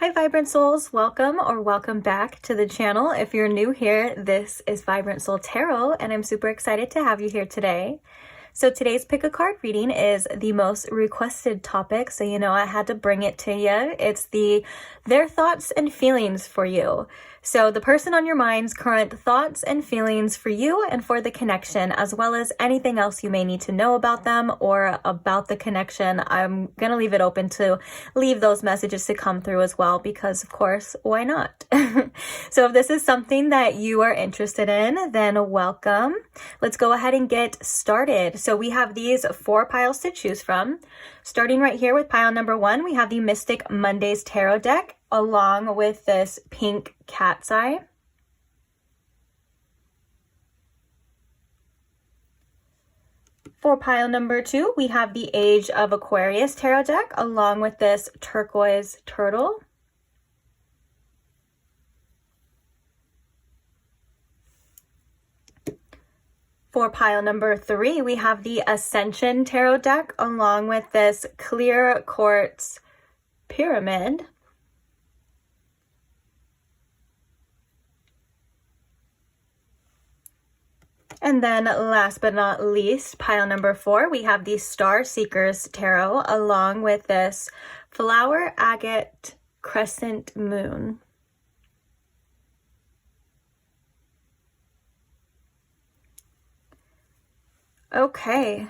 Hi Vibrant Souls, welcome or welcome back to the channel. If you're new here, this is Vibrant Soul Tarot and I'm super excited to have you here today. So today's pick a card reading is the most requested topic, so you know I had to bring it to you. It's their thoughts and feelings for you. So the person on your mind's current thoughts and feelings for you and for the connection, as well as anything else you may need to know about them or about the connection. I'm going to leave it open to leave those messages to come through as well, because of course, why not? So if this is something that you are interested in, then welcome. Let's go ahead and get started. So we have these 4 piles to choose from. Starting right here with pile number 1, we have the Mystic Mondays Tarot deck, along with this pink cat's eye. For pile number 2, we have the Age of Aquarius Tarot deck, along with this turquoise turtle. For pile number 3, we have the Ascension Tarot deck, along with this clear quartz pyramid. And then last but not least, pile number 4, we have the Star Seekers Tarot, along with this flower agate crescent moon. Okay,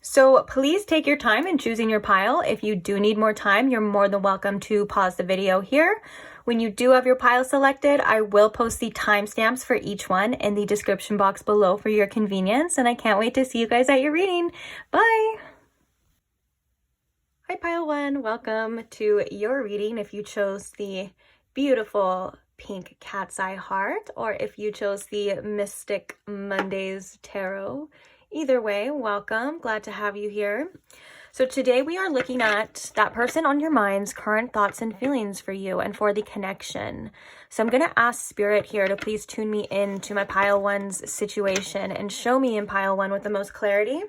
so please take your time in choosing your pile. If you do need more time, you're more than welcome to pause the video here. When you do have your pile selected, I will post the timestamps for each one in the description box below for your convenience, and I can't wait to see you guys at your reading. Bye! Hi pile 1, welcome to your reading if you chose the beautiful pink cat's eye heart, or if you chose the Mystic Mondays Tarot. Either way, welcome. Glad to have you here. So today we are looking at that person on your mind's current thoughts and feelings for you and for the connection. So I'm going to ask Spirit here to please tune me into my pile 1's situation and show me in pile 1 with the most clarity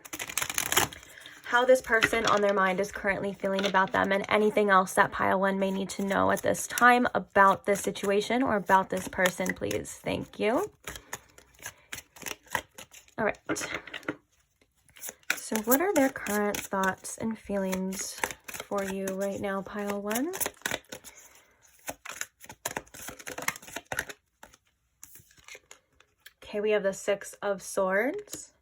how this person on their mind is currently feeling about them and anything else that pile 1 may need to know at this time about this situation or about this person, please. Thank you. All right. So what are their current thoughts and feelings for you right now, pile 1? Okay, we have the 6 of Swords.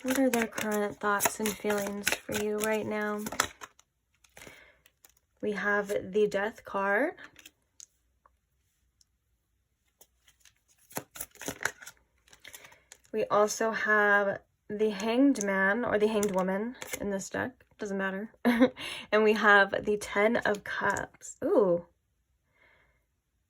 What are their current thoughts and feelings for you right now? We have the Death card. We also have the Hanged Man or the Hanged Woman in this deck. Doesn't matter. And we have the 10 of Cups. Ooh.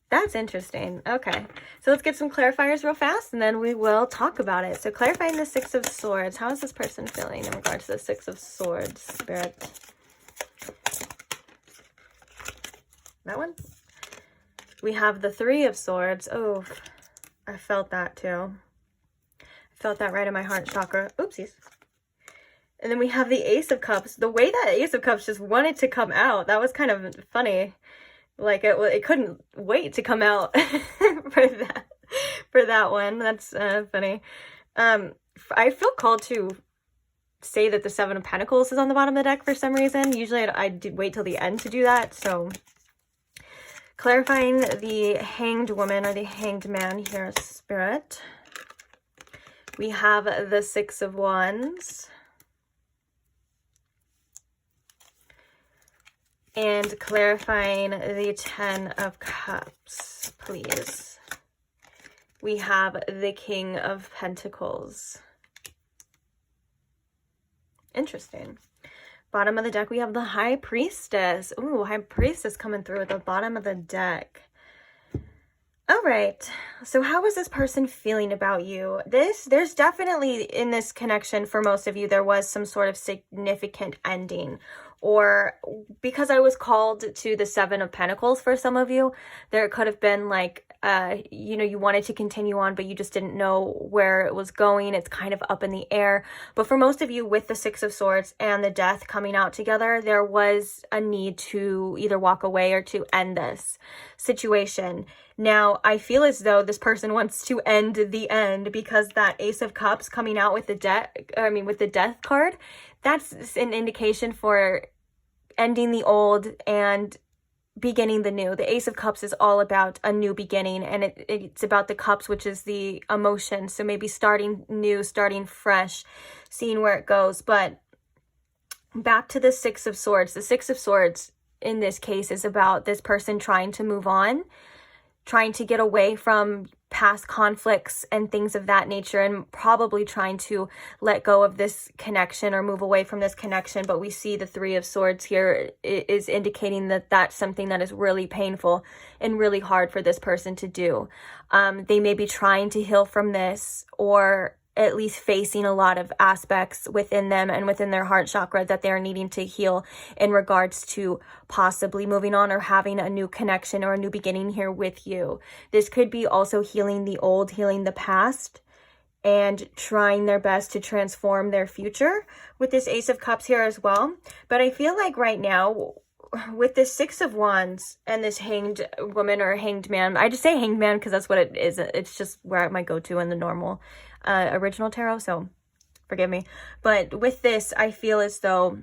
That's interesting. Okay. So let's get some clarifiers real fast and then we will talk about it. So clarifying the 6 of Swords. How is this person feeling in regard to the 6 of Swords, Spirit? That one? We have the 3 of Swords. Oh, I felt that too. Felt that right in my heart chakra. Oopsies. And then we have the Ace of Cups. The way that Ace of Cups just wanted to come out, that was kind of funny. Like it couldn't wait to come out for that one. That's funny. I feel called to say that the 7 of Pentacles is on the bottom of the deck for some reason. Usually I wait till the end to do that. So clarifying the Hanged Woman or the Hanged Man here, Spirit. We have the 6 of Wands. And clarifying the 10 of Cups, please. We have the King of Pentacles. Interesting. Bottom of the deck, we have the High Priestess. Ooh, High Priestess coming through at the bottom of the deck. All right. So how is this person feeling about you? There's definitely in this connection for most of you, there was some sort of significant ending, or because I was called to the Seven of Pentacles for some of you, there could have been like, you wanted to continue on, but you just didn't know where it was going. It's kind of up in the air. But for most of you, with the Six of Swords and the Death coming out together, there was a need to either walk away or to end this situation. Now, I feel as though this person wants to end the end, because that Ace of Cups coming out with the Death card, that's an indication for ending the old and beginning the new. The Ace of Cups is all about a new beginning, and it's about the cups, which is the emotion. So maybe starting new, starting fresh, seeing where it goes. But back to the Six of Swords. The Six of Swords in this case is about this person trying to move on, trying to get away from past conflicts and things of that nature, and probably trying to let go of this connection or move away from this connection. But we see the Three of Swords here is indicating that that's something that is really painful and really hard for this person to do. They may be trying to heal from this, or at least facing a lot of aspects within them and within their heart chakra that they're needing to heal in regards to possibly moving on or having a new connection or a new beginning here with you. This could be also healing the old, healing the past, and trying their best to transform their future with this Ace of Cups here as well. But I feel like right now, with this Six of Wands and this Hanged Woman or Hanged Man, I just say Hanged Man because that's what it is. It's just where I might go to in the normal original tarot, so forgive me. But with this, I feel as though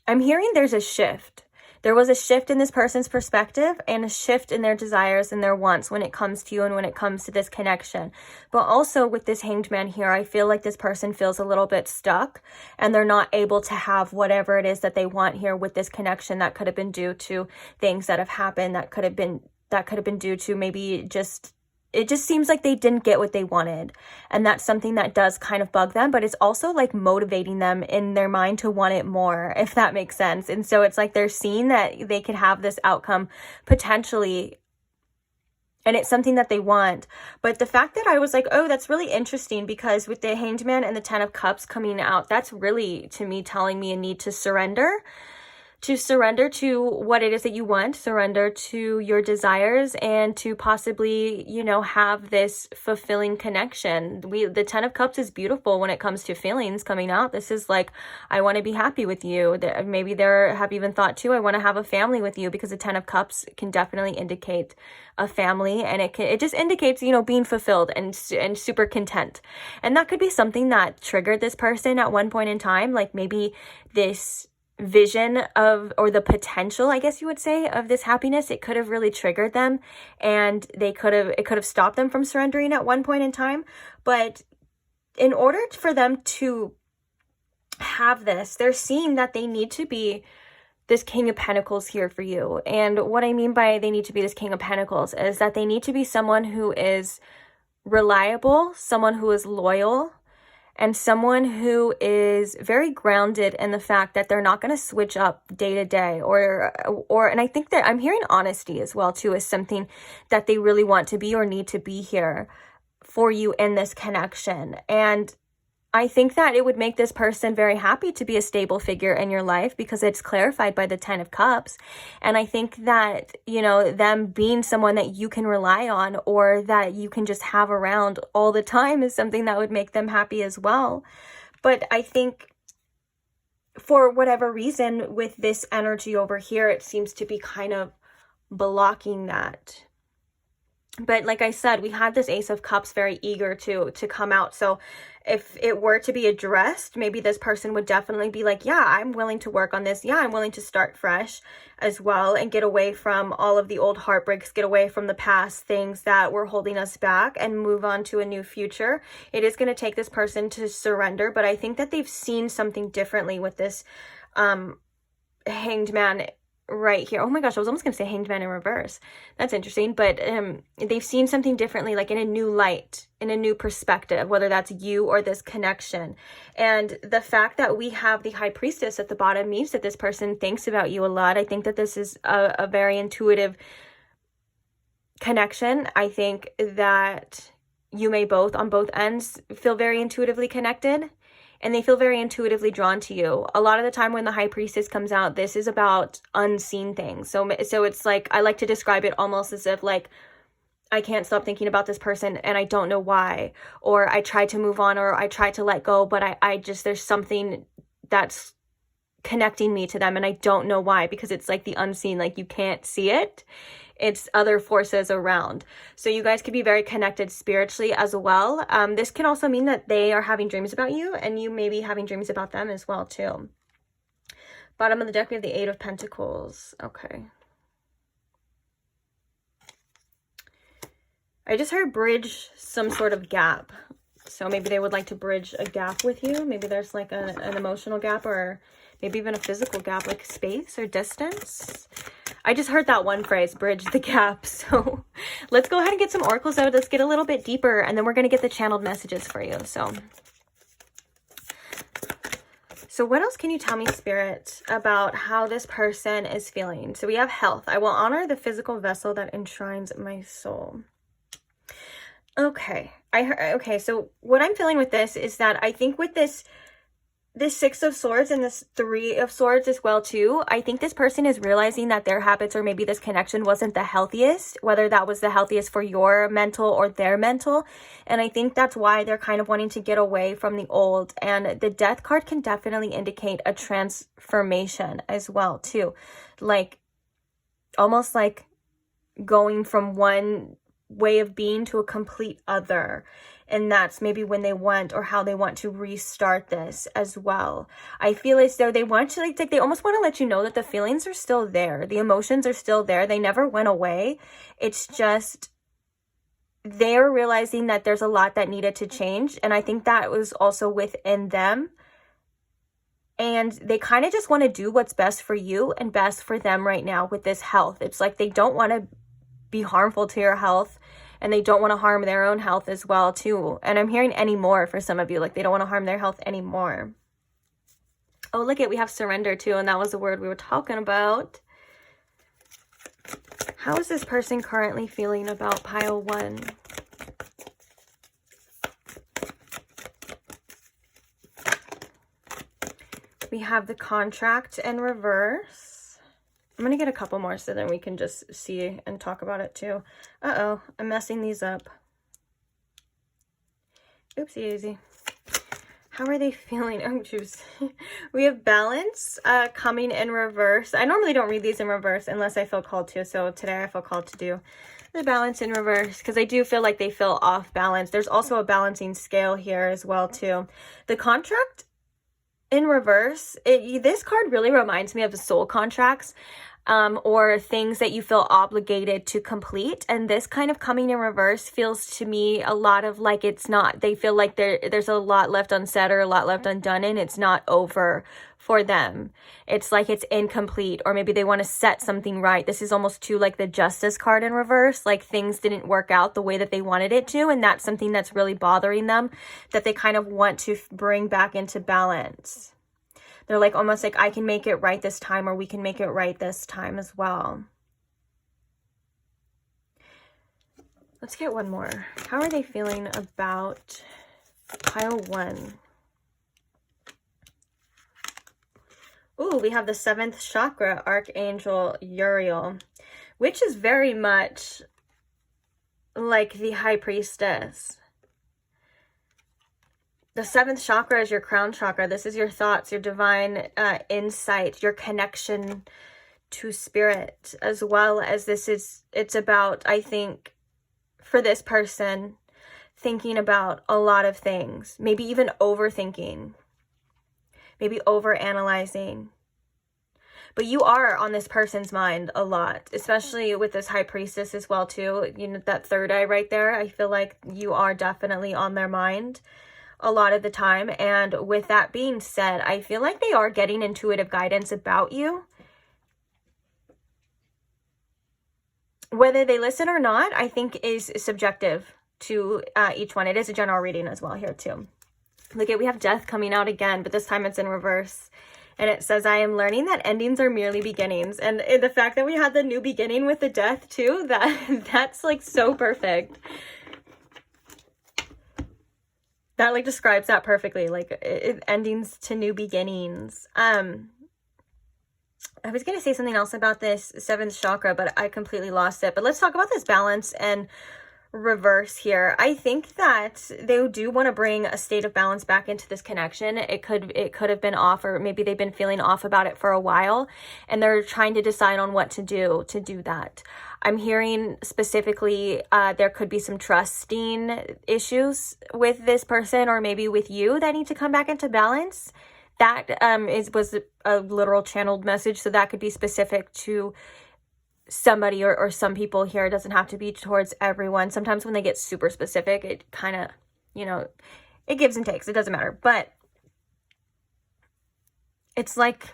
I'm hearing there's a shift. There was a shift in this person's perspective and a shift in their desires and their wants when it comes to you and when it comes to this connection. But also with this Hanged Man here, I feel like this person feels a little bit stuck and they're not able to have whatever it is that they want here with this connection. That could have been due to things that have happened, that could have been due to maybe it just seems like they didn't get what they wanted. And that's something that does kind of bug them, but it's also like motivating them in their mind to want it more, if that makes sense. And so it's like they're seeing that they could have this outcome potentially, and it's something that they want. But the fact that I was like, oh, that's really interesting, because with the Hanged Man and the Ten of Cups coming out, that's really, to me, telling me a need to surrender to what it is that you want, surrender to your desires, and to possibly, have this fulfilling connection. The Ten of Cups is beautiful when it comes to feelings coming out. This is like, I want to be happy with you. Maybe there have even thought too, I want to have a family with you, because the Ten of Cups can definitely indicate a family, and it just indicates, being fulfilled and super content. And that could be something that triggered this person at one point in time, like maybe this vision of, or the potential, I guess you would say, of this happiness. It could have really triggered them, and it could have stopped them from surrendering at one point in time. But in order for them to have this, they're seeing that they need to be this King of Pentacles here for you. And what I mean by they need to be this King of Pentacles is that they need to be someone who is reliable, someone who is loyal, and someone who is very grounded in the fact that they're not going to switch up day to day, and I think that I'm hearing honesty as well too, is something that they really want to be or need to be here for you in this connection. And I think that it would make this person very happy to be a stable figure in your life, because it's clarified by the Ten of Cups. And I think that, them being someone that you can rely on, or that you can just have around all the time, is something that would make them happy as well. But I think for whatever reason with this energy over here, it seems to be kind of blocking that. But like I said, we had this Ace of Cups very eager to come out. So if it were to be addressed, maybe this person would definitely be like, yeah, I'm willing to work on this. Yeah, I'm willing to start fresh as well, and get away from all of the old heartbreaks, get away from the past things that were holding us back, and move on to a new future. It is going to take this person to surrender, but I think that they've seen something differently with this Hanged Man right here. Oh my gosh, I was almost gonna say Hanged Man in reverse. That's interesting. But they've seen something differently, like in a new light, in a new perspective, whether that's you or this connection. And the fact that we have the High Priestess at the bottom means that this person thinks about you a lot. I think that this is a very intuitive connection. I think that you may both, on both ends, feel very intuitively connected, and they feel very intuitively drawn to you. A lot of the time when the High Priestess comes out, this is about unseen things. So it's like, I like to describe it almost as if like, I can't stop thinking about this person and I don't know why, or I tried to move on, or I tried to let go, but I just, there's something that's connecting me to them and I don't know why, because it's like the unseen, like you can't see it. It's other forces around. So you guys could be very connected spiritually as well. This can also mean that they are having dreams about you and you may be having dreams about them as well too. Bottom of the deck, we have the Eight of Pentacles. Okay. I just heard bridge some sort of gap. So maybe they would like to bridge a gap with you. Maybe there's like an emotional gap, or maybe even a physical gap, like space or distance. I just heard that one phrase, bridge the gap. So let's go ahead and get some oracles out. Let's get a little bit deeper, and then we're going to get the channeled messages for you. So what else can you tell me, Spirit, about how this person is feeling? So we have health. I will honor the physical vessel that enshrines my soul. Okay. Okay, so what I'm feeling with this is that I think with this Six of Swords and this Three of Swords as well too, I think this person is realizing that their habits, or maybe this connection, wasn't the healthiest, whether that was the healthiest for your mental or their mental. And I think that's why they're kind of wanting to get away from the old. And the Death card can definitely indicate a transformation as well too. Like, almost like going from one way of being to a complete other. And that's maybe when they want, or how they want to restart this as well. I feel as though they want to, like they almost want to let you know that the feelings are still there. The emotions are still there. They never went away. It's just, they're realizing that there's a lot that needed to change. And I think that was also within them. And they kind of just want to do what's best for you and best for them right now with this health. It's like they don't want to be harmful to your health, and they don't want to harm their own health as well too. And I'm hearing anymore for some of you, like they don't want to harm their health anymore. Oh, look at, we have surrender too, and that was the word we were talking about. How is this person currently feeling about pile 1? We have the contract in reverse. I'm going to get a couple more so then we can just see and talk about it too. Uh-oh, I'm messing these up. Oopsie daisy. How are they feeling? Oh, juice. We have balance coming in reverse. I normally don't read these in reverse unless I feel called to. So today I feel called to do the balance in reverse because I do feel like they feel off balance. There's also a balancing scale here as well too. The contract in reverse, this card really reminds me of the soul contracts, or things that you feel obligated to complete. And this kind of coming in reverse feels to me a lot of like it's not, they feel like there's a lot left unsaid or a lot left undone, and it's not over for them. It's like it's incomplete, or maybe they want to set something right. This is almost too like the Justice card in reverse, like things didn't work out the way that they wanted it to, and that's something that's really bothering them, that they kind of want to bring back into balance. They're like almost like, I can make it right this time, or we can make it right this time as well. Let's get one more. How are they feeling about pile 1? Ooh, we have the 7th chakra, Archangel Uriel, which is very much like the High Priestess. The 7th chakra is your crown chakra. This is your thoughts, your divine insight, your connection to spirit, as well as it's about, I think, for this person, thinking about a lot of things, maybe even overthinking, maybe overanalyzing. But you are on this person's mind a lot, especially with this High Priestess as well too. You know, that third eye right there, I feel like you are definitely on their mind a lot of the time. And with that being said, I feel like they are getting intuitive guidance about you. Whether they listen or not, I think is subjective to each one. It is a general reading as well here too. Look at, we have death coming out again, but this time it's in reverse. And it says, I am learning that endings are merely beginnings. And the fact that we had the new beginning with the death too, that's like so perfect. That like describes that perfectly, like endings to new beginnings. I was going to say something else about this 7th chakra, but I completely lost it. But let's talk about this balance and reverse here. I think that they do want to bring a state of balance back into this connection. It could have been off, or maybe they've been feeling off about it for a while, and they're trying to decide on what to do that. I'm hearing specifically there could be some trusting issues with this person, or maybe with you, that need to come back into balance. That was a literal channeled message, so that could be specific to somebody or some people here. It doesn't have to be towards everyone. Sometimes when they get super specific, it kind of, you know, it gives and takes. It doesn't matter. But it's like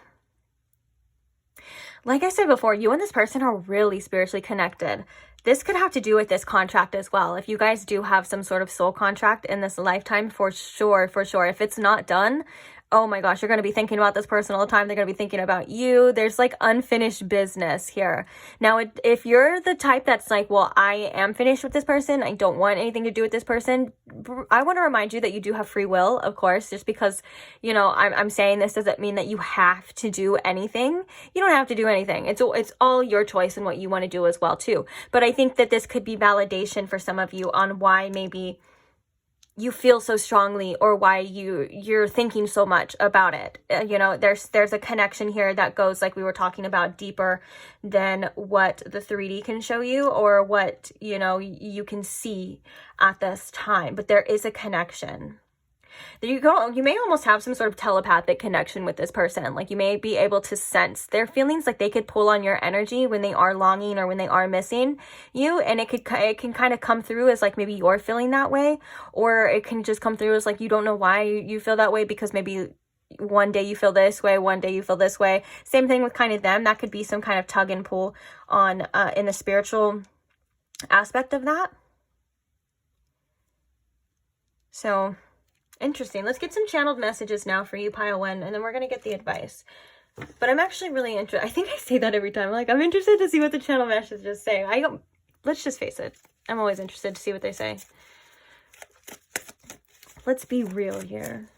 I said before, you and this person are really spiritually connected. This could have to do with this contract as well. If you guys do have some sort of soul contract in this lifetime, for sure. If it's not done, oh my gosh, you're going to be thinking about this person all the time. They're going to be thinking about you. There's like unfinished business here. Now, if you're the type that's like, well, I am finished with this person, I don't want anything to do with this person, I want to remind you that you do have free will, of course. Just because, you know, I'm saying this doesn't mean that you have to do anything. You don't have to do anything. It's all your choice and what you want to do as well too. But I think that this could be validation for some of you on why maybe you feel so strongly, or why you're thinking so much about it. You know, there's a connection here that goes, like we were talking about, deeper than what the 3D can show you, or what, you know, you can see at this time. But there is a connection. You may almost have some sort of telepathic connection with this person. Like you may be able to sense their feelings, like they could pull on your energy when they are longing or when they are missing you, and it can kind of come through as like maybe you're feeling that way, or it can just come through as like you don't know why you feel that way, because maybe one day you feel this way, one day you feel this way. Same thing with kind of them. That could be some kind of tug and pull on in the spiritual aspect of that. So interesting. Let's get some channeled messages now for you, Pile 1, and then we're going to get the advice. But I'm actually really interested. I think I say that every time. Like, I'm interested to see what the channel messages say. Let's just face it. I'm always interested to see what they say. Let's be real here.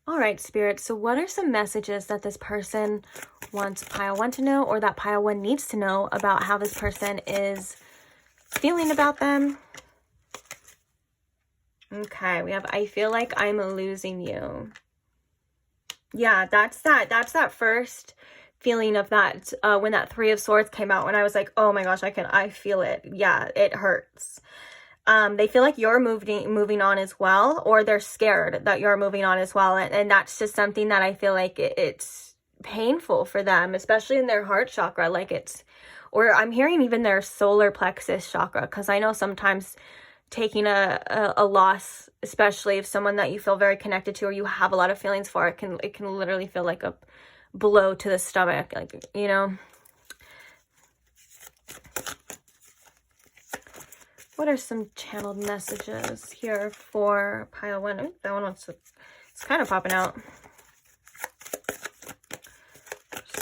All right, Spirit. So what are some messages that this person wants Pile 1 to know, or that Pile 1 needs to know about how this person is feeling about them? Okay, we have, I feel like I'm losing you. Yeah, that's that first feeling of that, when that 3 of Swords came out, when I was like, oh my gosh, I feel it. Yeah, it hurts. They feel like you're moving on as well, or they're scared that you're moving on as well. And that's just something that I feel like it's painful for them, especially in their heart chakra. Like or I'm hearing even their solar plexus chakra, because I know sometimes taking a loss, especially if someone that you feel very connected to, or you have a lot of feelings for, it can literally feel like a blow to the stomach, like, you know. What are some channeled messages here for Pile 1? Ooh, that one it's kind of popping out.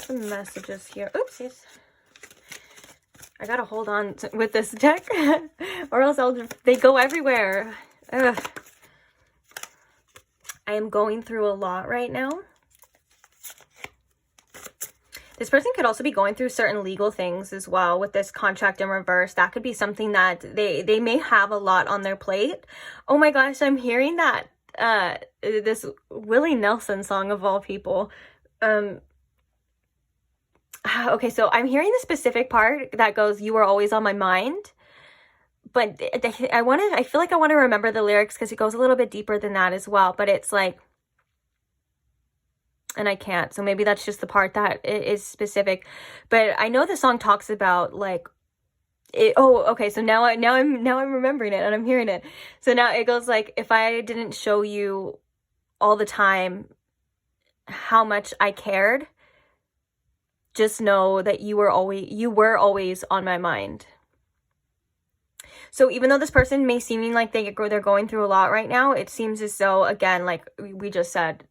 Some messages here. Oopsies. I gotta hold on with this deck, or else they go everywhere. Ugh. I am going through a lot right now. This person could also be going through certain legal things as well with this contract in reverse. That could be something that they may have a lot on their plate. Oh my gosh, I'm hearing that this Willie Nelson song of all people. Okay, so I'm hearing the specific part that goes, "You were always on my mind." But I feel like I want to remember the lyrics, because it goes a little bit deeper than that as well. But it's like, and I can't. So maybe that's just the part that is specific. But I know the song talks about like, okay. So now I'm remembering it and I'm hearing it. So now it goes like, if I didn't show you all the time how much I cared, just know that you were always on my mind. So even though this person may seem like they're going through a lot right now, it seems as though, again, like we just said,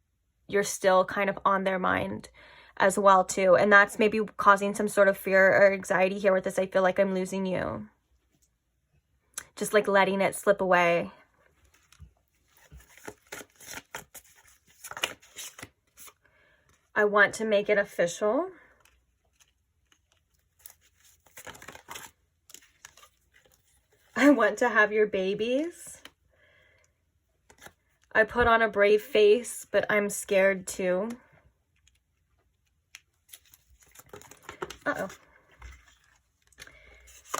you're still kind of on their mind as well too. And that's maybe causing some sort of fear or anxiety here with this. I feel like I'm losing you. Just like letting it slip away. I want to make it official. I want to have your babies. I put on a brave face, but I'm scared too. Uh-oh.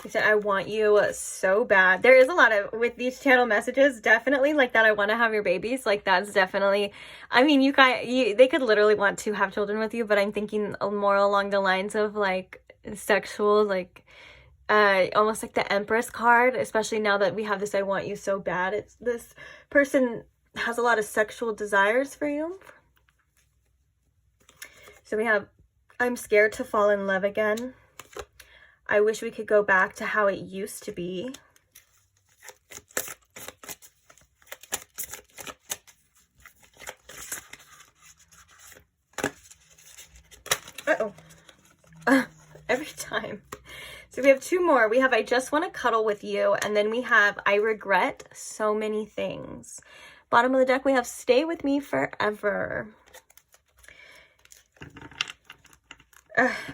He said, I want you so bad. There is a lot of, with these channel messages, definitely like that I want to have your babies. Like that's definitely, I mean, you guys, they could literally want to have children with you, but I'm thinking more along the lines of like sexual, like almost like the Empress card, especially now that we have this I want you so bad. It's this person has a lot of sexual desires for you. So we have, I'm scared to fall in love again. I wish we could go back to how it used to be. Uh-oh. Every time. So we have two more. We have I just want to cuddle with you. And then we have I regret so many things. Bottom of the deck, we have stay with me forever.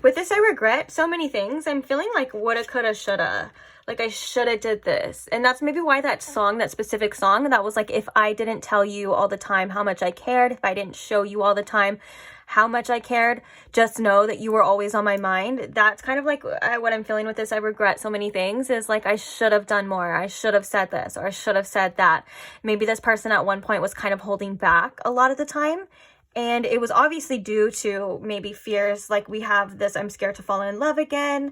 With this, I regret so many things. I'm feeling like woulda, coulda, shoulda. Like I shoulda did this. And that's maybe why that song, that specific song, that was like, if I didn't tell you all the time how much I cared, if I didn't show you all the time how much I cared, just know that you were always on my mind. That's kind of like what I'm feeling with this. I regret so many things is like, I should have done more. I should have said this, or I should have said that. Maybe this person at one point was kind of holding back a lot of the time. And it was obviously due to maybe fears, like we have this, I'm scared to fall in love again.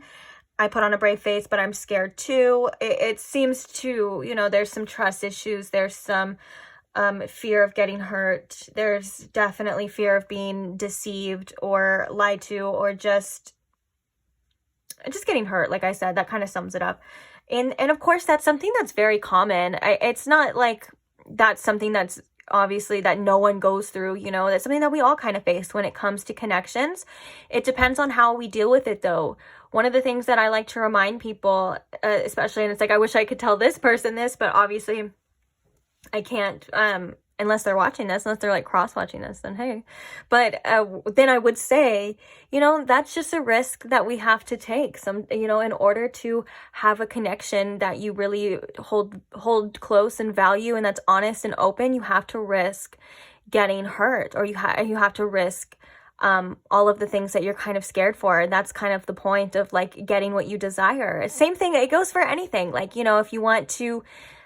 I put on a brave face, but I'm scared too. It seems to, you know, there's some trust issues. There's some fear of getting hurt. There's definitely fear of being deceived or lied to, or just getting hurt. Like I said, that kind of sums it up. And of course, that's something that's very common. It's not like that's something that's obviously that no one goes through, you know, that's something that we all kind of face when it comes to connections. It depends on how we deal with it though. One of the things that I like to remind people, especially, and it's like, I wish I could tell this person this, but obviously I can't, unless they're watching this, unless they're like cross-watching this, then hey. But then I would say, you know, that's just a risk that we have to take. You know, in order to have a connection that you really hold close and value, and that's honest and open, you have to risk getting hurt, or you have to risk all of the things that you're kind of scared for. And that's kind of the point of like getting what you desire. Same thing, it goes for anything. Like, you know, if you want to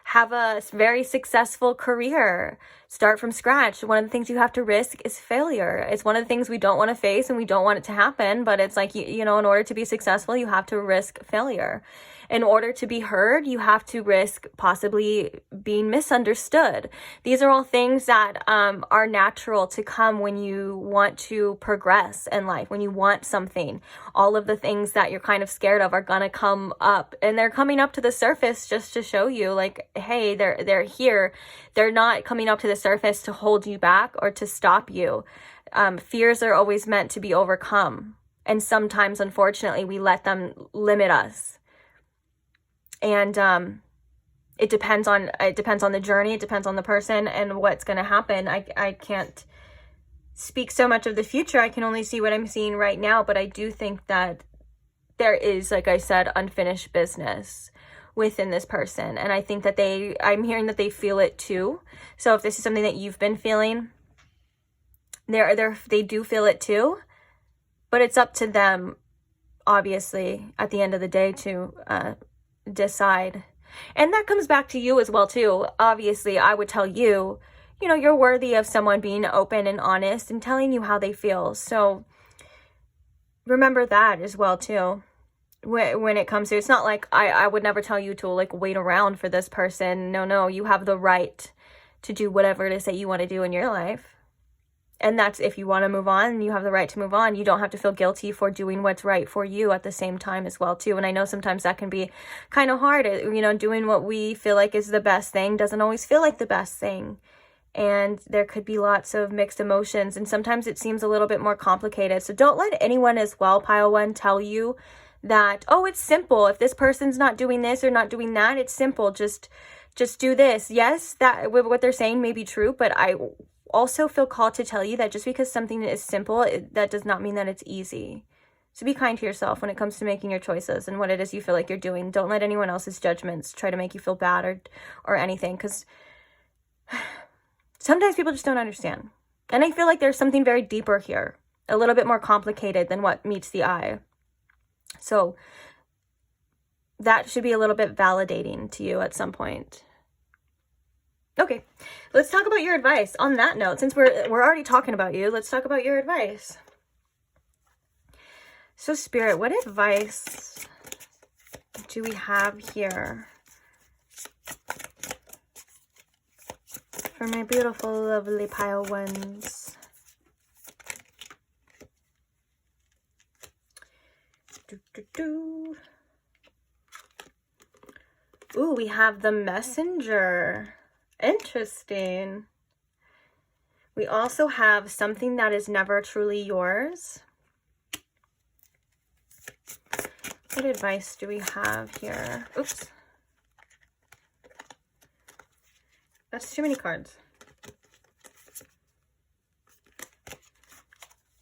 have a very successful career, start from scratch, one of the things you have to risk is failure. It's one of the things we don't want to face and we don't want it to happen, but it's like, you know, in order to be successful, you have to risk failure. In order to be heard, you have to risk possibly being misunderstood. These are all things that are natural to come when you want to progress in life, when you want something. All of the things that you're kind of scared of are gonna come up, and they're coming up to the surface just to show you like, hey, they're here. They're not coming up to the surface to hold you back or to stop you. Fears are always meant to be overcome. And sometimes, unfortunately, we let them limit us. And it depends on the journey, it depends on the person and what's going to happen. I can't speak so much of the future. I can only see what I'm seeing right now, but I do think that there is, like I said, unfinished business within this person. And I think that I'm hearing that they feel it too. So if this is something that you've been feeling, they do feel it too, but it's up to them, obviously, at the end of the day to decide. And that comes back to you as well too. Obviously, I would tell you, you know, you're worthy of someone being open and honest and telling you how they feel. So remember that as well too. When it comes to, it's not like I would never tell you to like wait around for this person. No, you have the right to do whatever it is that you want to do in your life. And that's if you want to move on, you have the right to move on. You don't have to feel guilty for doing what's right for you at the same time as well too. And I know sometimes that can be kind of hard, you know, doing what we feel like is the best thing doesn't always feel like the best thing. and there could be lots of mixed emotions, and sometimes it seems a little bit more complicated. So don't let anyone as well, pile one, tell you that, oh, it's simple. If this person's not doing this or not doing that, it's simple. Just do this. Yes, that what they're saying may be true, but I also feel called to tell you that just because something is simple, that does not mean that it's easy. So be kind to yourself when it comes to making your choices and what it is you feel like you're doing. Don't let anyone else's judgments try to make you feel bad or anything, because sometimes people just don't understand. And I feel like there's something very deeper here, a little bit more complicated than what meets the eye. So that should be a little bit validating to you at some point. Okay, let's talk about your advice. On that note, since we're already talking about you, let's talk about your advice. So Spirit, what advice do we have here for my beautiful, lovely pile ones? Ooh, we have the Messenger. Interesting. We also have something that is never truly yours. What advice do we have here? Oops. That's too many cards.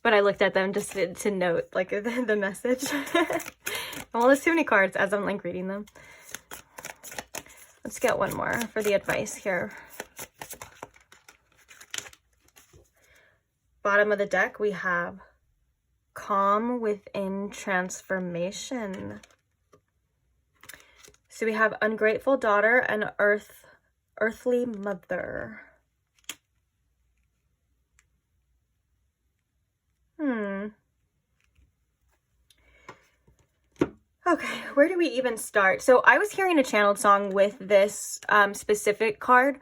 But I looked at them just to note, like, the message. Well, there's too many cards as I'm, like, reading them. Let's get one more for the advice here. Bottom of the deck, we have calm within transformation. So we have ungrateful daughter and earthly mother. Okay, where do we even start? So I was hearing a channeled song with this specific card,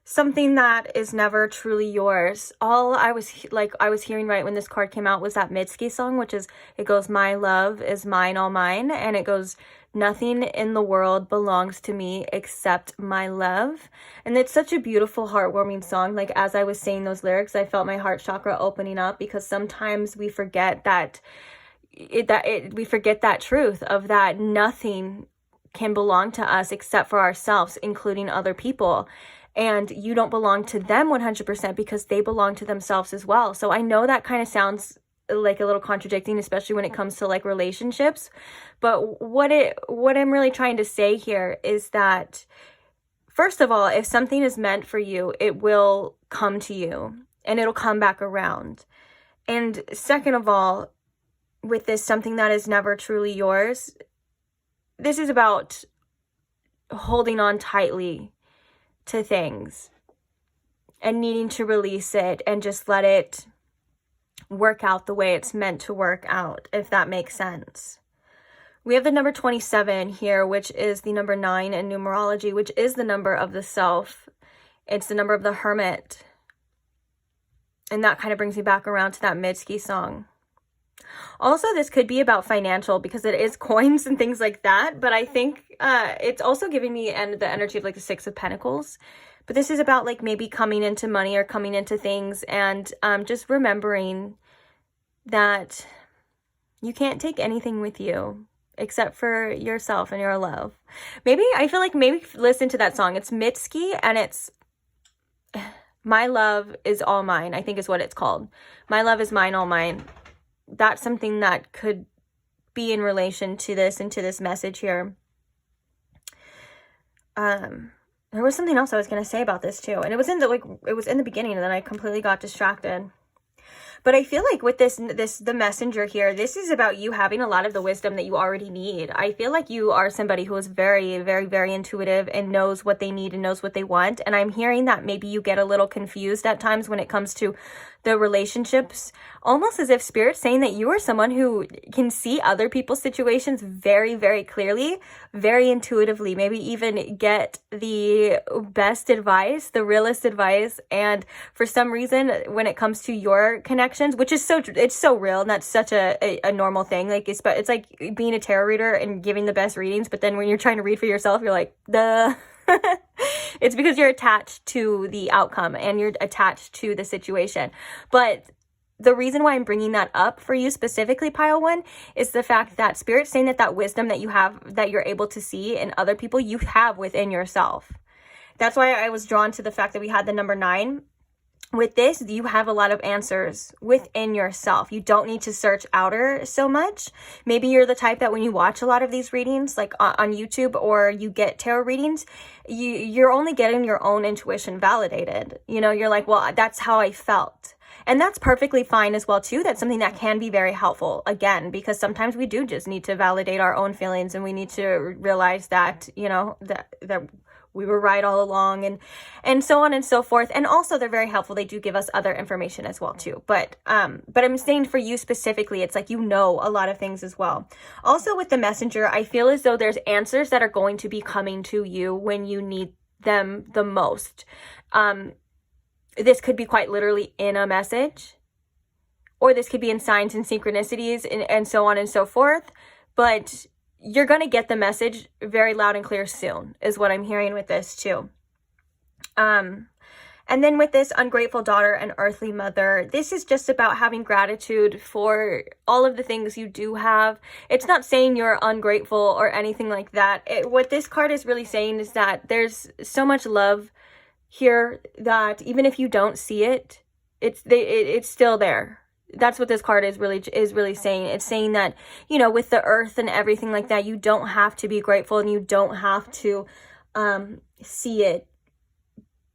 something that is never truly yours. All I was hearing right when this card came out was that Mitski song, which is, it goes, my love is mine, all mine. And it goes, nothing in the world belongs to me except my love. And it's such a beautiful, heartwarming song. Like, as I was saying those lyrics, I felt my heart chakra opening up, because sometimes we forget that we forget that truth of that nothing can belong to us except for ourselves, including other people. And you don't belong to them 100% because they belong to themselves as well. So I know that kind of sounds like a little contradicting, especially when it comes to like relationships. But what I'm really trying to say here is that, first of all, if something is meant for you, it will come to you and it'll come back around. And second of all, with this something that is never truly yours, this is about holding on tightly to things and needing to release it and just let it work out the way it's meant to work out, if that makes sense. We have the number 27 here, which is the number 9 in numerology, which is the number of the self. It's the number of the hermit. And that kind of brings me back around to that Mitski song. Also, this could be about financial, because it is coins and things like that. But I think it's also giving me the energy of like the Six of Pentacles. But this is about like maybe coming into money or coming into things, and just remembering that you can't take anything with you except for yourself and your love. Maybe listen to that song. It's Mitski, and it's My Love Is All Mine, I think is what it's called. My love is mine, all mine. That's something that could be in relation to this and to this message here. There was something else I was going to say about this too, and it was in the beginning, and then I completely got distracted. But I feel like with the messenger here, this is about you having a lot of the wisdom that you already need. I feel like you are somebody who is very, very, very intuitive and knows what they need and knows what they want. And I'm hearing that maybe you get a little confused at times when it comes to the relationships, almost as if Spirit's saying that you are someone who can see other people's situations very, very clearly, very intuitively, maybe even get the best advice, the realest advice. And for some reason, when it comes to your connections, which is it's so real, and that's such a normal thing. Like it's like being a tarot reader and giving the best readings, but then when you're trying to read for yourself, you're like, duh. It's because you're attached to the outcome and you're attached to the situation. But the reason why I'm bringing that up for you specifically, pile one, is the fact that Spirit's saying that wisdom that you have, that you're able to see in other people, you have within yourself. That's why I was drawn to the fact that we had the number 9. With this, you have a lot of answers within yourself. You don't need to search outer so much. Maybe you're the type that when you watch a lot of these readings, like on YouTube, or you get tarot readings, you're only getting your own intuition validated. You know, you're like, well, that's how I felt. And that's perfectly fine as well, too. That's something that can be very helpful, again, because sometimes we do just need to validate our own feelings, and we need to realize that, you know, that we were right all along, and so on and so forth. And also they're very helpful. They do give us other information as well too. But I'm saying for you specifically, it's like, you know, a lot of things as well. Also with the messenger, I feel as though there's answers that are going to be coming to you when you need them the most. This could be quite literally in a message, or this could be in signs and synchronicities and so on and so forth. But you're going to get the message very loud and clear soon, is what I'm hearing with this too. And then with this ungrateful daughter and earthly mother, this is just about having gratitude for all of the things you do have. It's not saying you're ungrateful or anything like that. What this card is really saying is that there's so much love here that even if you don't see it, it's still there. That's what this card is really saying. It's saying that, you know, with the earth and everything like that, you don't have to be grateful and you don't have to see it,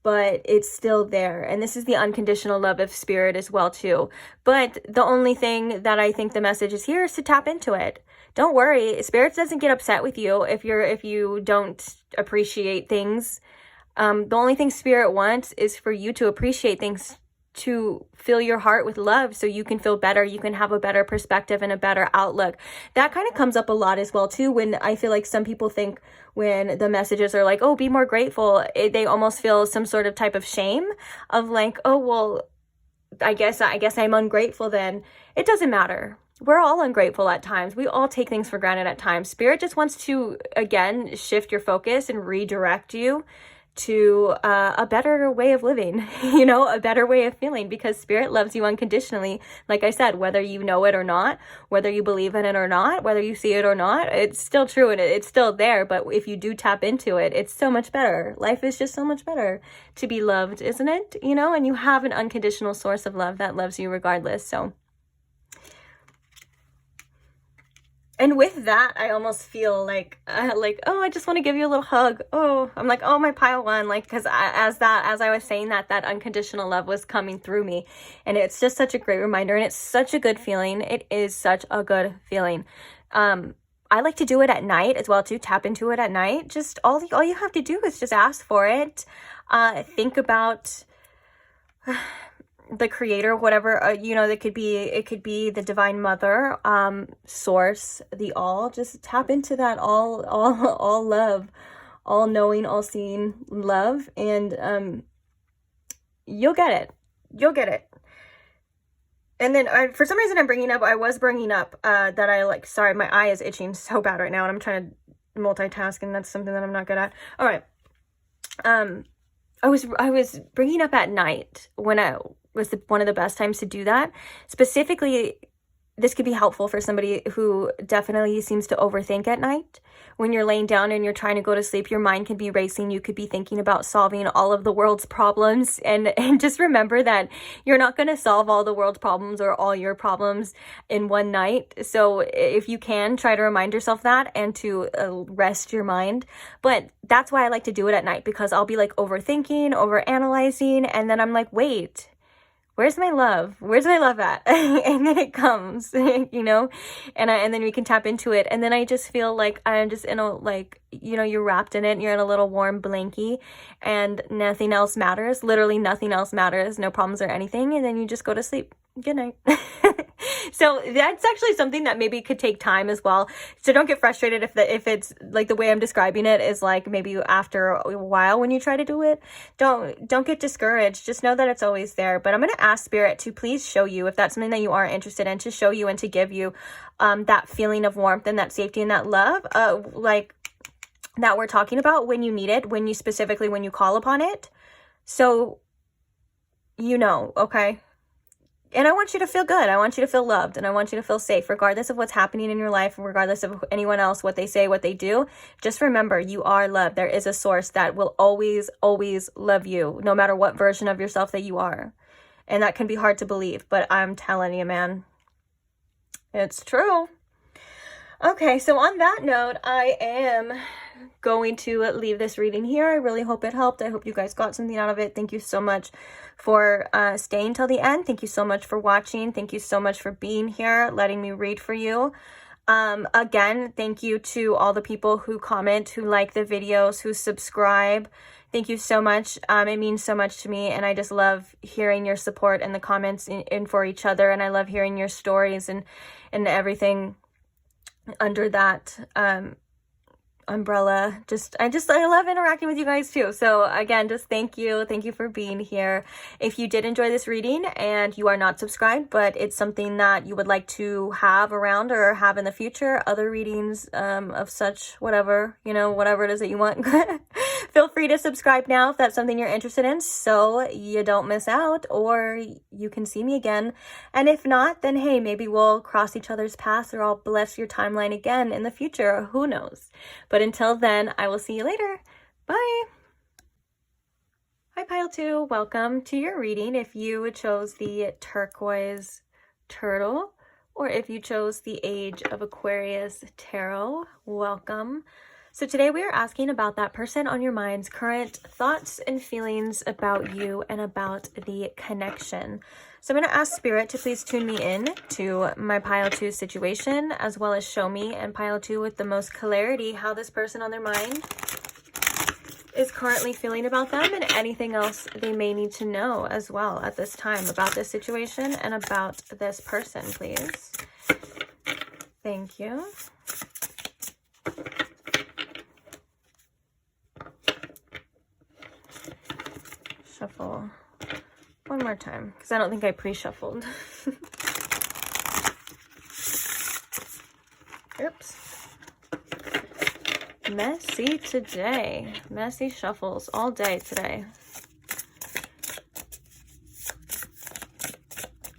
but it's still there. And this is the unconditional love of Spirit as well too. But the only thing that I think the message is here is to tap into it. Don't worry, Spirit doesn't get upset with you if you don't appreciate things. The only thing Spirit wants is for you to appreciate things, to fill your heart with love so you can feel better, you can have a better perspective and a better outlook. That kind of comes up a lot as well too, when I feel like some people think when the messages are like, oh, be more grateful, they almost feel some sort of type of shame of like, oh, well, I guess I'm ungrateful then. It doesn't matter. We're all ungrateful at times. We all take things for granted at times. Spirit just wants to, again, shift your focus and redirect you to a better way of living, you know, a better way of feeling, because Spirit loves you unconditionally. Like I said, whether you know it or not, whether you believe in it or not, whether you see it or not, it's still true and it's still there. But if you do tap into it, it's so much better. Life is just so much better to be loved, isn't it? You know, and you have an unconditional source of love that loves you regardless. So, and with that, I almost feel like, oh, I just want to give you a little hug. Oh, I'm like, oh, my pile one, like, because as I was saying that unconditional love was coming through me, and it's just such a great reminder, and it's such a good feeling. It is such a good feeling. I like to do it at night as well too. Tap into it at night. Just all you have to do is just ask for it. Think about the creator, whatever, you know, it could be the divine mother, source, the all. Just tap into that all love, all knowing, all seeing love, and you'll get it. And then for some reason I was bringing up that sorry, my eye is itching so bad right now, and I'm trying to multitask, and that's something that I'm not good at. All right. I was bringing up at night when one of the best times to do that. Specifically, this could be helpful for somebody who definitely seems to overthink at night. When you're laying down and you're trying to go to sleep, your mind can be racing. You could be thinking about solving all of the world's problems. And just remember that you're not going to solve all the world's problems or all your problems in one night. So if you can, try to remind yourself that and to rest your mind. But that's why I like to do it at night, because I'll be like overthinking, overanalyzing. And then I'm like, wait, where's my love? Where's my love at? And then it comes, you know, and then we can tap into it. And then I just feel like I'm just in a, like, you know, you're wrapped in it and you're in a little warm blankie and nothing else matters. Literally nothing else matters. No problems or anything. And then you just go to sleep. Good night. So that's actually something that maybe could take time as well. So don't get frustrated if it's like the way I'm describing it is like maybe after a while when you try to do it. Don't get discouraged. Just know that it's always there. But I'm going to ask Spirit to please show you, if that's something that you are interested in, to show you and to give you that feeling of warmth and that safety and that love. Like that we're talking about when you need it, when you call upon it. So, you know, okay? And I want you to feel good. I want you to feel loved, and I want you to feel safe, regardless of what's happening in your life, regardless of anyone else, what they say, what they do. Just remember, you are loved. There is a source that will always, always love you, no matter what version of yourself that you are. And that can be hard to believe, but I'm telling you, man, it's true. Okay, so on that note, I am going to leave this reading here. I really hope it helped. I hope you guys got something out of it. Thank you so much for staying till the end. Thank you so much for watching. Thank you so much for being here, letting me read for you. Again, thank you to all the people who comment, who like the videos, who subscribe. Thank you so much. It means so much to me, and I just love hearing your support and the comments in for each other, and I love hearing your stories and everything under that umbrella. I love interacting with you guys too. So again, just thank you for being here. If you did enjoy this reading and you are not subscribed, but it's something that you would like to have around or have in the future, other readings of such, whatever, you know, whatever it is that you want, feel free to subscribe now if that's something you're interested in, so you don't miss out, or you can see me again. And if not, then hey, maybe we'll cross each other's paths, or I'll bless your timeline again in the future. Who knows? But until then, I will see you later. Bye. Hi, Pile 2. Welcome to your reading. If you chose the turquoise turtle, or if you chose the Age of Aquarius tarot, welcome. So today we are asking about that person on your mind's current thoughts and feelings about you and about the connection. So I'm going to ask Spirit to please tune me in to my Pile 2 situation, as well as show me and Pile 2 with the most clarity how this person on their mind is currently feeling about them, and anything else they may need to know as well at this time about this situation and about this person, please. Thank you. Shuffle one more time, because I don't think I pre-shuffled. Oops. Messy today. Messy shuffles all day today.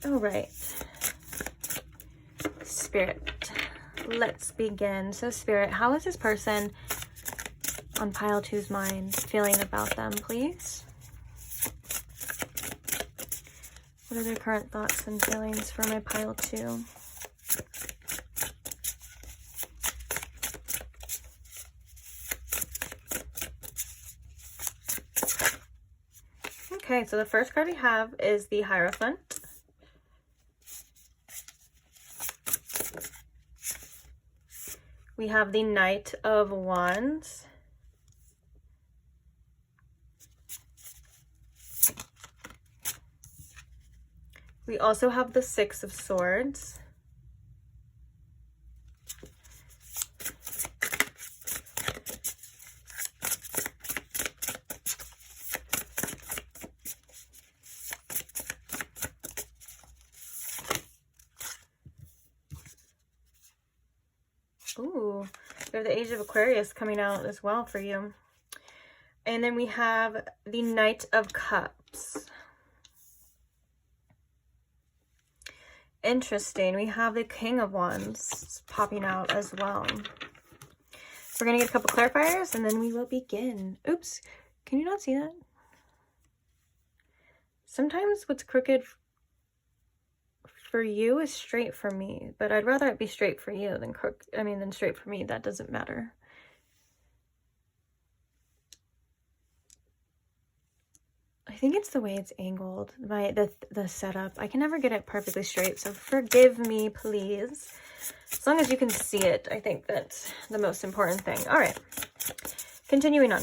All right. Spirit, let's begin. So Spirit, how is this person on Pile 2's mind feeling about them, please? What are their current thoughts and feelings for my Pile 2? Okay, so the first card we have is the Hierophant. We have the Knight of Wands. We also have the Six of Swords. Ooh, we have the Age of Aquarius coming out as well for you. And then we have the Knight of Cups. Interesting. We have the King of Wands popping out as well. We're going to get a couple clarifiers and then we will begin. Oops. Can you not see that? Sometimes what's crooked for you is straight for me, but I'd rather it be straight for you than than straight for me. That doesn't matter. I think it's the way it's angled, the setup. I can never get it perfectly straight, so forgive me, please. As long as you can see it, I think that's the most important thing. All right, continuing on.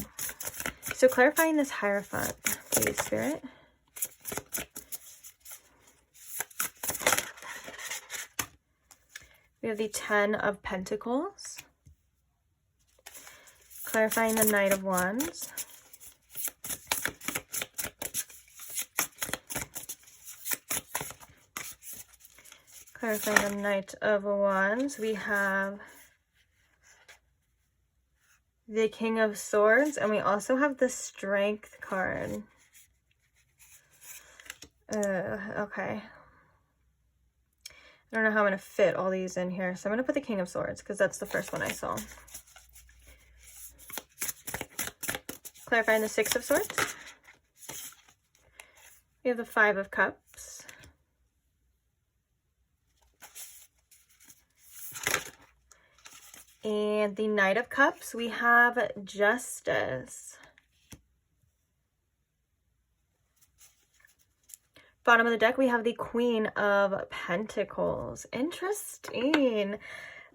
So clarifying this Hierophant, please, Spirit. We have the Ten of Pentacles. Clarifying the Knight of Wands. Clarifying the Knight of Wands, we have the King of Swords, and we also have the Strength card. Okay. I don't know how I'm going to fit all these in here, so I'm going to put the King of Swords because that's the first one I saw. Clarifying the Six of Swords. We have the Five of Cups. And the Knight of Cups, we have Justice. Bottom of the deck, we have the Queen of Pentacles. Interesting.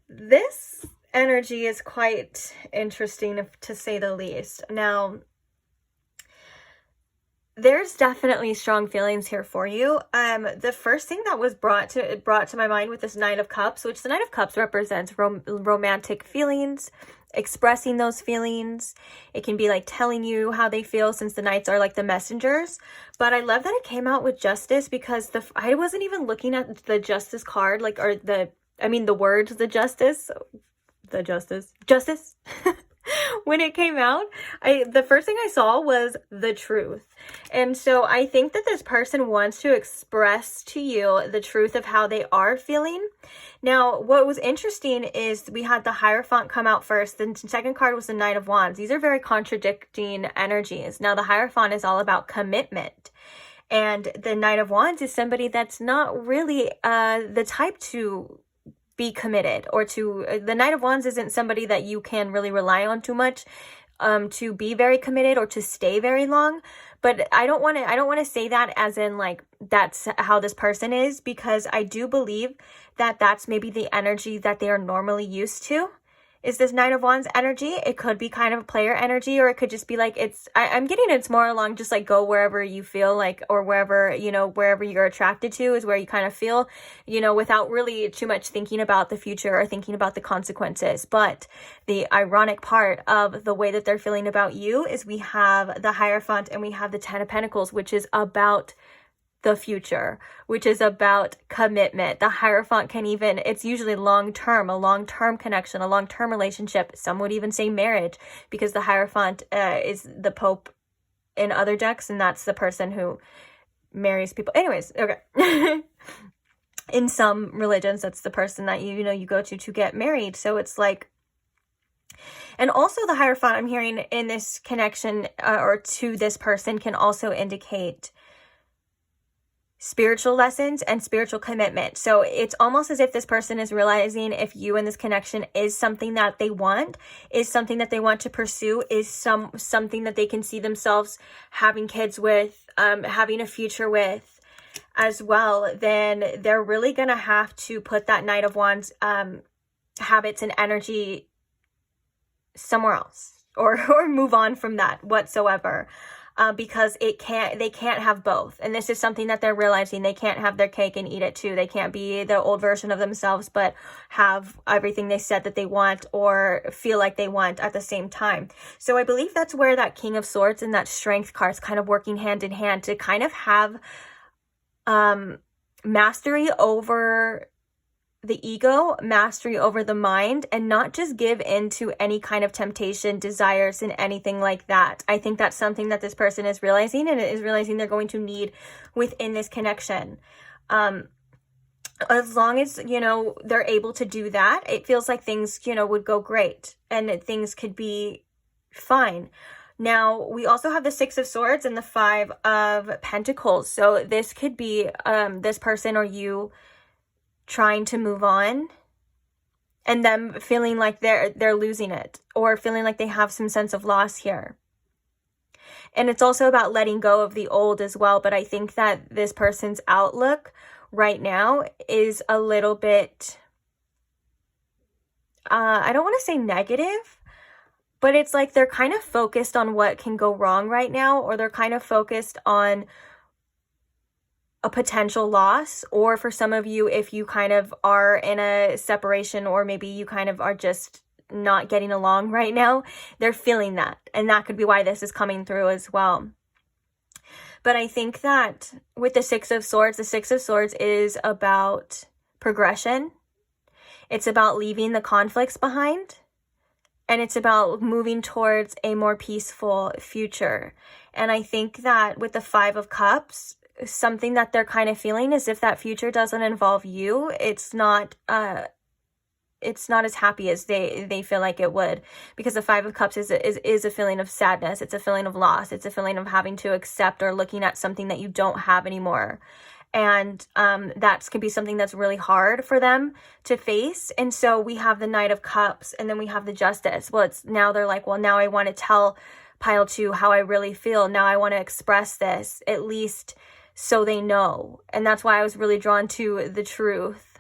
This energy is quite interesting, to say the least. Now, there's definitely strong feelings here for you. The first thing that was brought to my mind with this Knight of Cups, which the Knight of Cups represents romantic feelings, expressing those feelings. It can be like telling you how they feel, since the Knights are like the messengers. But I love that it came out with Justice, because I wasn't even looking at the Justice card, like, or the words, the Justice. When it came out, the first thing I saw was the truth. And so I think that this person wants to express to you the truth of how they are feeling. Now, what was interesting is we had the Hierophant come out first. The second card was the Knight of Wands. These are very contradicting energies. Now, the Hierophant is all about commitment. And the Knight of Wands is somebody that's not really the type to be committed, or the Knight of Wands isn't somebody that you can really rely on too much to be very committed or to stay very long. But I don't want to say that as in like that's how this person is, because I do believe that that's maybe the energy that they are normally used to. Is this Knight of Wands energy? It could be kind of a player energy, or it could just be like, I'm getting it's more along just like go wherever you feel like, or wherever, wherever you're attracted to is where you kind of feel, without really too much thinking about the future or thinking about the consequences. But the ironic part of the way that they're feeling about you is we have the Hierophant and we have the Ten of Pentacles, which is about the future, which is about commitment. The Hierophant it's usually a long-term connection, a long-term relationship. Some would even say marriage, because the Hierophant is the Pope in other decks, and that's the person who marries people. Anyways, okay. In some religions, that's the person that you go to get married. So it's like, and also the Hierophant I'm hearing in this connection or to this person can also indicate spiritual lessons and spiritual commitment. So it's almost as if this person is realizing if you and this connection is something that they want, is something that they want to pursue, is something that they can see themselves having kids with, having a future with as well, then they're really going to have to put that Knight of Wands habits and energy somewhere else, or move on from that whatsoever. Because they can't have both. And this is something that they're realizing. They can't have their cake and eat it too. They can't be the old version of themselves, but have everything they said that they want or feel like they want at the same time. So I believe that's where that King of Swords and that Strength card is kind of working hand in hand to kind of have mastery over the ego, mastery over the mind, and not just give in to any kind of temptation, desires, and anything like that. I think that's something that this person is realizing, and it is realizing they're going to need within this connection. As long as, they're able to do that, it feels like things, would go great and things could be fine. Now, we also have the Six of Swords and the Five of Pentacles. So this could be this person or you trying to move on and them feeling like they're losing it, or feeling like they have some sense of loss here. And it's also about letting go of the old as well. But I think that this person's outlook right now is a little bit, I don't want to say negative, but it's like they're kind of focused on what can go wrong right now, or they're kind of focused on a potential loss, or for some of you, if you kind of are in a separation, or maybe you kind of are just not getting along right now, they're feeling that. And that could be why this is coming through as well. But I think that with the Six of Swords is about progression. It's about leaving the conflicts behind. and it's about moving towards a more peaceful future. And I think that with the 5 of Cups, something that they're kind of feeling is if that future doesn't involve you, it's not as happy as they feel like it would, because the 5 of Cups is a feeling of sadness. It's a feeling of loss. It's a feeling of having to accept or looking at something that you don't have anymore. And that could be something that's really hard for them to face. And so we have the Knight of Cups, and then we have the Justice. Well, it's now they're like, well, now I want to tell pile 2 how I really feel. Now I want to express this, at least so they know. And that's why I was really drawn to the Truth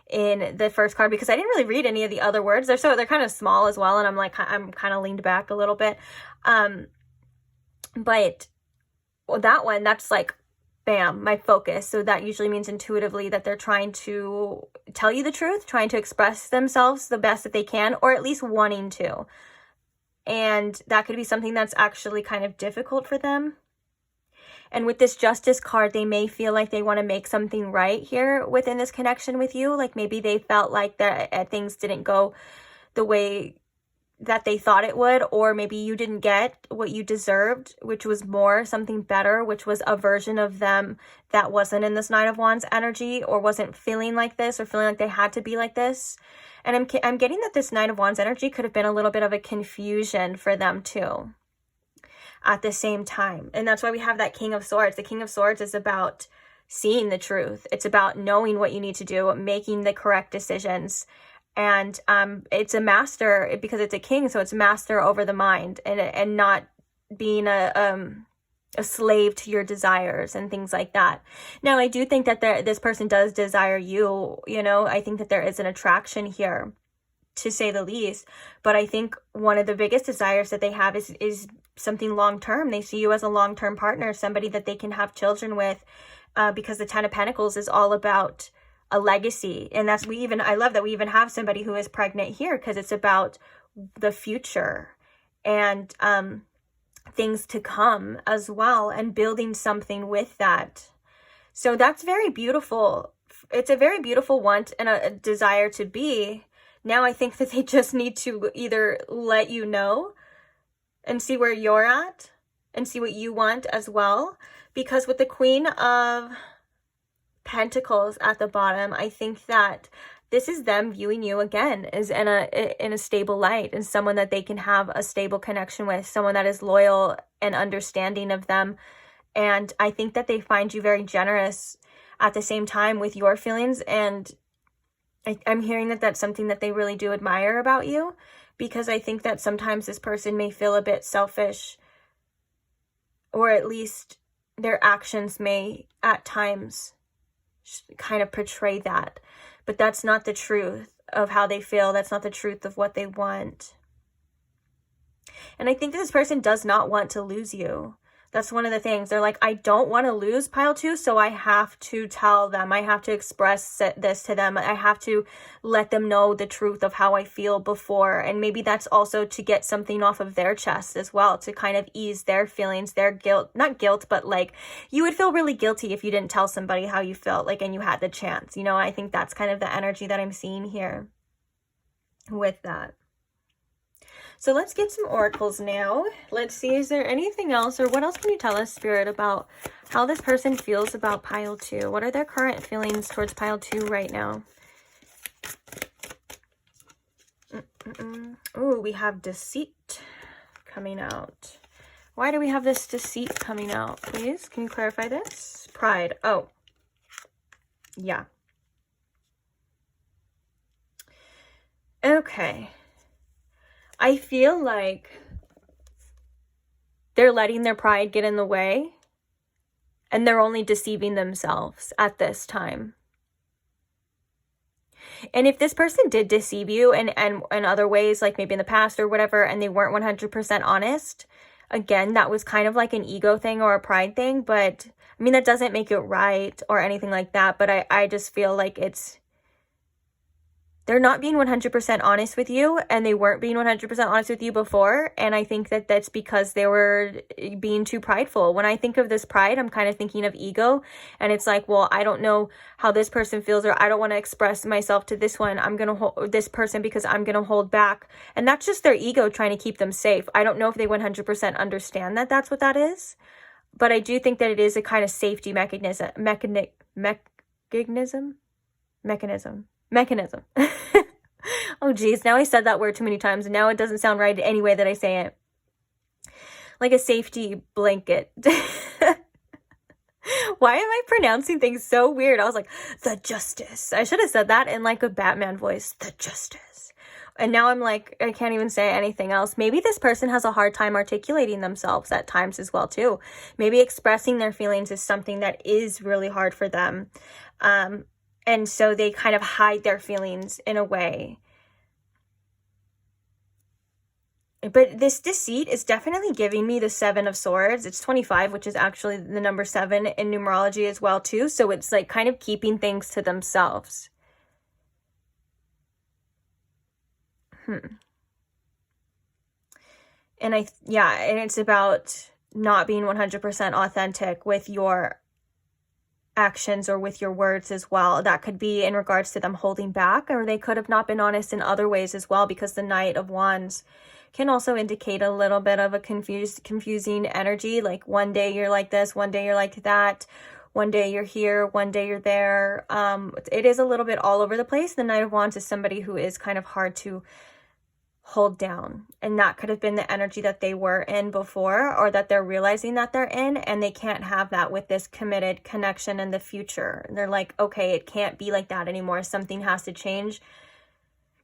in the first card, because I didn't really read any of the other words. They're kind of small as well, and I'm kind of leaned back a little bit. But that one, that's like, bam, my focus. So that usually means intuitively that they're trying to tell you the truth, trying to express themselves the best that they can, or at least wanting to. And that could be something that's actually kind of difficult for them. And with this Justice card, they may feel like they want to make something right here within this connection with you. Like maybe they felt like that things didn't go the way that they thought it would, or maybe you didn't get what you deserved, which was more, something better, which was a version of them that wasn't in this Nine of Wands energy, or wasn't feeling like this, or feeling like they had to be like this. And I'm getting that this Nine of Wands energy could have been a little bit of a confusion for them too at the same time. And that's why we have that King of Swords. The King of Swords is about seeing the truth. It's about knowing what you need to do, making the correct decisions. And it's a master, because it's a king, so it's master over the mind, and not being a slave to your desires and things like that. Now, I do think that this person does desire you, you know. I think that there is an attraction here, to say the least. But I think one of the biggest desires that they have is something long-term. They see you as a long-term partner, somebody that they can have children with, because the Ten of Pentacles is all about a legacy. And I love that we even have somebody who is pregnant here, because it's about the future and things to come as well, and building something with that. So that's very beautiful. It's a very beautiful want and a desire to be. Now I think that they just need to either let you know and see where you're at and see what you want as well. Because with the Queen of Pentacles at the bottom, I think that this is them viewing you again as in a stable light, and someone that they can have a stable connection with, someone that is loyal and understanding of them. And I think that they find you very generous at the same time with your feelings. And I'm hearing that that's something that they really do admire about you, because I think that sometimes this person may feel a bit selfish, or at least their actions may at times kind of portray that. But that's not the truth of how they feel. That's not the truth of what they want. And I think this person does not want to lose you. That's one of the things. They're like, I don't want to lose pile 2, so I have to tell them. I have to express this to them. I have to let them know the truth of how I feel before. And maybe that's also to get something off of their chest as well, to kind of ease their feelings, their guilt. Not guilt, but like, you would feel really guilty if you didn't tell somebody how you felt, like, and you had the chance. You know, I think that's kind of the energy that I'm seeing here with that. So let's get some oracles now. Let's see, is there anything else, or what else can you tell us, Spirit, about how this person feels about pile 2? What are their current feelings towards pile 2 right now? Oh, we have deceit coming out. Why do we have this deceit coming out, please? Can you clarify this? Pride. Oh, yeah. Okay. I feel like they're letting their pride get in the way, and they're only deceiving themselves at this time. And if this person did deceive you in other ways, like maybe in the past or whatever, and they weren't 100% honest, again, that was kind of like an ego thing or a pride thing. But I mean, that doesn't make it right or anything like that. But I just feel like they're not being 100% honest with you, and they weren't being 100% honest with you before. And I think that that's because they were being too prideful. When I think of this pride, I'm kind of thinking of ego, and it's like, well, I don't know how this person feels, or I don't want to express myself to this one. I'm going to hold this person because I'm going to hold back. And that's just their ego trying to keep them safe. I don't know if they 100% understand that that's what that is, but I do think that it is a kind of safety mechanism. Oh geez, now I said that word too many times and now it doesn't sound right any way that I say it. Like a safety blanket. Why am I pronouncing things so weird? I was like, the justice. I should have said that in like a Batman voice, the justice. And now I'm like, I can't even say anything else. Maybe this person has a hard time articulating themselves at times as well too. Maybe expressing their feelings is something that is really hard for them. And so they kind of hide their feelings in a way. But this deceit is definitely giving me the 7 of Swords. It's 25, which is actually the number 7 in numerology as well too. So it's like kind of keeping things to themselves. And and it's about not being 100% authentic with your actions or with your words as well. That could be in regards to them holding back, or they could have not been honest in other ways as well, because the Knight of Wands can also indicate a little bit of a confusing energy. Like one day you're like this, one day you're like that, one day you're here, one day you're there. It is a little bit all over the place. The Knight of Wands is somebody who is kind of hard to hold down, and that could have been the energy that they were in before, or that they're realizing that they're in, and they can't have that with this committed connection in the future. They're like, okay, it can't be like that anymore. Something has to change.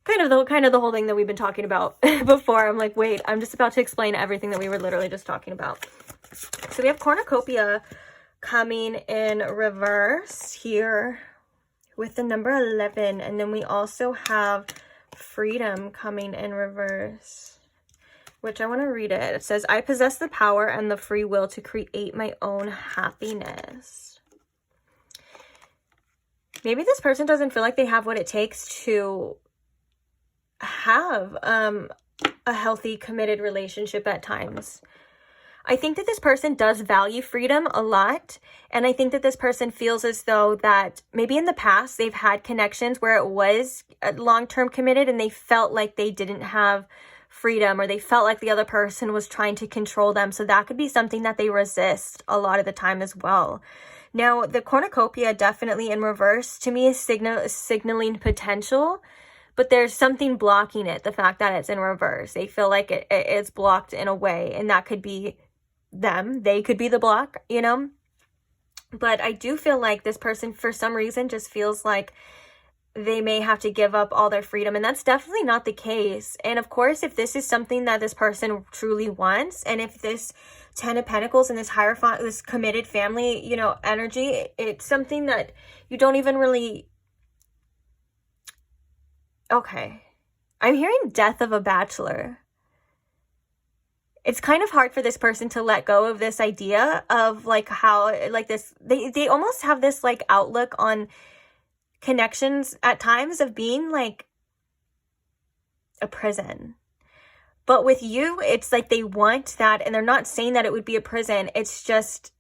Kind of the whole thing that we've been talking about before. I'm like, wait, I'm just about to explain everything that we were literally just talking about. So we have cornucopia coming in reverse here with the number 11, and then we also have freedom coming in reverse, which I want to read it. It says, I possess the power and the free will to create my own happiness. Maybe this person doesn't feel like they have what it takes to have a healthy, committed relationship at times. I think that this person does value freedom a lot. And I think that this person feels as though that maybe in the past they've had connections where it was long-term committed and they felt like they didn't have freedom, or they felt like the other person was trying to control them. So that could be something that they resist a lot of the time as well. Now, the cornucopia definitely in reverse to me is signaling potential, but there's something blocking it. The fact that it's in reverse, they feel like it's blocked in a way, and that could be them. They could be the block, you know. But I do feel like this person for some reason just feels like they may have to give up all their freedom, and that's definitely not the case. And of course, if this is something that this person truly wants, and if this 10 of Pentacles and this Hierophant, this committed family, you know, energy, it's something that you don't even really... Okay, I'm hearing death of a bachelor. It's kind of hard for this person to let go of this idea of like how like this, they almost have this like outlook on connections at times of being like a prison. But with you, it's like they want that, and they're not saying that it would be a prison. It's just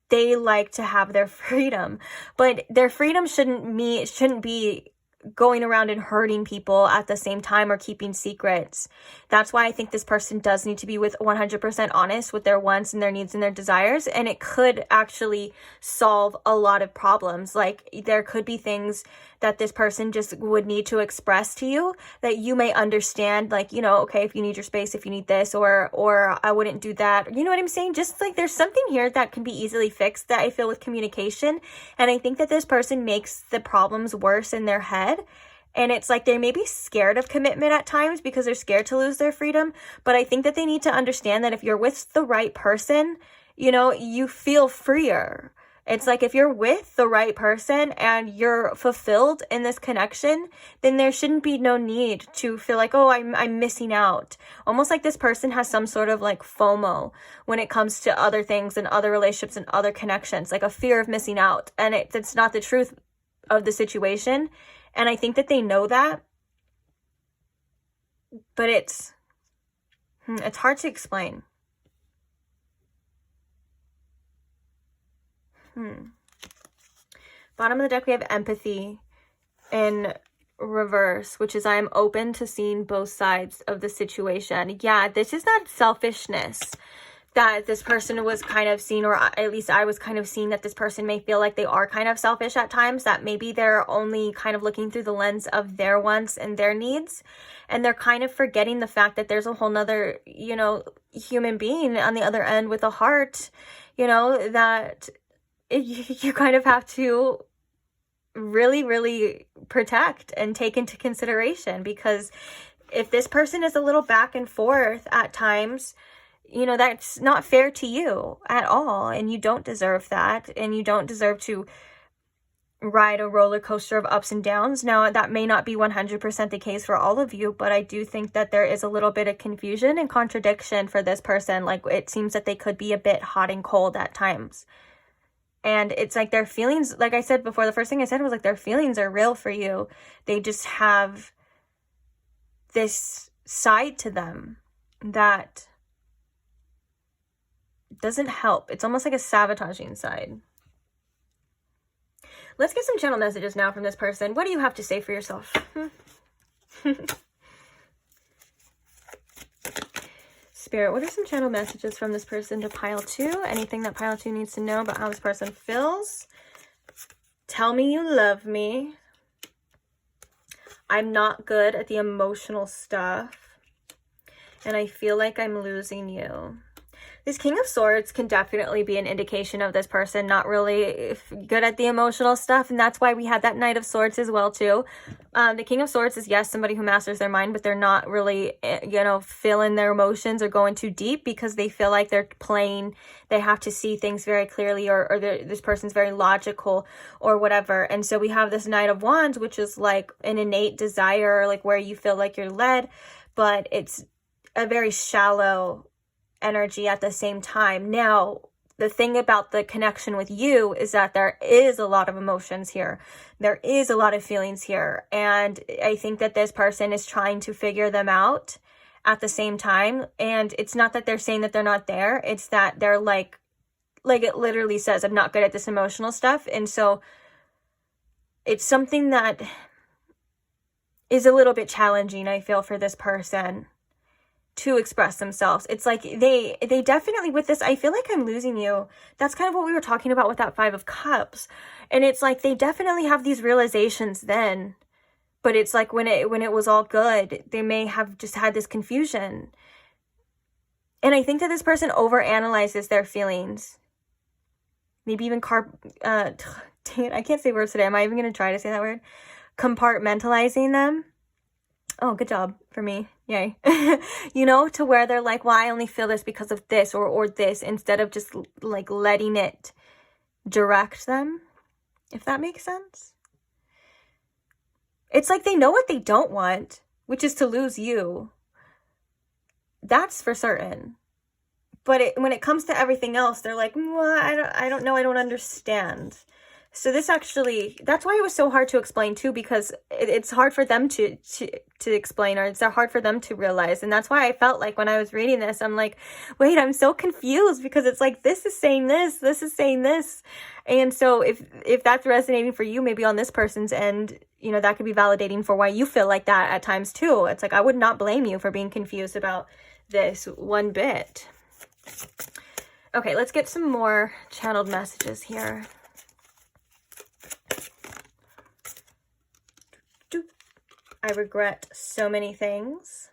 they like to have their freedom, but their freedom shouldn't be going around and hurting people at the same time, or keeping secrets. That's why I think this person does need to be with 100% honest with their wants and their needs and their desires, and it could actually solve a lot of problems. Like there could be things that this person just would need to express to you that you may understand, like, you know, okay, if you need your space, if you need this, or I wouldn't do that, you know what I'm saying? Just like there's something here that can be easily fixed, that I feel, with communication. And I think that this person makes the problems worse in their head. And it's like they may be scared of commitment at times because they're scared to lose their freedom. But I think that they need to understand that if you're with the right person, you know, you feel freer. It's like if you're with the right person and you're fulfilled in this connection, then there shouldn't be no need to feel like, oh, I'm missing out. Almost like this person has some sort of like FOMO when it comes to other things and other relationships and other connections, like a fear of missing out. And it's not the truth of the situation. And I think that they know that, but it's hard to explain. Bottom of the deck, we have empathy in reverse, which is I am open to seeing both sides of the situation. Yeah, this is not selfishness that this person was kind of seeing, or at least I was kind of seeing that this person may feel like they are kind of selfish at times, that maybe they're only kind of looking through the lens of their wants and their needs, and they're kind of forgetting the fact that there's a whole nother, you know, human being on the other end with a heart, you know, that you kind of have to really, really protect and take into consideration. Because if this person is a little back and forth at times, you know, that's not fair to you at all, and you don't deserve that, and you don't deserve to ride a roller coaster of ups and downs. Now, that may not be 100% the case for all of you, but I do think that there is a little bit of confusion and contradiction for this person. Like, it seems that they could be a bit hot and cold at times. And it's like their feelings, like I said before, the first thing I said was like their feelings are real for you. They just have this side to them that doesn't help. It's almost like a sabotaging side. Let's get some channel messages now from this person. What do you have to say for yourself? Spirit, what are some channel messages from this person to pile 2? Anything that pile 2 needs to know about how this person feels? Tell me you love me. I'm not good at the emotional stuff, and I feel like I'm losing you. This King of Swords can definitely be an indication of this person not really good at the emotional stuff, and that's why we had that Knight of Swords as well too. The King of Swords is, yes, somebody who masters their mind, but they're not really, you know, feeling their emotions or going too deep, because they feel like they're playing, they have to see things very clearly, or this person's very logical or whatever. And so we have this Knight of Wands, which is like an innate desire, like where you feel like you're led, but it's a very shallow energy at the same time. Now, the thing about the connection with you is that there is a lot of emotions here. There is a lot of feelings here. And I think that this person is trying to figure them out at the same time. And it's not that they're saying that they're not there. It's that they're like it literally says, I'm not good at this emotional stuff. And so it's something that is a little bit challenging, I feel, for this person to express themselves. It's like they definitely, with this, I feel like I'm losing you. That's kind of what we were talking about with that 5 of Cups. And it's like they definitely have these realizations then, but it's like when it was all good, they may have just had this confusion. And I think that this person overanalyzes their feelings. Maybe even dang it, I can't say words today. Am I even going to try to say that word? Compartmentalizing them. Oh, good job for me. Yay. You know, to where they're like, well, I only feel this because of this or this, instead of just like letting it direct them, if that makes sense. It's like they know what they don't want, which is to lose you. That's for certain. But when it comes to everything else, they're like, well, I don't know. I don't understand. So this actually, that's why it was so hard to explain too, because it's hard for them to explain, or it's hard for them to realize. And that's why I felt like when I was reading this, I'm like, wait, I'm so confused, because it's like, this is saying this is saying this. And so if that's resonating for you, maybe on this person's end, you know, that could be validating for why you feel like that at times too. It's like, I would not blame you for being confused about this one bit. Okay, let's get some more channeled messages here. I regret so many things.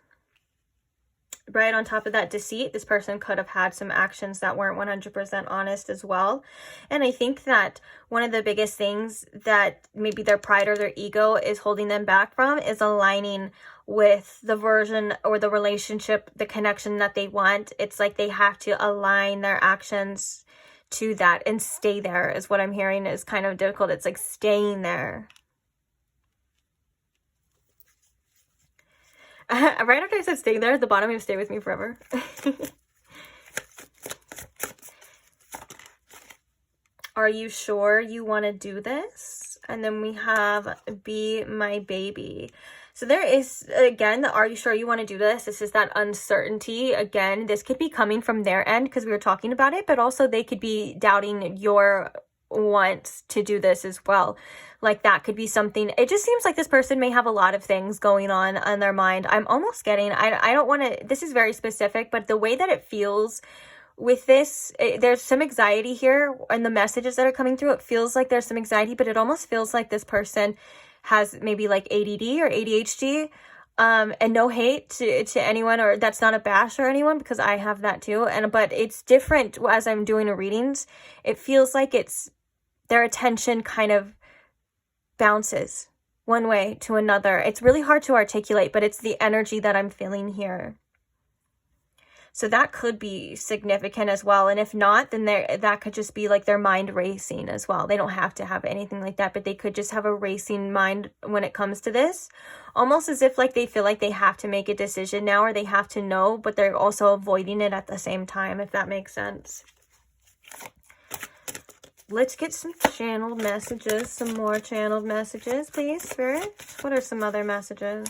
Right on top of that deceit, this person could have had some actions that weren't 100% honest as well. And I think that one of the biggest things that maybe their pride or their ego is holding them back from is aligning with the version or the relationship, the connection that they want. It's like they have to align their actions to that and stay there, is what I'm hearing is kind of difficult. It's like staying there. Right after I said stay there, at the bottom you stay with me forever. Are you sure you want to do this? And then we have Be My Baby. So there is, again, the are you sure you want to do this? This is that uncertainty. Again, this could be coming from their end because we were talking about it, but also they could be doubting your want to do this as well. Like that could be something. It just seems like this person may have a lot of things going on their mind. I'm almost getting, I don't want to, this is very specific, but the way that it feels with this, there's some anxiety here, and the messages that are coming through, it feels like there's some anxiety, but it almost feels like this person has maybe like ADD or ADHD, and no hate to anyone, or that's not a bash or anyone, because I have that too. But it's different as I'm doing the readings. It feels like their attention kind of bounces one way to another. It's really hard to articulate, but it's the energy that I'm feeling here. So that could be significant as well. And if not, then that could just be like their mind racing as well. They don't have to have anything like that, but they could just have a racing mind when it comes to this. Almost as if like they feel like they have to make a decision now, or they have to know, but they're also avoiding it at the same time, if that makes sense. Let's get some channeled messages, some more channeled messages, please, Spirit. What are some other messages?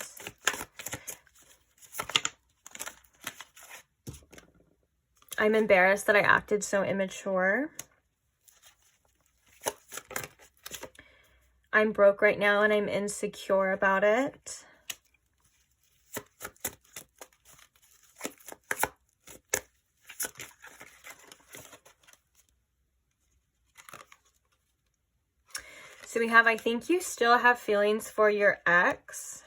I'm embarrassed that I acted so immature. I'm broke right now and I'm insecure about it. So we have, I think you still have feelings for your ex.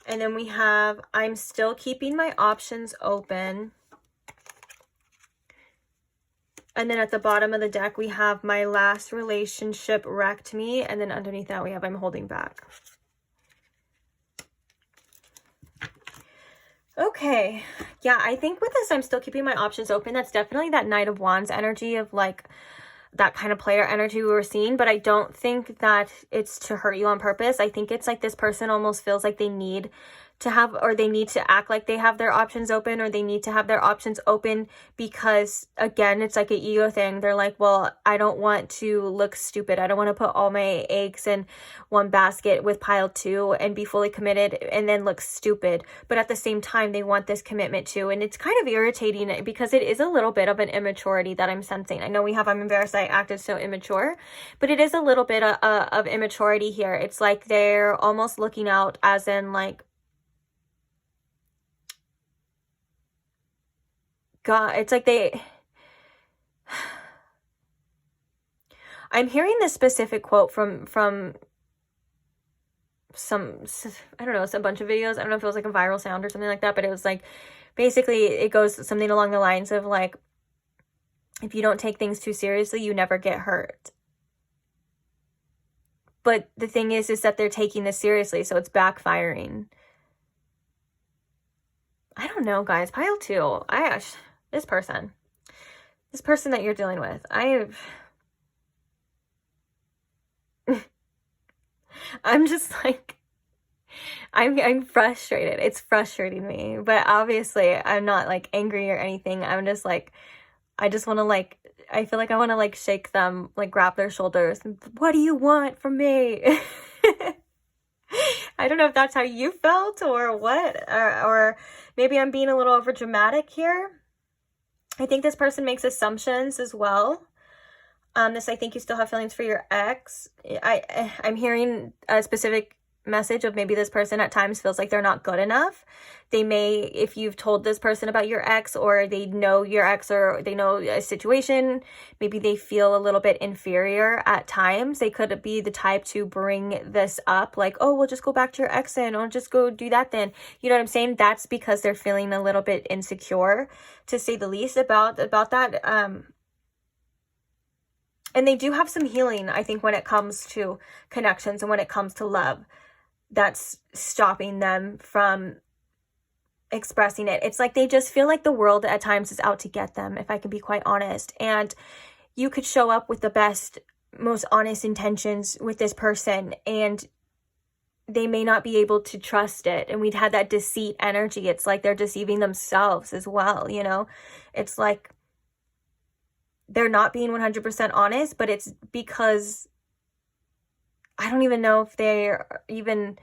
And then we have, I'm still keeping my options open. And then at the bottom of the deck, we have my last relationship wrecked me. And then underneath that, we have I'm holding back. Okay. Yeah, I think with this, I'm still keeping my options open. That's definitely that Knight of Wands energy of like that kind of player energy we were seeing. But I don't think that it's to hurt you on purpose. I think it's like this person almost feels like they need to have, or they need to act like they have their options open, or they need to have their options open because, again, it's like an ego thing. They're like, well, I don't want to look stupid. I don't want to put all my eggs in one basket with pile 2 and be fully committed and then look stupid. But at the same time, they want this commitment too. And it's kind of irritating because it is a little bit of an immaturity that I'm sensing. I know we have, I'm embarrassed I acted so immature, but it is a little bit of immaturity here. It's like they're almost looking out as in like, God, it's like I'm hearing this specific quote from some, I don't know, some bunch of videos. I don't know if it was like a viral sound or something like that, but it was like, basically it goes something along the lines of like, if you don't take things too seriously, you never get hurt. But the thing is that they're taking this seriously, so it's backfiring. I don't know, guys. Pile 2. This person that you're dealing with, I'm just like, I'm frustrated. It's frustrating me, but obviously I'm not like angry or anything. I'm just like, I just want to like, I feel like I want to like shake them, like grab their shoulders. What do you want from me? I don't know if that's how you felt or what, or maybe I'm being a little over dramatic here. I think this person makes assumptions as well. I think you still have feelings for your ex. I'm hearing a specific message of maybe this person at times feels like they're not good enough. They may, if you've told this person about your ex, or they know your ex, or they know a situation, maybe they feel a little bit inferior at times. They could be the type to bring this up like, oh, we'll just go back to your ex then, or just go do that then. You know what I'm saying? That's because they're feeling a little bit insecure, to say the least, about that. And they do have some healing, I think, when it comes to connections and when it comes to love, that's stopping them from expressing it. It's like they just feel like the world at times is out to get them, if I can be quite honest. And you could show up with the best, most honest intentions with this person, and they may not be able to trust it. And we'd had that deceit energy. It's like they're deceiving themselves as well, you know? It's like they're not being 100% honest, but it's because I don't even know if they even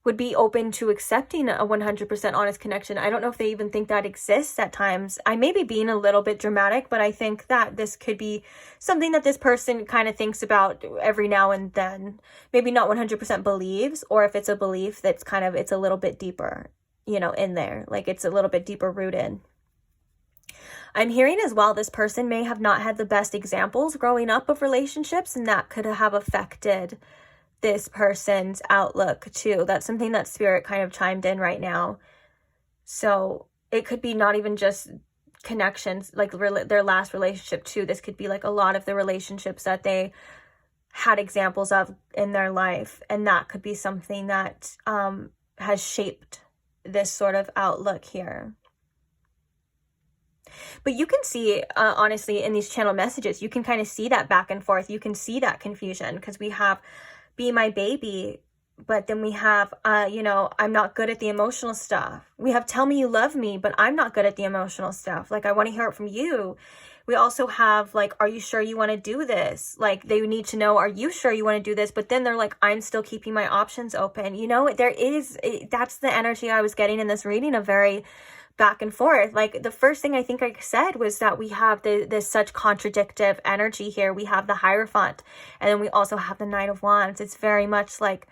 would be open to accepting a 100% honest connection. I don't know if they even think that exists at times. I may be being a little bit dramatic, but I think that this could be something that this person kind of thinks about every now and then. Maybe not 100% believes, or if it's a belief that's kind of, it's a little bit deeper, you know, in there. Like it's a little bit deeper rooted. I'm hearing as well, this person may have not had the best examples growing up of relationships, and that could have affected this person's outlook too. That's something that Spirit kind of chimed in right now. So it could be not even just connections, like their last relationship too. This could be like a lot of the relationships that they had examples of in their life. And that could be something that has shaped this sort of outlook here. But you can see, honestly, in these channel messages, you can kind of see that back and forth. You can see that confusion, because we have be my baby, but then we have, you know, I'm not good at the emotional stuff. We have tell me you love me, but I'm not good at the emotional stuff. Like, I want to hear it from you. We also have, like, are you sure you want to do this? Like, they need to know, are you sure you want to do this? But then they're like, I'm still keeping my options open. You know, that's the energy I was getting in this reading, of very back and forth. Like, the first thing I think I said was that we have this such contradictive energy here. We have the Hierophant, and then we also have the Knight of Wands. It's very much like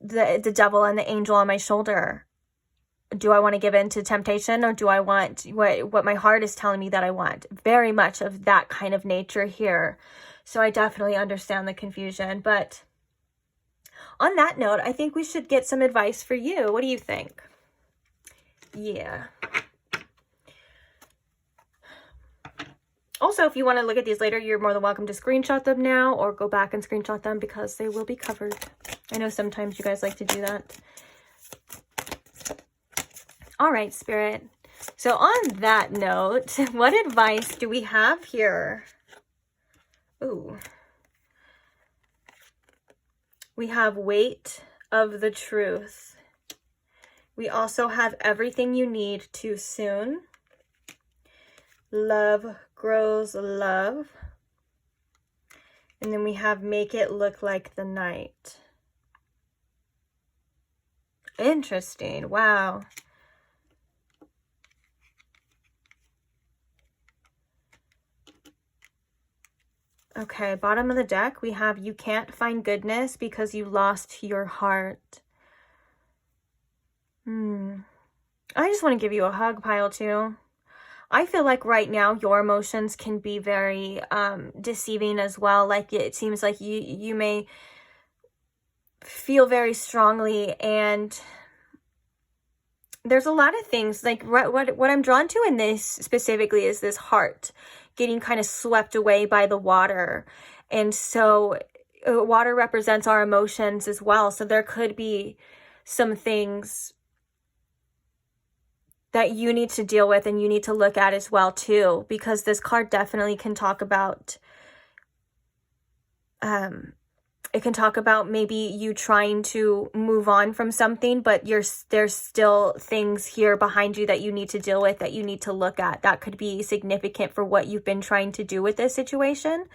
the devil and the angel on my shoulder. Do I want to give in to temptation, or do I want what my heart is telling me that I want? Very much of that kind of nature here. So I definitely understand the confusion. But on that note, I think we should get some advice for you. What do you think? Yeah. Also, if you want to look at these later, you're more than welcome to screenshot them now, or go back and screenshot them, because they will be covered. I know sometimes you guys like to do that. All right, Spirit. So on that note, what advice do we have here? Ooh. We have weight of the truth. We also have everything you need too soon. Love grows love. And then we have make it look like the night. Interesting. Wow. Okay, bottom of the deck, we have you can't find goodness because you lost your heart. I just want to give you a hug, pile two. I feel like right now your emotions can be very deceiving as well. Like, it seems like you may feel very strongly, and there's a lot of things, like what I'm drawn to in this specifically is this heart getting kind of swept away by the water. And so water represents our emotions as well. So there could be some things that you need to deal with and you need to look at as well too, because this card definitely can talk about it can talk about maybe you trying to move on from something, but there's still things here behind you that you need to deal with, that you need to look at. That could be significant for what you've been trying to do with this situation,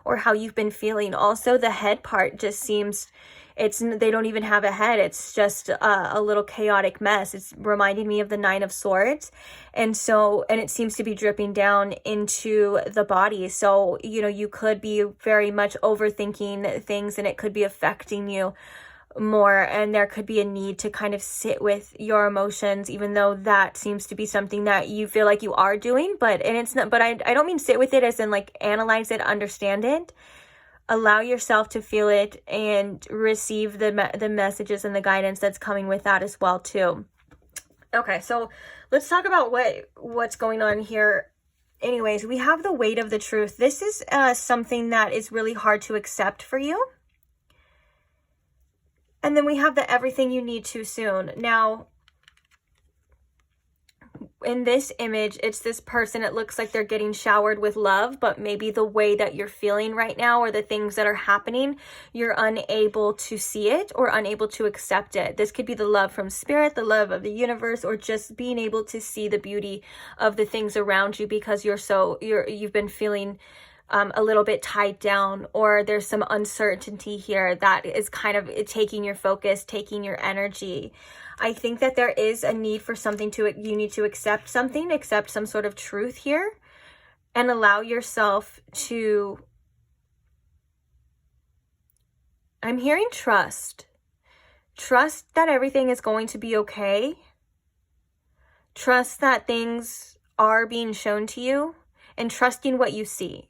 or how you've been feeling. Also, the head part just seems, they don't even have a head. It's just a little chaotic mess. It's reminding me of the Nine of Swords. And it seems to be dripping down into the body. So, you know, you could be very much overthinking things, and it could be affecting you more. And there could be a need to kind of sit with your emotions, even though that seems to be something that you feel like you are doing. But I don't mean sit with it as in like analyze it, understand it. Allow yourself to feel it and receive the messages and the guidance that's coming with that as well too. Okay, so let's talk about what's going on here. Anyways, we have the weight of the truth. This is something that is really hard to accept for you. And then we have the everything you need too soon. Now, in this image, it's this person, it looks like they're getting showered with love, but maybe the way that you're feeling right now, or the things that are happening, you're unable to see it or unable to accept it. This could be the love from spirit, the love of the universe, or just being able to see the beauty of the things around you, because you've been feeling a little bit tied down, or there's some uncertainty here that is kind of taking your focus, taking your energy. I think that there is a need for something you need to accept something, accept some sort of truth here, and allow yourself to, I'm hearing trust. Trust that everything is going to be okay. Trust that things are being shown to you, and trusting what you see.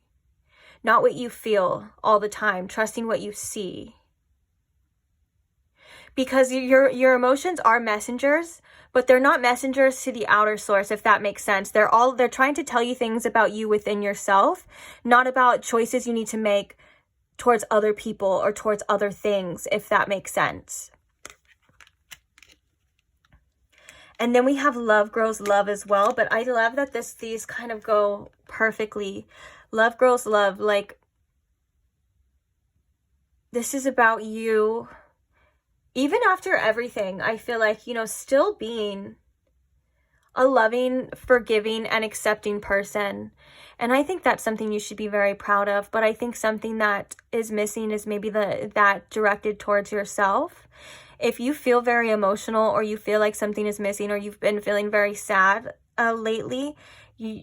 Not what you feel all the time, trusting what you see. Because your emotions are messengers, but they're not messengers to the outer source, if that makes sense. They're trying to tell you things about you within yourself, not about choices you need to make towards other people or towards other things, if that makes sense. And then we have love grows love as well, but I love that these kind of go perfectly. Love grows love, like this is about you. Even after everything, I feel like, you know, still being a loving, forgiving, and accepting person. And I think that's something you should be very proud of. But I think something that is missing is maybe that directed towards yourself. If you feel very emotional, or you feel like something is missing, or you've been feeling very sad lately,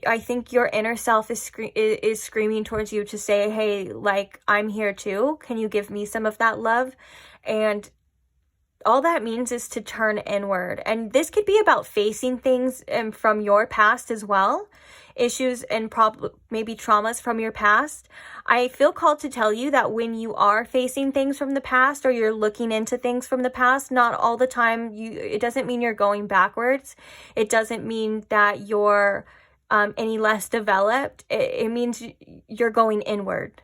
I think your inner self is screaming towards you to say, hey, like, I'm here too. Can you give me some of that love? And all that means is to turn inward. And this could be about facing things from your past as well. Issues and maybe traumas from your past. I feel called to tell you that when you are facing things from the past, or you're looking into things from the past, not all the time, it doesn't mean you're going backwards. It doesn't mean that you're any less developed. It means you're going inward.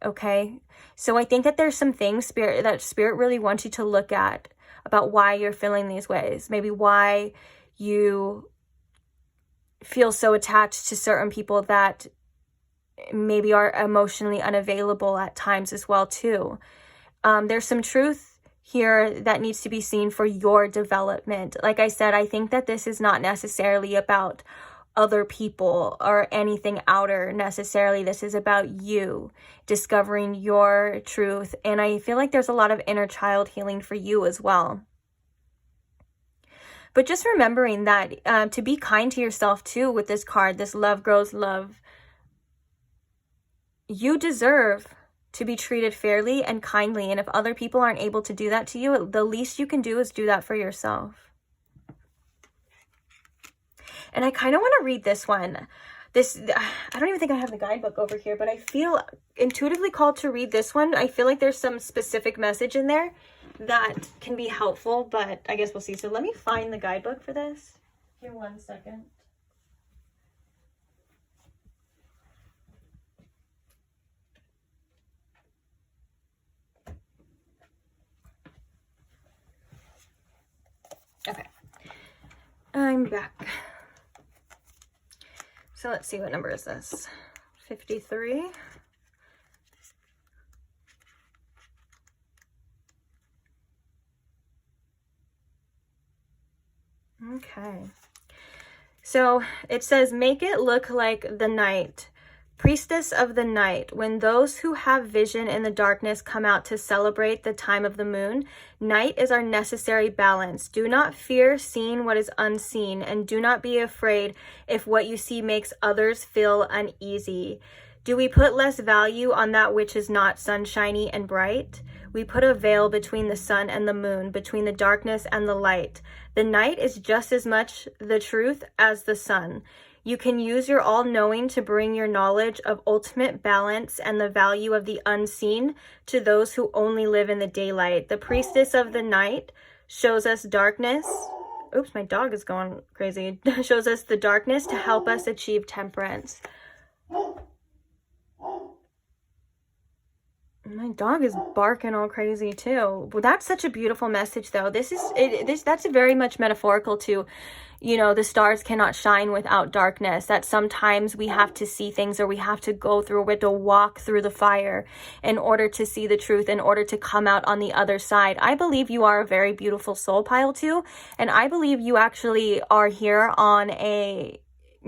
Okay? So I think that there's some things Spirit really wants you to look at about why you're feeling these ways. Maybe why you feel so attached to certain people that maybe are emotionally unavailable at times as well too. There's some truth here that needs to be seen for your development. Like I said, I think that this is not necessarily about other people or anything outer necessarily. This is about you discovering your truth. And I feel like there's a lot of inner child healing for you as well. But just remembering that to be kind to yourself too with this card, this love grows love. You deserve to be treated fairly and kindly. And if other people aren't able to do that to you, the least you can do is do that for yourself. And I kind of want to read this one. I don't even think I have the guidebook over here, but I feel intuitively called to read this one. I feel like there's some specific message in there that can be helpful, but I guess we'll see. So let me find the guidebook for this. Give me 1 second. Okay. I'm back. So let's see, what number is this? 53. Okay. So it says, make it look like the night. Priestess of the night, when those who have vision in the darkness come out to celebrate the time of the moon, night is our necessary balance. Do not fear seeing what is unseen, and do not be afraid if what you see makes others feel uneasy. Do we put less value on that which is not sunshiny and bright? We put a veil between the sun and the moon, between the darkness and the light. The night is just as much the truth as the sun. You can use your all-knowing to bring your knowledge of ultimate balance and the value of the unseen to those who only live in the daylight. The priestess of the night shows us darkness. Oops, my dog is going crazy. Shows us the darkness to help us achieve temperance. My dog is barking all crazy too. Well, that's such a beautiful message though. That's very much metaphorical to, you know, the stars cannot shine without darkness. That sometimes we have to see things, or we have to go through, we have to walk through the fire in order to see the truth, in order to come out on the other side. I believe you are a very beautiful soul pile too. And I believe you actually are here on a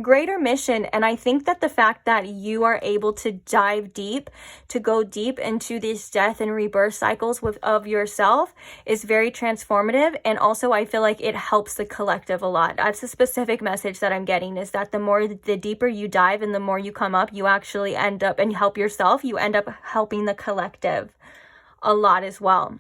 greater mission. And I think that the fact that you are able to dive deep, to go deep into these death and rebirth cycles of yourself is very transformative. And also I feel like it helps the collective a lot. That's the specific message that I'm getting, is that the deeper you dive and the more you come up, you actually end up and help yourself, you end up helping the collective a lot as well.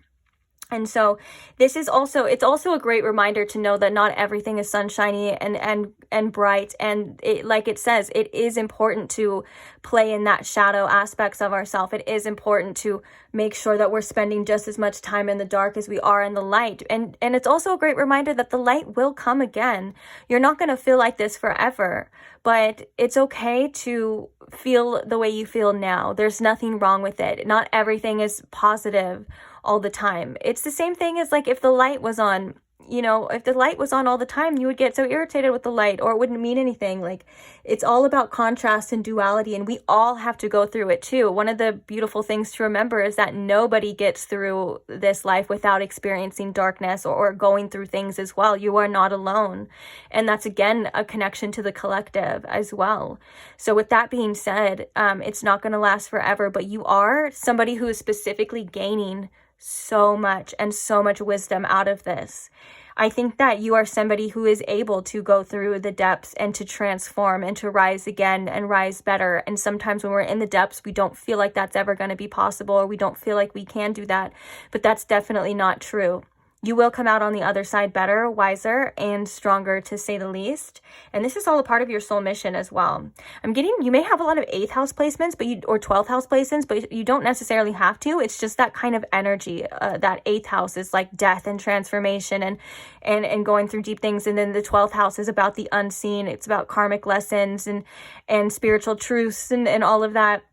And so this is also, it's also a great reminder to know that not everything is sunshiny and bright. And it, like it says, it is important to play in that shadow aspects of ourselves. It is important to make sure that we're spending just as much time in the dark as we are in the light. And it's also a great reminder that the light will come again. You're not going to feel like this forever, but it's okay to feel the way you feel now. There's nothing wrong with it. Not everything is positive all the time. It's the same thing as like if the light was on, you know, if the light was on all the time, you would get so irritated with the light, or it wouldn't mean anything. Like, it's all about contrast and duality, and we all have to go through it too. One of the beautiful things to remember is that nobody gets through this life without experiencing darkness or going through things as well. You are not alone. And that's, again, a connection to the collective as well. So with that being said, it's not going to last forever, but you are somebody who is specifically gaining so much and so much wisdom out of this. I think that you are somebody who is able to go through the depths and to transform and to rise again and rise better. And sometimes when we're in the depths, we don't feel like that's ever going to be possible, or we don't feel like we can do that. But that's definitely not true. You will come out on the other side better, wiser, and stronger, to say the least. And this is all a part of your soul mission as well. I'm getting, you may have a lot of 8th house placements, or 12th house placements, but you don't necessarily have to. It's just that kind of energy. That 8th house is like death and transformation and going through deep things. And then the 12th house is about the unseen. It's about karmic lessons and spiritual truths and all of that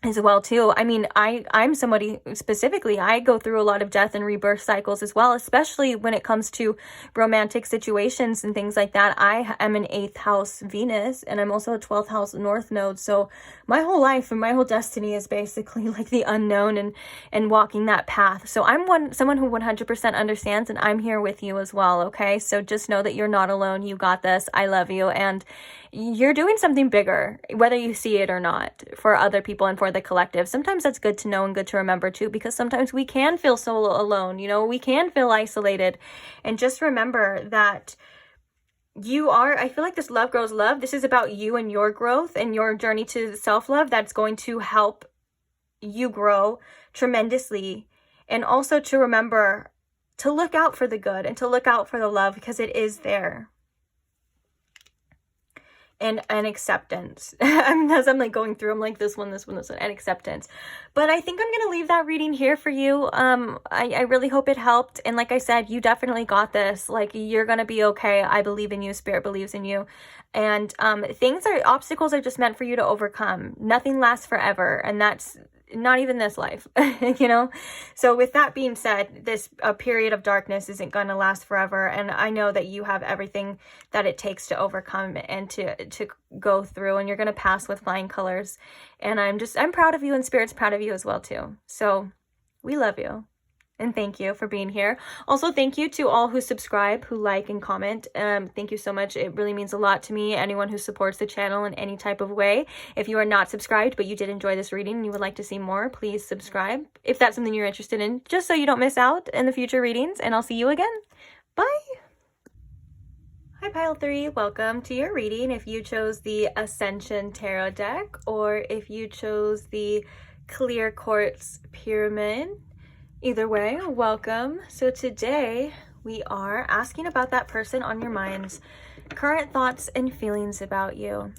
as well too. I mean, I'm somebody specifically, I go through a lot of death and rebirth cycles as well, especially when it comes to romantic situations and things like that. I am an 8th house Venus, and I'm also a 12th house North node. So my whole life and my whole destiny is basically like the unknown and walking that path. So I'm someone who 100% understands, and I'm here with you as well. Okay. So just know that you're not alone. You got this. I love you. And you're doing something bigger, whether you see it or not, for other people and for the collective. Sometimes that's good to know and good to remember too, because sometimes we can feel so alone, you know, we can feel isolated. And just remember that you are, I feel like this love grows love. This is about you and your growth and your journey to self-love that's going to help you grow tremendously. And also to remember to look out for the good and to look out for the love, because it is there. And acceptance. As I'm like going through, I'm like this one, and acceptance. But I think I'm going to leave that reading here for you. I really hope it helped. And like I said, you definitely got this. Like, you're going to be okay. I believe in you. Spirit believes in you. And obstacles are just meant for you to overcome. Nothing lasts forever. And that's not even this life, you know? So with that being said, this period of darkness isn't going to last forever. And I know that you have everything that it takes to overcome and to go through, and you're going to pass with flying colors. And I'm proud of you, and Spirit's proud of you as well too. So we love you. And thank you for being here. Also, thank you to all who subscribe, who like and comment. Thank you so much. It really means a lot to me. Anyone who supports the channel in any type of way. If you are not subscribed, but you did enjoy this reading and you would like to see more, please subscribe if that's something you're interested in, just so you don't miss out in the future readings. And I'll see you again. Bye. Hi, Pile 3. Welcome to your reading. If you chose the Ascension Tarot deck, or if you chose the Clear Quartz Pyramid, either way, welcome. So today we are asking about that person on your mind's current thoughts and feelings about you.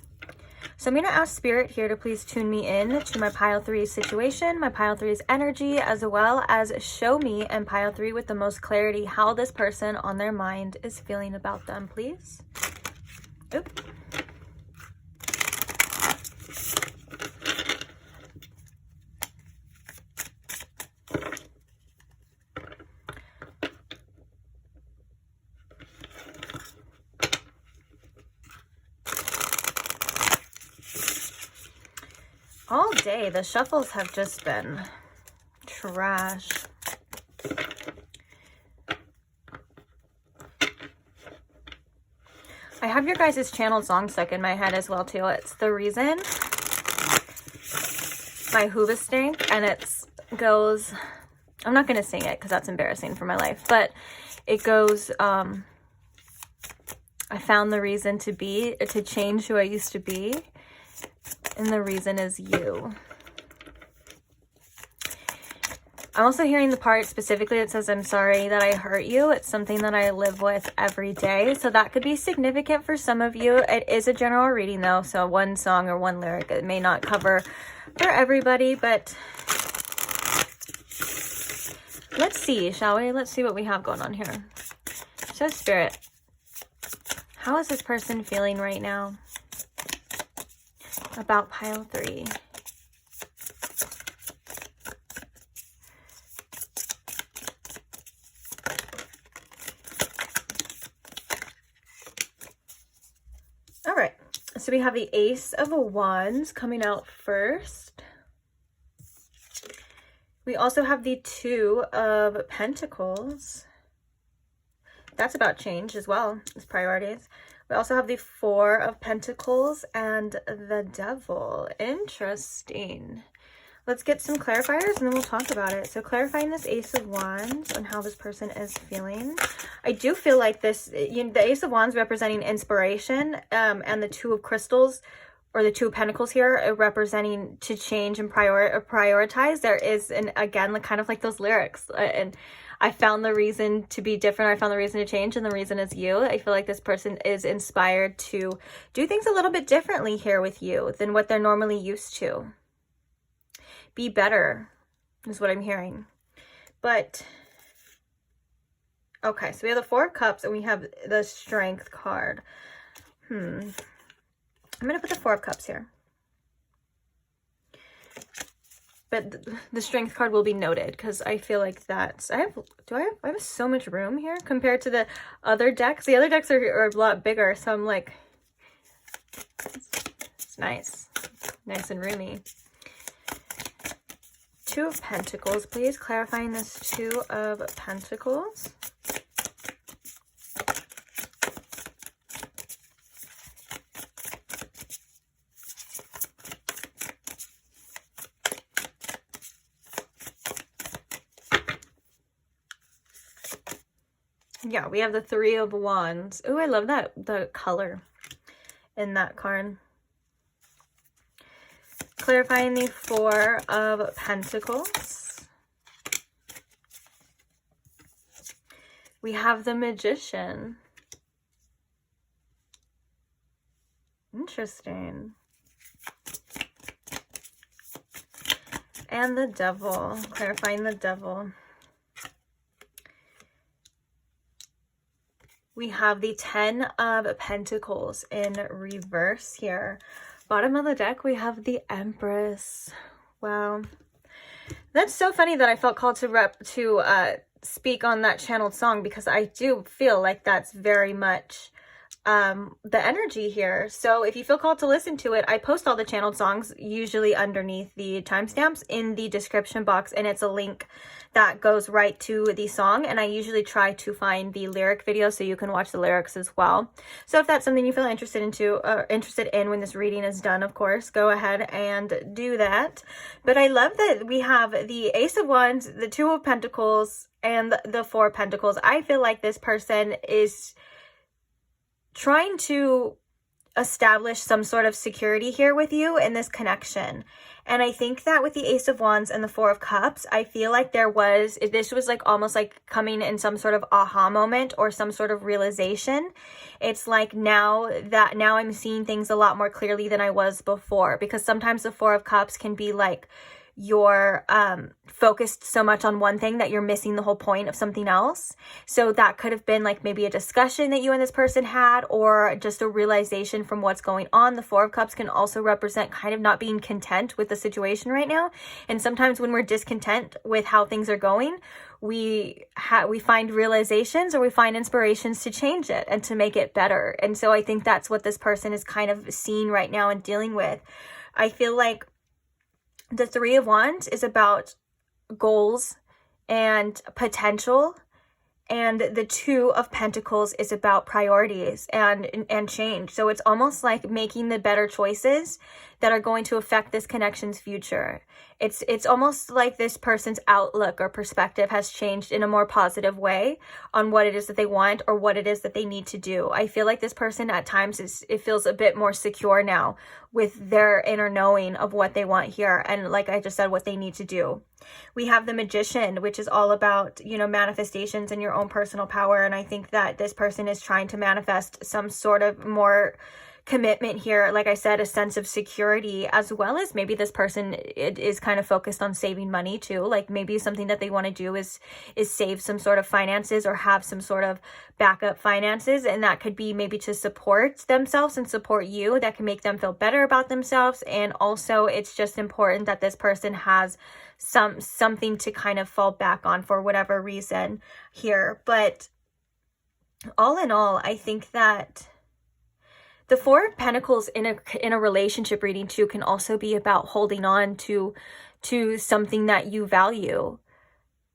So I'm going to ask Spirit here to please tune me in to my Pile 3's situation, my Pile 3's energy, as well as show me and Pile 3 with the most clarity how this person on their mind is feeling about them, please. Oop. All day, the shuffles have just been trash. I have your guys' channeled song stuck in my head as well too. It's The Reason by Hoobastank, and it goes, I'm not going to sing it because that's embarrassing for my life, but it goes, I found the reason to change who I used to be, and the reason is you. I'm also hearing the part specifically that says, I'm sorry that I hurt you. It's something that I live with every day. So that could be significant for some of you. It is a general reading though. So one song or one lyric, it may not cover for everybody, but let's see, shall we? Let's see what we have going on here. So Spirit, how is this person feeling right now about pile 3? All right, so we have the Ace of Wands coming out first. We also have the Two of Pentacles. That's about change as well as priorities. We also have the Four of Pentacles and the Devil. Interesting. Let's get some clarifiers and then we'll talk about it. So clarifying this Ace of Wands and how this person is feeling. I do feel like this, the Ace of Wands representing inspiration, and the Two of Crystals, or the Two of Pentacles here, representing to change and prioritize. There is, again, kind of like those lyrics. And I found the reason to be different. I found the reason to change, and the reason is you. I feel like this person is inspired to do things a little bit differently here with you than what they're normally used to. Be better is what I'm hearing. But okay, so we have the Four of Cups and we have the Strength card. I'm gonna put the Four of Cups here, but the Strength card will be noted because I feel like that's, I have so much room here compared to the other decks. The other decks are a lot bigger, so I'm like, it's nice and roomy. Two of Pentacles, please. Clarifying this Two of Pentacles. Yeah, we have the Three of Wands. Oh, I love that, the color in that card. Clarifying the Four of Pentacles. We have the Magician. Interesting. And the Devil. Clarifying the Devil. We have the Ten of Pentacles in reverse here. Bottom of the deck, we have the Empress. Wow. That's so funny that I felt called to speak on that channeled song, because I do feel like that's very much the energy here. So if you feel called to listen to it, I post all the channeled songs usually underneath the timestamps in the description box, and it's a link that goes right to the song, and I usually try to find the lyric video so you can watch the lyrics as well. So if that's something you feel interested in when this reading is done, of course, go ahead and do that. But I love that we have the Ace of Wands, the Two of Pentacles, and the Four of Pentacles. I feel like this person is trying to establish some sort of security here with you in this connection. And I think that with the Ace of Wands and the Four of Cups, I feel like this was like almost like coming in some sort of aha moment or some sort of realization. It's like now I'm seeing things a lot more clearly than I was before, because sometimes the Four of Cups can be like you're focused so much on one thing that you're missing the whole point of something else. So that could have been like maybe a discussion that you and this person had, or just a realization from what's going on. The Four of Cups can also represent kind of not being content with the situation right now. And sometimes when we're discontent with how things are going, we find realizations, or we find inspirations to change it and to make it better. And so I think that's what this person is kind of seeing right now and dealing with. I feel like the Three of Wands is about goals and potential And the Two of Pentacles is about priorities and change. So it's almost like making the better choices that are going to affect this connection's future. It's almost like this person's outlook or perspective has changed in a more positive way on what it is that they want or what it is that they need to do. I feel like this person at times it feels a bit more secure now with their inner knowing of what they want here. And like I just said, what they need to do. We have the Magician, which is all about, you know, manifestations and your own personal power. And I think that this person is trying to manifest some sort of more commitment here. Like I said, a sense of security, as well as maybe this person is kind of focused on saving money too. Like maybe something that they want to do is save some sort of finances or have some sort of backup finances. And that could be maybe to support themselves and support you. That can make them feel better about themselves. And also it's just important that this person has something to kind of fall back on for whatever reason here. But all in all, I think that the Four of Pentacles in a relationship reading too can also be about holding on to something that you value.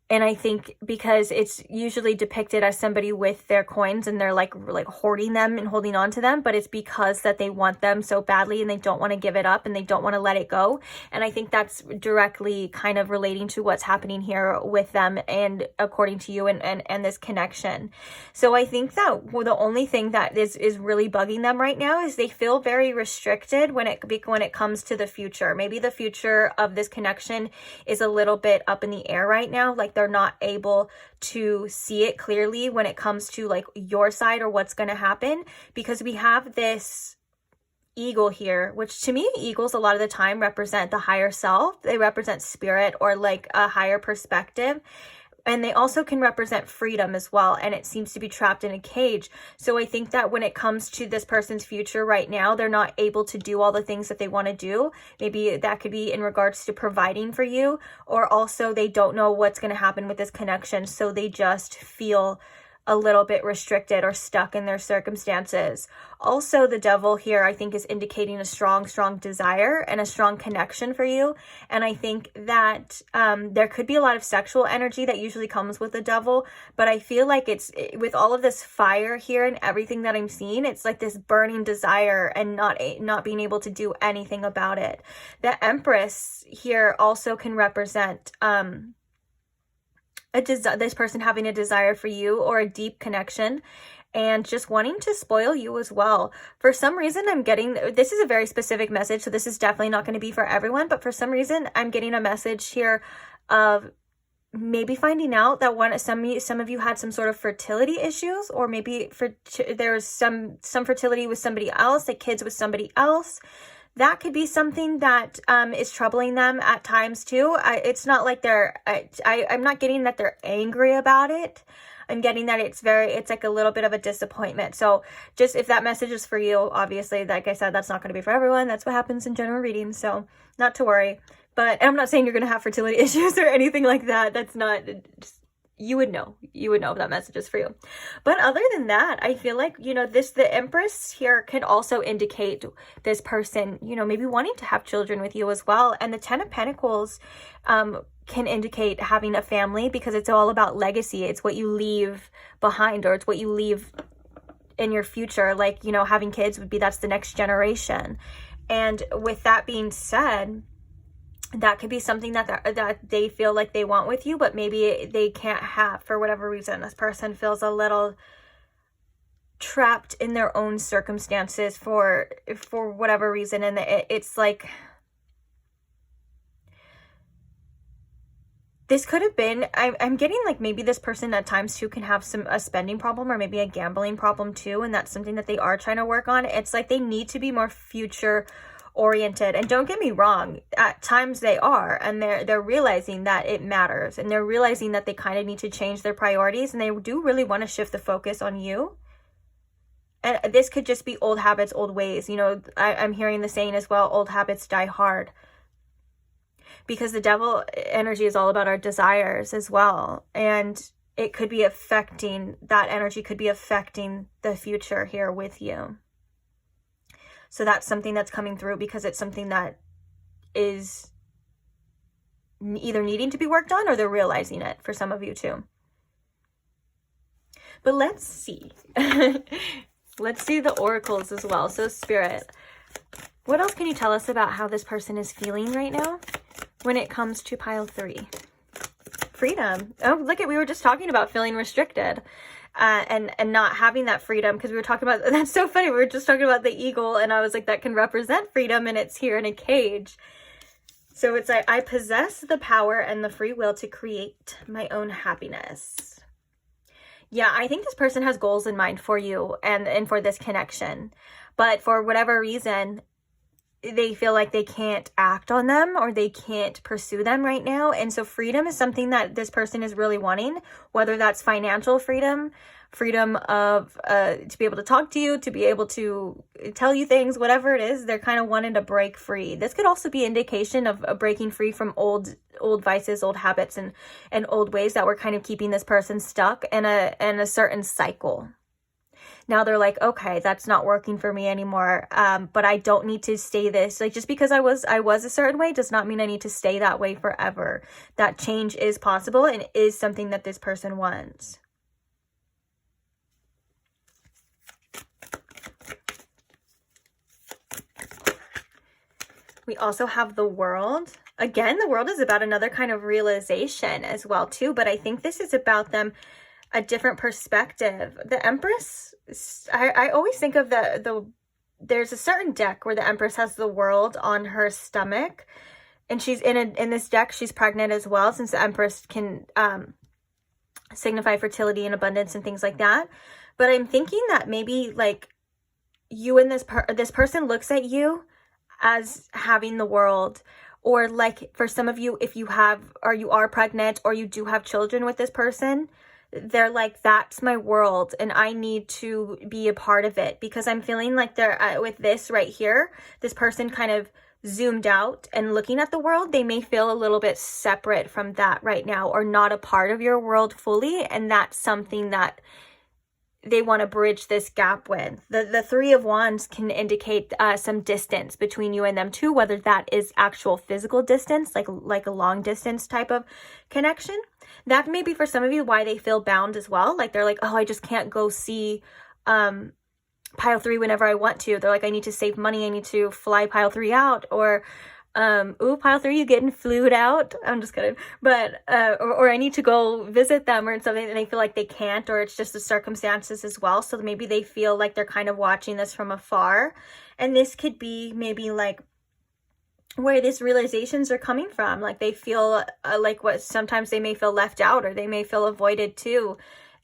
And I think because it's usually depicted as somebody with their coins and they're like hoarding them and holding on to them, but it's because that they want them so badly and they don't want to give it up and they don't want to let it go. And I think that's directly kind of relating to what's happening here with them and according to you and this connection. So I think that the only thing that is really bugging them right now is they feel very restricted when it comes to the future. Maybe the future of this connection is a little bit up in the air right now. Like they're not able to see it clearly when it comes to like your side or what's going to happen, because we have this eagle here, which to me, eagles a lot of the time represent the higher self. They represent spirit or like a higher perspective. And they also can represent freedom as well. And it seems to be trapped in a cage. So I think that when it comes to this person's future right now, they're not able to do all the things that they want to do. Maybe that could be in regards to providing for you, or also they don't know what's going to happen with this connection. So they just feel a little bit restricted or stuck in their circumstances. Also, the Devil here, I think, is indicating a strong desire and a strong connection for you. And I think that there could be a lot of sexual energy that usually comes with the Devil. But I feel like it's with all of this fire here and everything that I'm seeing, it's like this burning desire and not being able to do anything about it. The Empress here also can represent this person having a desire for you or a deep connection and just wanting to spoil you as well. For some reason, I'm getting, this is a very specific message, so this is definitely not going to be for everyone, but for some reason, I'm getting a message here of maybe finding out that some of you had some sort of fertility issues, or maybe there's some fertility with somebody else, like kids with somebody else. That could be something that is troubling them at times too. It's not like I'm not getting that they're angry about it. I'm getting that it's like a little bit of a disappointment. So just if that message is for you, obviously, like I said, that's not going to be for everyone. That's what happens in general readings. So not to worry. But I'm not saying you're going to have fertility issues or anything like that. That's not, you would know if that message is for you. But other than that, I feel like, the Empress here could also indicate this person, maybe wanting to have children with you as well. And the Ten of Pentacles can indicate having a family, because it's all about legacy. It's what you leave behind, or it's what you leave in your future. Like, having kids that's the next generation. And with that being said, that could be something that they feel like they want with you, but maybe they can't have for whatever reason. This person feels a little trapped in their own circumstances for whatever reason. And it's like, this could have been, I'm getting like maybe this person at times too can have a spending problem or maybe a gambling problem too. And that's something that they are trying to work on. It's like they need to be more future oriented. And don't get me wrong, at times they are, and they're realizing that it matters, and they're realizing that they kind of need to change their priorities, and they do really want to shift the focus on you. And this could just be old habits, old ways. I'm hearing the saying as well, old habits die hard, because the Devil energy is all about our desires as well. And it could be affecting, that energy could be affecting the future here with you. So that's something that's coming through, because it's something that is either needing to be worked on, or they're realizing it for some of you too. But let's see. Let's do the oracles as well. So Spirit, what else can you tell us about how this person is feeling right now when it comes to pile 3? Freedom. Oh, look at, we were just talking about feeling restricted and not having that freedom, because we were talking about, that's so funny. We were just talking about the eagle, and I was like, that can represent freedom, and it's here in a cage. So it's like, I possess the power and the free will to create my own happiness. Yeah, I think this person has goals in mind for you and for this connection. But for whatever reason, they feel like they can't act on them, or they can't pursue them right now. And so freedom is something that this person is really wanting, whether that's financial freedom, freedom of to be able to talk to you, to be able to tell you things, whatever it is, they're kind of wanting to break free. This could also be indication of breaking free from old vices, old habits, and old ways that were kind of keeping this person stuck in a certain cycle. Now they're like, okay, that's not working for me anymore. But I don't need to stay this. Like, just because I was a certain way does not mean I need to stay that way forever. That change is possible and is something that this person wants. We also have the World. Again, the World is about another kind of realization as well too, but I think this is about them, a different perspective. The Empress, I always think of there's a certain deck where the Empress has the World on her stomach, and she's in this deck, she's pregnant as well, since the Empress can signify fertility and abundance and things like that. But I'm thinking that maybe like you and this person looks at you as having the World, or like for some of you, if you have, or you are pregnant, or you do have children with this person, they're like, that's my world and I need to be a part of it. Because I'm feeling like they're with this right here, this person kind of zoomed out and looking at the world, they may feel a little bit separate from that right now, or not a part of your world fully, and that's something that they want to bridge this gap with. The Three of Wands can indicate some distance between you and them too, whether that is actual physical distance, like a long distance type of connection. That may be for some of you why they feel bound as well. Like they're like, oh, I just can't go see pile 3 whenever I want to. They're like, I need to save money, I need to fly pile 3 out, or ooh, pile 3, you getting flued out? I'm just kidding. But, or I need to go visit them or something, and they feel like they can't, or it's just the circumstances as well. So maybe they feel like they're kind of watching this from afar. And this could be maybe like where these realizations are coming from. Like they feel like what sometimes they may feel left out, or they may feel avoided too.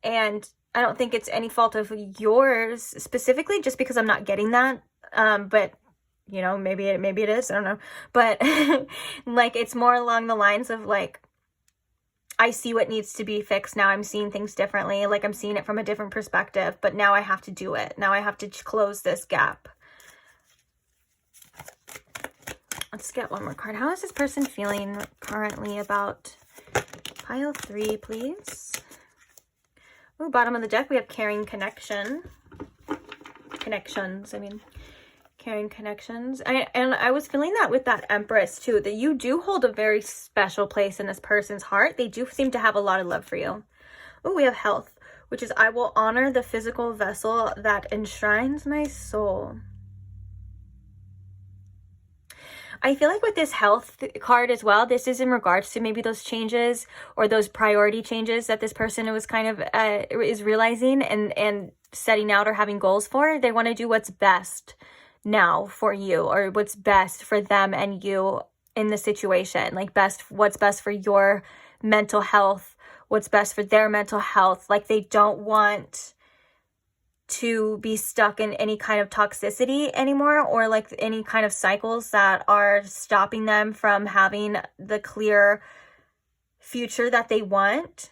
And I don't think it's any fault of yours specifically, just because I'm not getting that. But you know, maybe it is, I don't know. But like, it's more along the lines of like, I see what needs to be fixed now. I'm seeing things differently. Like I'm seeing it from a different perspective, but now I have to do it. Now I have to close this gap. Let's get one more card. How is this person feeling currently about pile 3, please? Oh, bottom of the deck, we have caring connections, I mean. Caring connections. And I was feeling that with that Empress too, that you do hold a very special place in this person's heart. They do seem to have a lot of love for you. Oh, we have health, which is, I will honor the physical vessel that enshrines my soul. I feel like with this health card as well, this is in regards to maybe those changes or those priority changes that this person was kind of is realizing and setting out or having goals for. They want to do what's best now for you, or what's best for them and you in the situation. Like what's best for your mental health, what's best for their mental health. Like they don't want to be stuck in any kind of toxicity anymore, or like any kind of cycles that are stopping them from having the clear future that they want.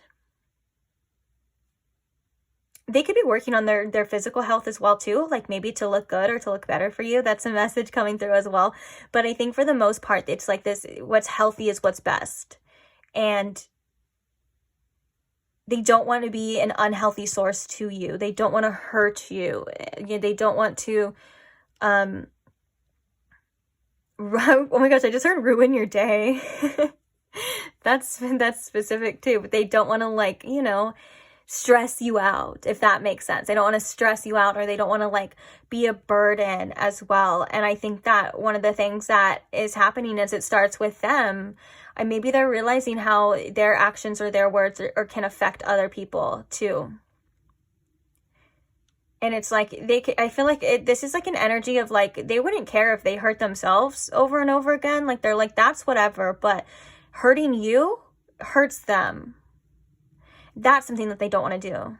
They could be working on their physical health as well too, like maybe to look good or to look better for you. That's a message coming through as well. But I think for the most part, it's like this, what's healthy is what's best. And they don't want to be an unhealthy source to you. They don't want to hurt you. They don't want to, oh my gosh, I just heard ruin your day. That's specific too, but they don't want to, like, you know, stress you out, if that makes sense. They don't want to stress you out, or they don't want to like be a burden as well. And I think that one of the things that is happening is it starts with them, and maybe they're realizing how their actions or their words or can affect other people too. And it's like I feel like this is like an energy of like they wouldn't care if they hurt themselves over and over again. Like they're like, that's whatever, but hurting you hurts them. That's something that they don't want to do.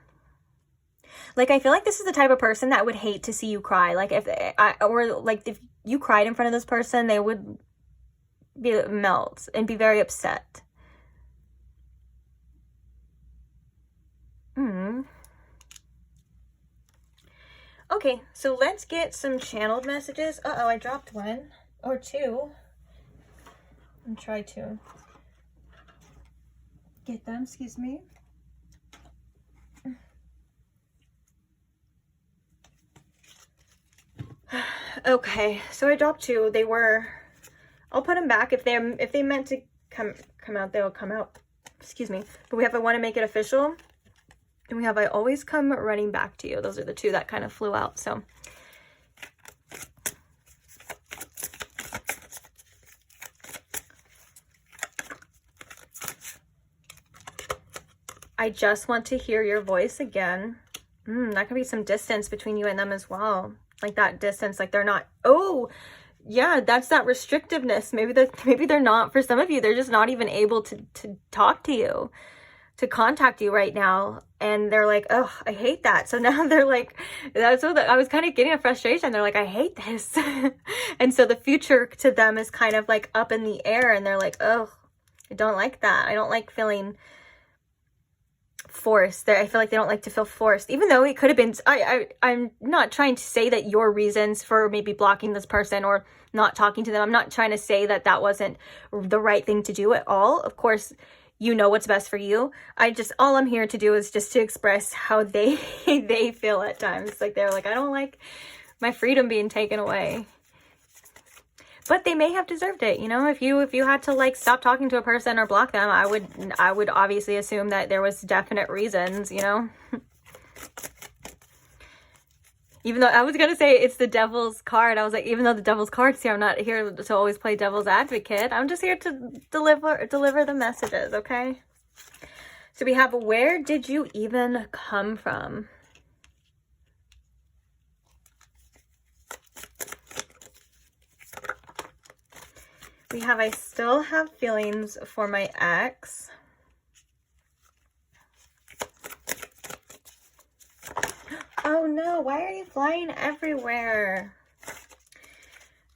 Like, I feel like this is the type of person that would hate to see you cry. Like, if you cried in front of this person, they would melt and be very upset. Okay, so let's get some channeled messages. Uh-oh, I dropped one or two. And try to get them, excuse me. Okay, so I dropped two. They were, I'll put them back. If they meant to come out, they will come out. Excuse me. But we have I want to make it official. And we have I always come running back to you. Those are the two that kind of flew out. So I just want to hear your voice again. That could be some distance between you and them as well. Like that distance, like they're not, oh yeah, that's that restrictiveness. Maybe they're not, for some of you, they're just not even able to talk to you, to contact you right now. And they're like, oh, I hate that. So now they're like, that's what I was kind of getting a frustration. They're like, I hate this. And so the future to them is kind of like up in the air, and they're like, oh, I don't like that. I don't like feeling forced. I feel like they don't like to feel forced, even though it could have been, I'm not trying to say that your reasons for maybe blocking this person or not talking to them, I'm not trying to say that that wasn't the right thing to do at all. Of course, you know what's best for you. All I'm here to do is just to express how they feel at times. Like they're like, I don't like my freedom being taken away. But they may have deserved it, you know. If you had to like stop talking to a person or block them, I would obviously assume that there was definite reasons, you know. Even though I was gonna say it's the devil's card, I was like, even though the devil's card's here, I'm not here to always play devil's advocate. I'm just here to deliver the messages, okay? So we have, where did you even come from? We have, I still have feelings for my ex. Oh no, why are you flying everywhere?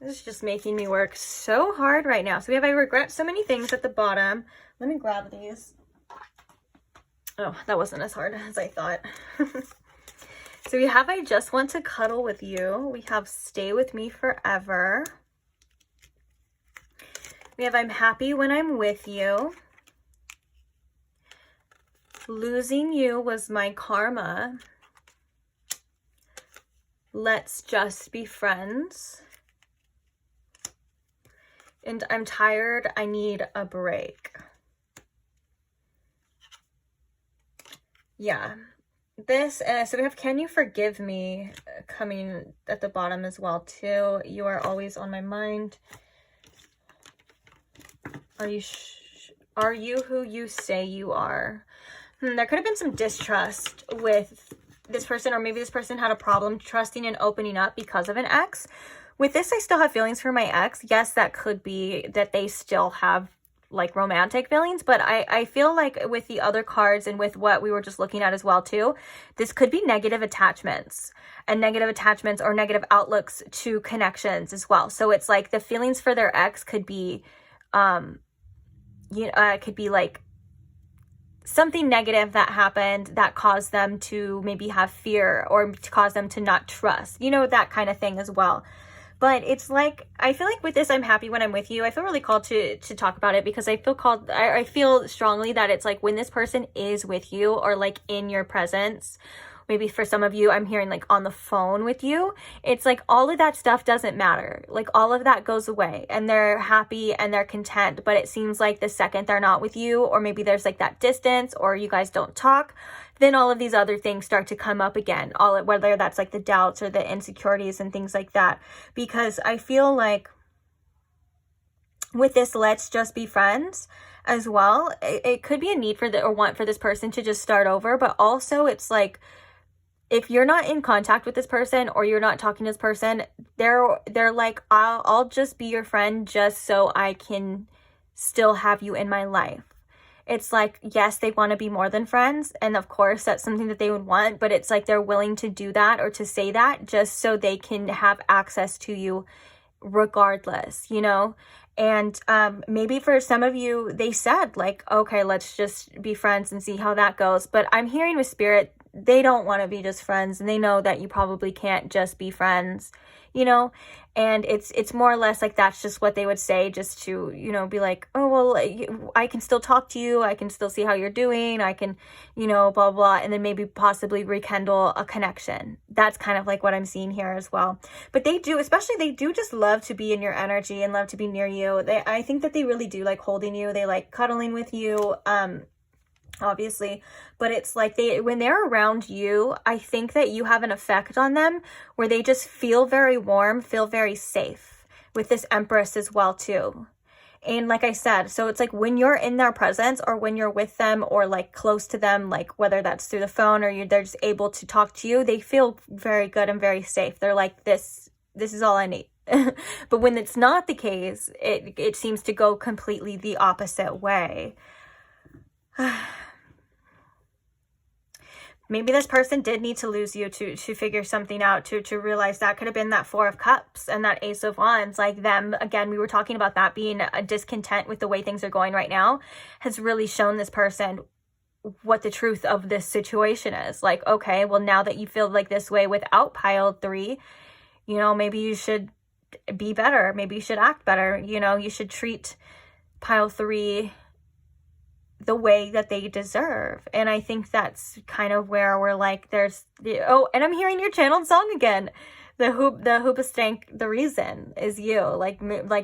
This is just making me work so hard right now. So we have, I regret so many things at the bottom. Let me grab these. Oh, that wasn't as hard as I thought. So we have, I just want to cuddle with you. We have, stay with me forever. We have, I'm happy when I'm with you. Losing you was my karma. Let's just be friends. And I'm tired. I need a break. Yeah. This, so we have, can you forgive me, coming at the bottom as well too. You are always on my mind. Are you who you say you are? There could have been some distrust with this person, or maybe this person had a problem trusting and opening up because of an ex. With this, I still have feelings for my ex. Yes, that could be that they still have like romantic feelings, but I feel like with the other cards and with what we were just looking at as well too, this could be negative attachments, and negative attachments or negative outlooks to connections as well. So it's like the feelings for their ex could be it could be like something negative that happened that caused them to maybe have fear, or to cause them to not trust, you know, that kind of thing as well. But it's like, I feel like with this, I'm happy when I'm with you. I feel really called to talk about it, because I feel strongly that it's like when this person is with you, or like in your presence, maybe for some of you, I'm hearing like on the phone with you. It's like all of that stuff doesn't matter. Like all of that goes away and they're happy and they're content. But it seems like the second they're not with you, or maybe there's like that distance or you guys don't talk, then all of these other things start to come up again. Whether that's like the doubts or the insecurities and things like that. Because I feel like with this let's just be friends as well, it could be a need for or want for this person to just start over. But also it's like, if you're not in contact with this person or you're not talking to this person, they're like, I'll just be your friend just so I can still have you in my life. It's like, yes, they want to be more than friends. And of course, that's something that they would want. But it's like they're willing to do that or to say that just so they can have access to you regardless, you know? And maybe for some of you, they said like, okay, let's just be friends and see how that goes. But I'm hearing with Spirit, they don't want to be just friends. And they know that you probably can't just be friends, you know? And it's more or less like that's just what they would say, just to, you know, be like, oh, well, I can still talk to you. I can still see how you're doing. I can, you know, blah, blah. And then maybe possibly rekindle a connection. That's kind of like what I'm seeing here as well. But they do, especially they do just love to be in your energy and love to be near you. I think that they really do like holding you. They like cuddling with you. Obviously, but it's like when they're around you, I think that you have an effect on them where they just feel very warm, feel very safe, with this Empress as well too. And like I said, so it's like when you're in their presence or when you're with them or like close to them, like whether that's through the phone or they're just able to talk to you, they feel very good and very safe. They're like, this is all I need. But when it's not the case, it seems to go completely the opposite way. Maybe this person did need to lose you to figure something out, to realize that could have been that Four of Cups and that Ace of Wands. Like them, again, we were talking about that being a discontent with the way things are going right now, has really shown this person what the truth of this situation is. Like, okay, well, now that you feel like this way without pile 3, you know, maybe you should be better. Maybe you should act better. You know, you should treat pile 3 the way that they deserve. And I think that's kind of where we're like, there's, oh, and I'm hearing your channeled song again. The Hoobastank, the reason is you. Like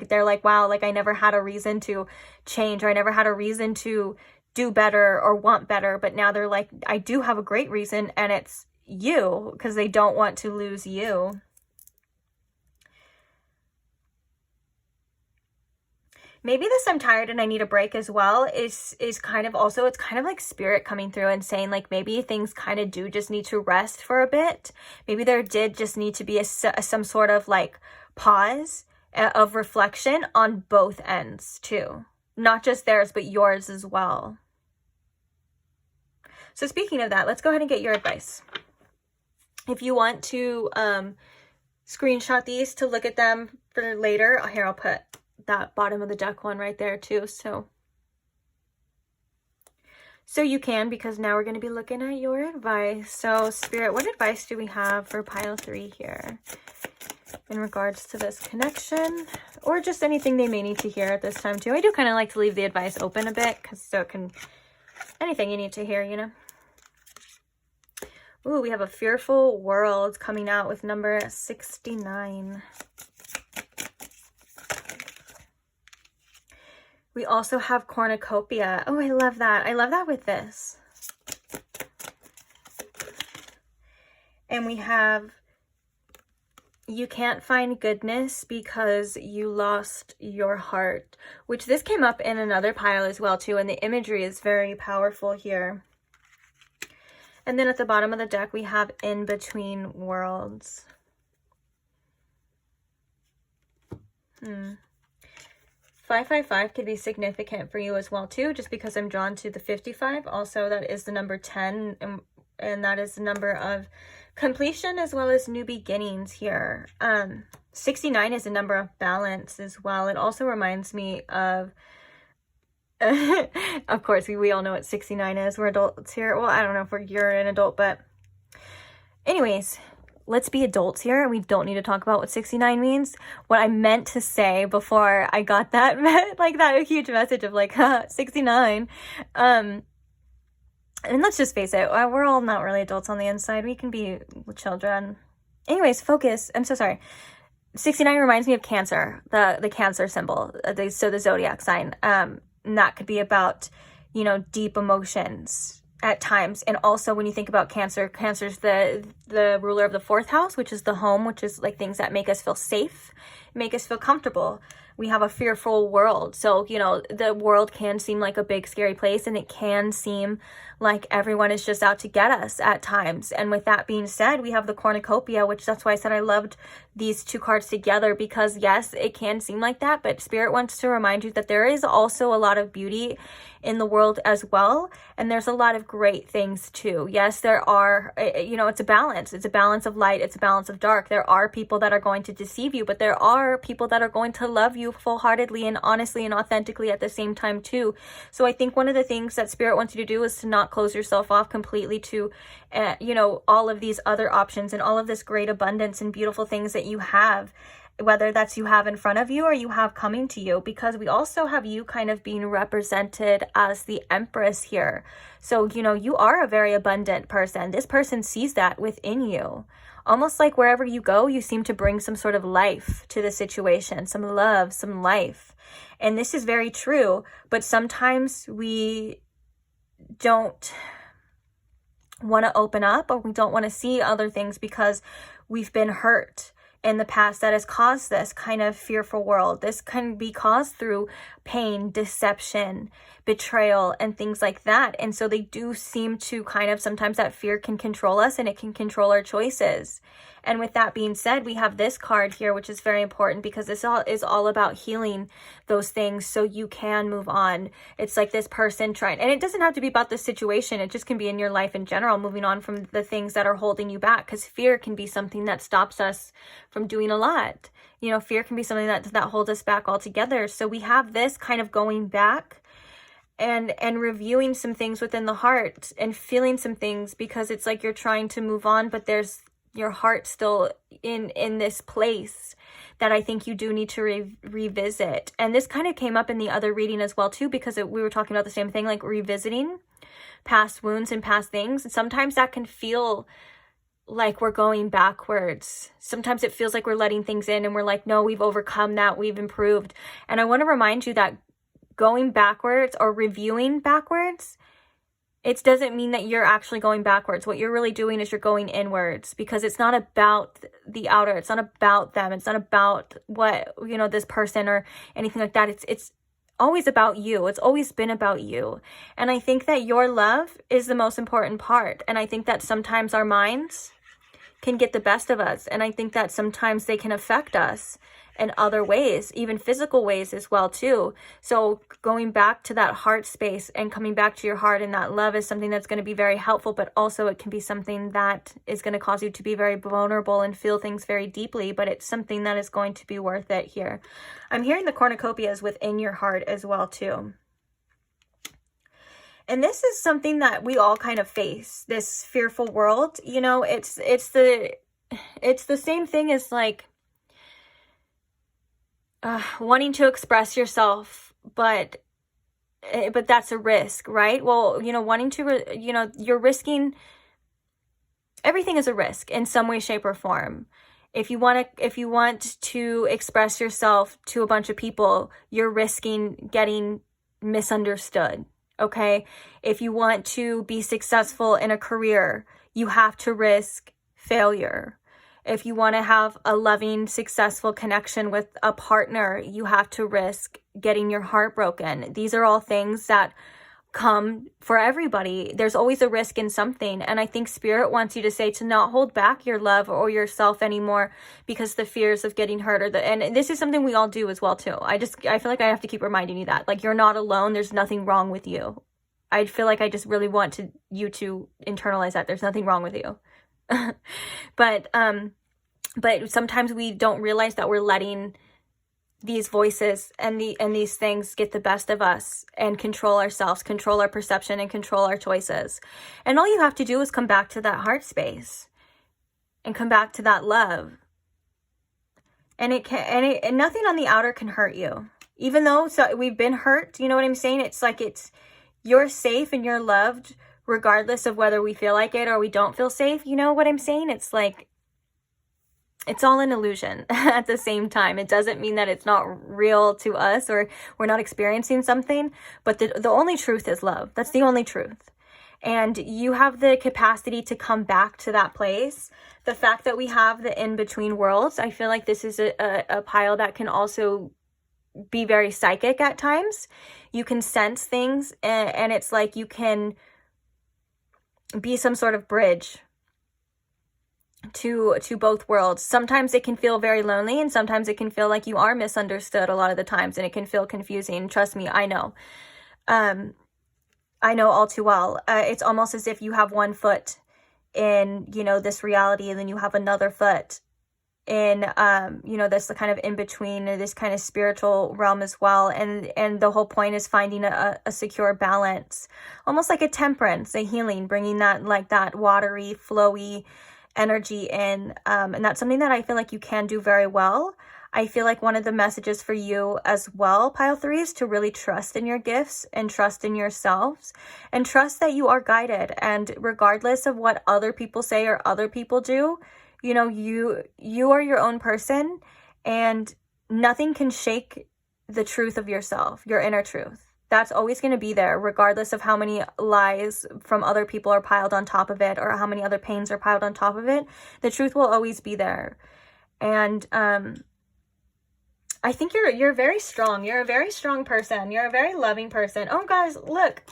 they're like, wow, like I never had a reason to change, or I never had a reason to do better or want better. But now they're like, I do have a great reason, and it's you, because they don't want to lose you. Maybe this I'm tired and I need a break as well is kind of also, it's kind of like Spirit coming through and saying like maybe things kind of do just need to rest for a bit. Maybe there did just need to be some sort of like pause of reflection on both ends too. Not just theirs, but yours as well. So speaking of that, let's go ahead and get your advice. If you want to screenshot these to look at them for later, here I'll put that bottom of the deck one right there too, so you can, because now we're going to be looking at your advice. So Spirit, what advice do we have for pile 3 here in regards to this connection, or just anything they may need to hear at this time too? I do kind of like to leave the advice open a bit, because so it can, anything you need to hear, you know. Ooh, we have a Fearful World coming out with number 69. We also have Cornucopia. Oh, I love that. I love that with this. And we have, you can't find goodness because you lost your heart, which this came up in another pile as well too. And the imagery is very powerful here. And then at the bottom of the deck, we have In Between Worlds. 555 could be significant for you as well too, just because I'm drawn to the 55. Also, that is the number 10, and that is the number of completion as well as new beginnings here. 69 is a number of balance as well. It also reminds me of, of course, we all know what 69 is. We're adults here. Well, I don't know if you're an adult, but anyways, let's be adults here, and we don't need to talk about what 69 means. What I meant to say before I got that, like that huge message of like, 69. And let's just face it, we're all not really adults on the inside. We can be children. Anyways, focus. I'm so sorry. 69 reminds me of Cancer, the Cancer symbol, so the zodiac sign. And that could be about, you know, deep emotions at times. And also when you think about Cancer's the ruler of the 4th house, which is the home, which is like things that make us feel safe, make us feel comfortable. We have a fearful world. So, you know, the world can seem like a big, scary place, and it can seem like everyone is just out to get us at times. And with that being said, we have the cornucopia, which that's why I said I loved these 2 cards together, because yes, it can seem like that, but Spirit wants to remind you that there is also a lot of beauty in the world as well. And there's a lot of great things too. Yes, there are, you know, it's a balance. It's a balance of light. It's a balance of dark. There are people that are going to deceive you, but there are people that are going to love you full-heartedly and honestly and authentically at the same time too. So I think one of the things that Spirit wants you to do is to not close yourself off completely to, you know, all of these other options and all of this great abundance and beautiful things that you have, whether that's you have in front of you or you have coming to you, because we also have you kind of being represented as the Empress here. So, you know, you are a very abundant person. This person sees that within you. Almost like wherever you go, you seem to bring some sort of life to the situation, some love, some life. And this is very true, but sometimes we don't want to open up, or we don't want to see other things because we've been hurt in the past that has caused this kind of fearful world. This can be caused through pain, deception, betrayal, and things like that. And so they do seem to kind of, sometimes that fear can control us and it can control our choices. And with that being said, we have this card here, which is very important because this is all about healing those things so you can move on. It's like this person trying, and it doesn't have to be about this situation. It just can be in your life in general, moving on from the things that are holding you back, because fear can be something that stops us from doing a lot. You know, fear can be something that holds us back altogether. So we have this kind of going back and reviewing some things within the heart and feeling some things, because it's like you're trying to move on, but there's your heart still in this place that I think you do need to revisit. And this kind of came up in the other reading as well too, because we were talking about the same thing, like revisiting past wounds and past things. And sometimes that can feel like we're going backwards. Sometimes it feels like we're letting things in and we're like, no, we've overcome that, we've improved. And I want to remind you that going backwards or reviewing backwards, it doesn't mean that you're actually going backwards. What you're really doing is you're going inwards, because it's not about the outer. It's not about them. It's not about what, you know, this person or anything like that. It's always about you. It's always been about you. And I think that your love is the most important part. And I think that sometimes our minds can get the best of us. And I think that sometimes they can affect us in other ways, even physical ways as well too. So going back to that heart space and coming back to your heart and that love is something that's going to be very helpful, but also it can be something that is going to cause you to be very vulnerable and feel things very deeply, but it's something that is going to be worth it here. I'm hearing the cornucopias within your heart as well too. And this is something that we all kind of face, this fearful world. You know, it's the same thing as like wanting to express yourself, but that's a risk, right? Well, you know, wanting to, you know, you're risking, everything is a risk in some way, shape, or form. If you want to express yourself to a bunch of people, you're risking getting misunderstood, okay? If you want to be successful in a career, you have to risk failure. If you want to have a loving, successful connection with a partner, you have to risk getting your heart broken. These are all things that come for everybody. There's always a risk in something. And I think Spirit wants you to say to not hold back your love or yourself anymore because the fears of getting hurt and this is something we all do as well too. I feel like I have to keep reminding you that, like, you're not alone. There's nothing wrong with you. I feel like I just really want you to internalize that. There's nothing wrong with you. But sometimes we don't realize that we're letting these voices and these things get the best of us and control ourselves, control our perception, and control our choices. And all you have to do is come back to that heart space and come back to that love. And nothing on the outer can hurt you. Even though we've been hurt, you know what I'm saying? It's like you're safe and you're loved regardless of whether we feel like it or we don't feel safe. You know what I'm saying? It's like, it's all an illusion at the same time. It doesn't mean that it's not real to us or we're not experiencing something, but the only truth is love. That's the only truth. And you have the capacity to come back to that place. The fact that we have the in-between worlds, I feel like this is a pile that can also be very psychic at times. You can sense things, and it's like you can be some sort of bridge to both worlds. Sometimes it can feel very lonely, and sometimes it can feel like you are misunderstood a lot of the times, and it can feel confusing. Trust me, I know. I know all too well. It's almost as if you have one foot in, you know, this reality, and then you have another foot in, you know, this kind of in between, or this kind of spiritual realm as well. And the whole point is finding a secure balance, almost like a temperance, a healing, bringing that, like that watery, flowy energy in. And that's something that I feel like you can do very well. I feel like one of the messages for you as well, Pile 3, is to really trust in your gifts and trust in yourselves and trust that you are guided. And regardless of what other people say or other people do, you know, you are your own person, and nothing can shake the truth of yourself, your inner truth. That's always going to be there, regardless of how many lies from other people are piled on top of it or how many other pains are piled on top of it. The truth will always be there. And, I think you're very strong. You're a very strong person. You're a very loving person. Oh, guys, look.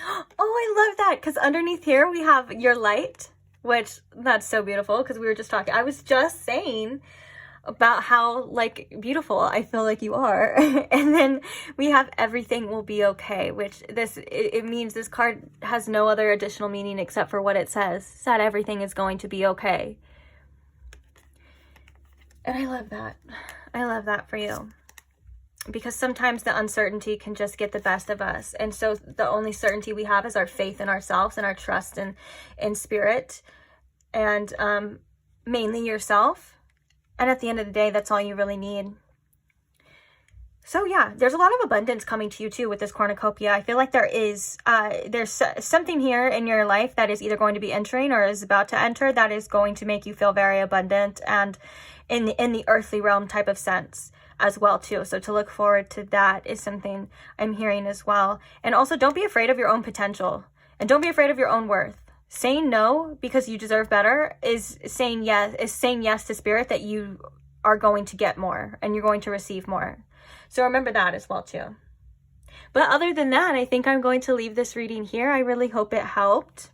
Oh, I love that. Because underneath here, we have your light, which that's so beautiful because we were just talking. I was just saying about how, like, beautiful I feel like you are. And then we have everything will be okay, which it means this card has no other additional meaning except for what it says, that everything is going to be okay. And I love that. I love that for you, because sometimes the uncertainty can just get the best of us. And so the only certainty we have is our faith in ourselves and our trust in spirit, and mainly yourself. And at the end of the day, that's all you really need. So yeah, there's a lot of abundance coming to you too with this cornucopia. I feel like there's something here in your life that is either going to be entering or is about to enter that is going to make you feel very abundant, and in the earthly realm type of sense as well too. So to look forward to that is something I'm hearing as well. And also, don't be afraid of your own potential, and don't be afraid of your own worth. Saying no because you deserve better is saying yes to spirit, that you are going to get more and you're going to receive more. So remember that as well too. But other than that, I think I'm going to leave this reading here. I really hope it helped.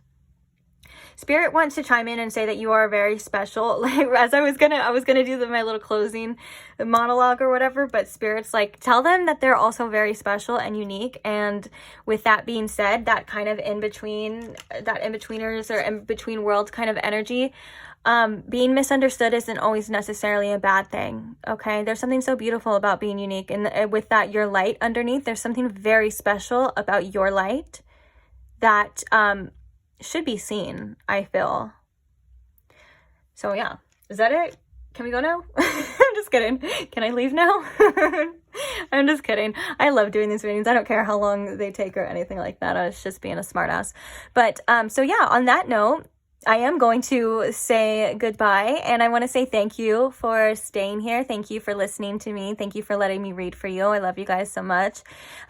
Spirit wants to chime in and say that you are very special. Like, as I was gonna do my little closing monologue or whatever, but Spirit's like, tell them that they're also very special and unique. And with that being said, that kind of in-betweeners or in-between worlds kind of energy, being misunderstood isn't always necessarily a bad thing. Okay, there's something so beautiful about being unique, and with that, your light underneath, there's something very special about your light that should be seen, I feel. So yeah, is that it? Can we go now? I'm just kidding. Can I leave now? I'm just kidding. I love doing these readings. I don't care how long they take or anything like that. I was just being a smartass. But so yeah, on that note, I am going to say goodbye, and I want to say thank you for staying here. Thank you for listening to me. Thank you for letting me read for you. I love you guys so much.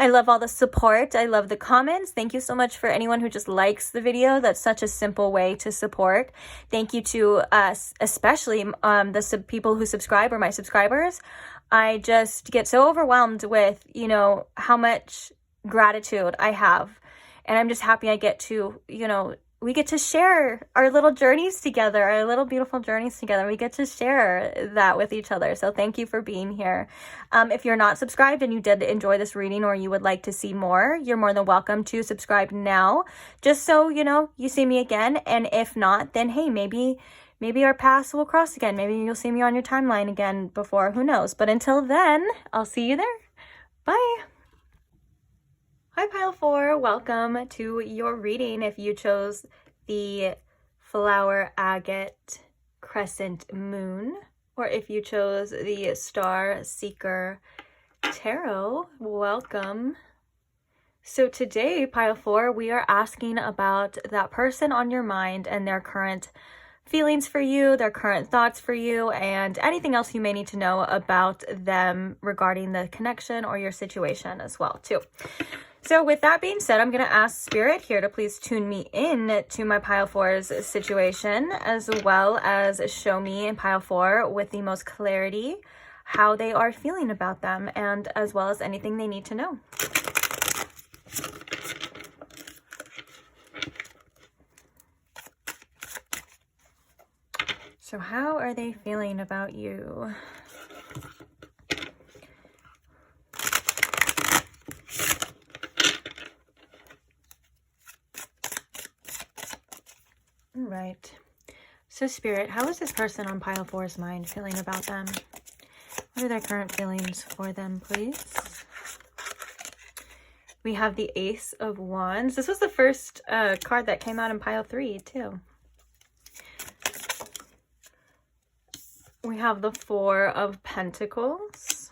I love all the support. I love the comments. Thank you so much for anyone who just likes the video. That's such a simple way to support. Thank you to us, especially the people who subscribe or my subscribers. I just get so overwhelmed with, you know, how much gratitude I have, and I'm just happy I get to, you know, we get to share our little journeys together, our little beautiful journeys together. We get to share that with each other. So thank you for being here. If you're not subscribed and you did enjoy this reading, or you would like to see more, you're more than welcome to subscribe now, just so, you know, you see me again. And if not, then hey, maybe our paths will cross again. Maybe you'll see me on your timeline again before, who knows? But until then, I'll see you there. Bye. Hi, Pile 4. Welcome to your reading. If you chose the Flower Agate Crescent Moon, or if you chose the Star Seeker Tarot, welcome. So today, pile 4, we are asking about that person on your mind and their current feelings for you, their current thoughts for you, and anything else you may need to know about them regarding the connection or your situation as well, too. So with that being said, I'm going to ask Spirit here to please tune me in to my pile 4's situation, as well as show me in pile 4 with the most clarity how they are feeling about them, and as well as anything they need to know. So how are they feeling about you? All right. So Spirit, how is this person on pile 4's mind feeling about them? What are their current feelings for them, please? We have the Ace of Wands. This was the first card that came out in pile 3, too. We have the Four of Pentacles.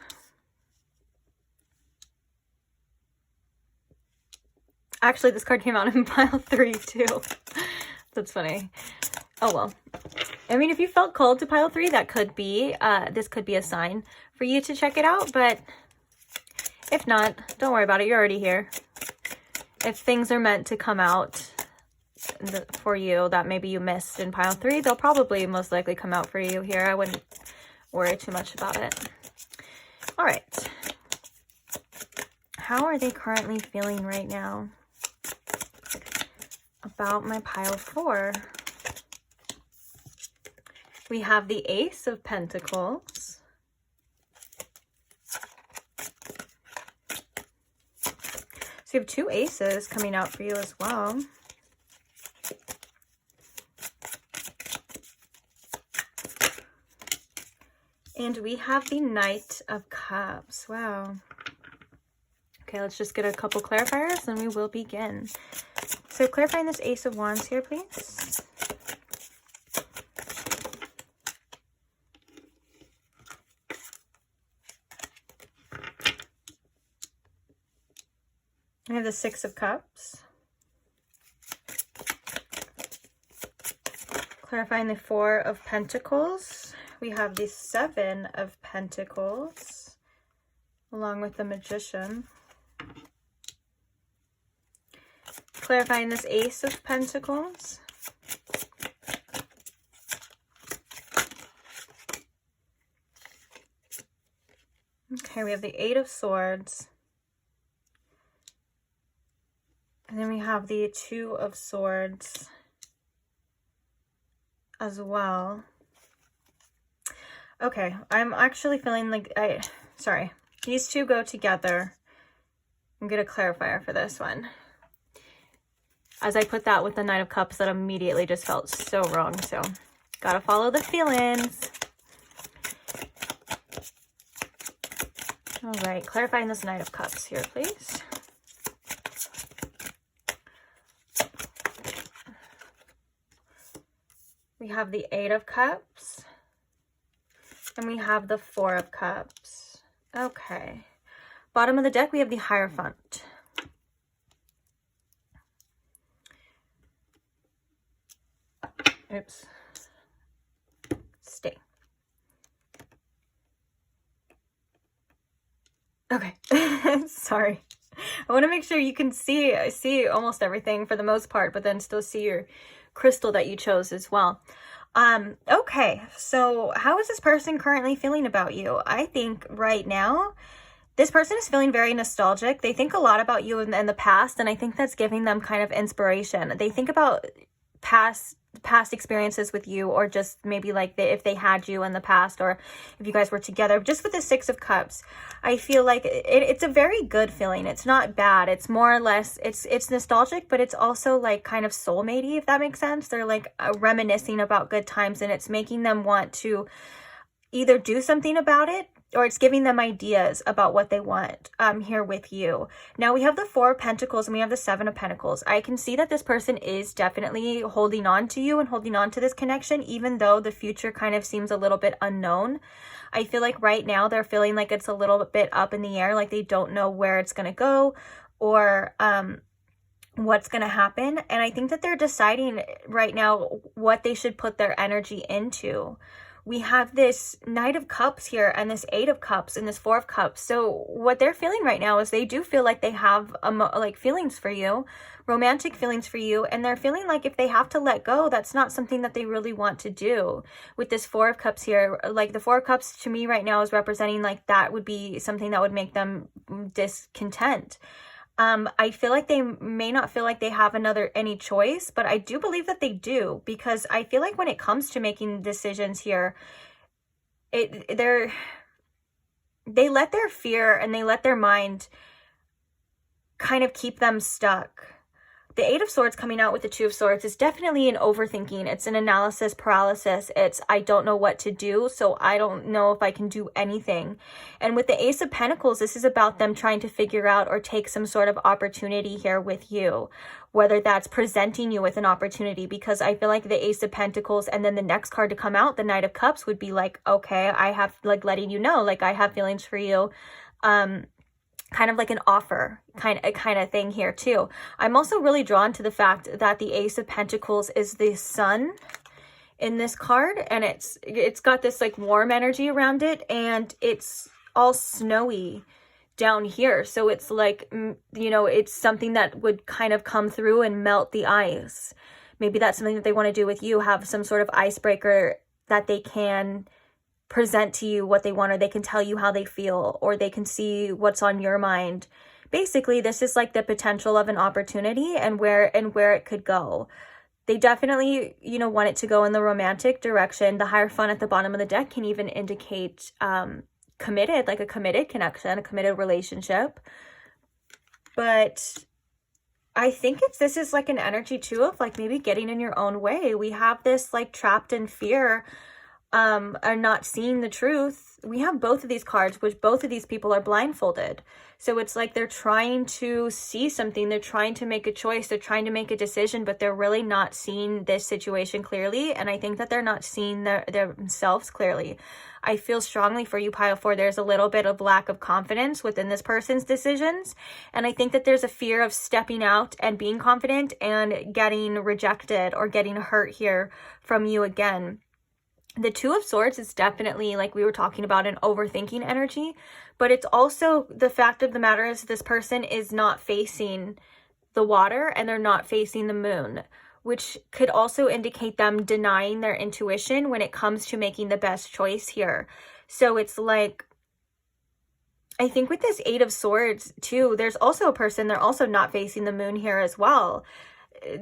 Actually, this card came out in pile 3 too. That's funny. Oh well. I mean, if you felt called to pile 3, that could be, this could be a sign for you to check it out. But if not, don't worry about it. You're already here. If things are meant to come out for you that maybe you missed in pile 3, they'll probably most likely come out for you here. I wouldn't worry too much about it. All right. How are they currently feeling right now about my pile 4? We have the Ace of Pentacles. So you have 2 aces coming out for you as well. And we have the Knight of Cups. Wow. Okay, let's just get a couple clarifiers and we will begin. So clarifying this Ace of Wands here, please. I have the Six of Cups. Clarifying the Four of Pentacles. We have the Seven of Pentacles, along with the Magician. Clarifying this Ace of Pentacles. Okay, we have the Eight of Swords. And then we have the Two of Swords as well. Okay, I'm actually feeling like sorry, these two go together. I'm gonna clarifier for this one. As I put that with the Knight of Cups, that immediately just felt so wrong. So, gotta follow the feelings. All right, clarifying this Knight of Cups here, please. We have the Eight of Cups. And we have the Four of Cups. Okay. Bottom of the deck, we have the Hierophant. Oops. Stay. Okay. Sorry. I want to make sure you can see almost everything for the most part, but then still see your crystal that you chose as well. Okay, so how is this person currently feeling about you? I think right now, this person is feeling very nostalgic. They think a lot about you in the past, and I think that's giving them kind of inspiration. They think about past experiences with you, or just maybe like if they had you in the past, or if you guys were together. Just with the Six of Cups, I feel like it's a very good feeling. It's not bad. It's more or less, it's nostalgic, but it's also like kind of soulmatey, if that makes sense. They're like reminiscing about good times, and it's making them want to either do something about it, or it's giving them ideas about what they want here with you. Now we have the Four of Pentacles and we have the Seven of Pentacles. I can see that this person is definitely holding on to you and holding on to this connection, even though the future kind of seems a little bit unknown. I feel like right now they're feeling like it's a little bit up in the air, like they don't know where it's going to go, or what's going to happen. And I think that they're deciding right now what they should put their energy into. We have this Knight of Cups here and this Eight of Cups and this Four of Cups. So what they're feeling right now is they do feel like they have like feelings for you, romantic feelings for you. And they're feeling like if they have to let go, that's not something that they really want to do. With this Four of Cups here, like the Four of Cups to me right now is representing like that would be something that would make them discontent. I feel like they may not feel like they have any choice, but I do believe that they do, because I feel like when it comes to making decisions here, they let their fear and they let their mind kind of keep them stuck. The Eight of Swords coming out with the Two of Swords is definitely an overthinking. It's an analysis paralysis. It's, I don't know what to do, so I don't know if I can do anything. And with the Ace of Pentacles, this is about them trying to figure out or take some sort of opportunity here with you, whether that's presenting you with an opportunity, because I feel like the Ace of Pentacles and then the next card to come out, the Knight of Cups, would be like, okay, I have, like, letting you know, like, I have feelings for you. Kind of like an offer kind of thing here too. I'm also really drawn to the fact that the Ace of Pentacles is the sun in this card, and it's got this like warm energy around it, and it's all snowy down here. So it's like, you know, it's something that would kind of come through and melt the ice. Maybe that's something that they want to do with you, have some sort of icebreaker that they can present to you what they want, or they can tell you how they feel, or they can see what's on your mind. Basically, this is like the potential of an opportunity and where it could go. They definitely, you know, want it to go in the romantic direction. The Hierophant at the bottom of the deck can even indicate committed, like a committed connection, a committed relationship. But I think this is like an energy too of like maybe getting in your own way. We have this like trapped in fear, are not seeing the truth. We have both of these cards, which both of these people are blindfolded. So it's like they're trying to see something, they're trying to make a choice, they're trying to make a decision, but they're really not seeing this situation clearly. And I think that they're not seeing themselves clearly. I feel strongly for you, Pile 4. There's a little bit of lack of confidence within this person's decisions. And I think that there's a fear of stepping out and being confident and getting rejected or getting hurt here from you again. The Two of Swords is definitely, like we were talking about, an overthinking energy, but it's also the fact of the matter is this person is not facing the water and they're not facing the moon, which could also indicate them denying their intuition when it comes to making the best choice here. So it's like, I think with this Eight of Swords too, there's also a person, they're also not facing the moon here as well.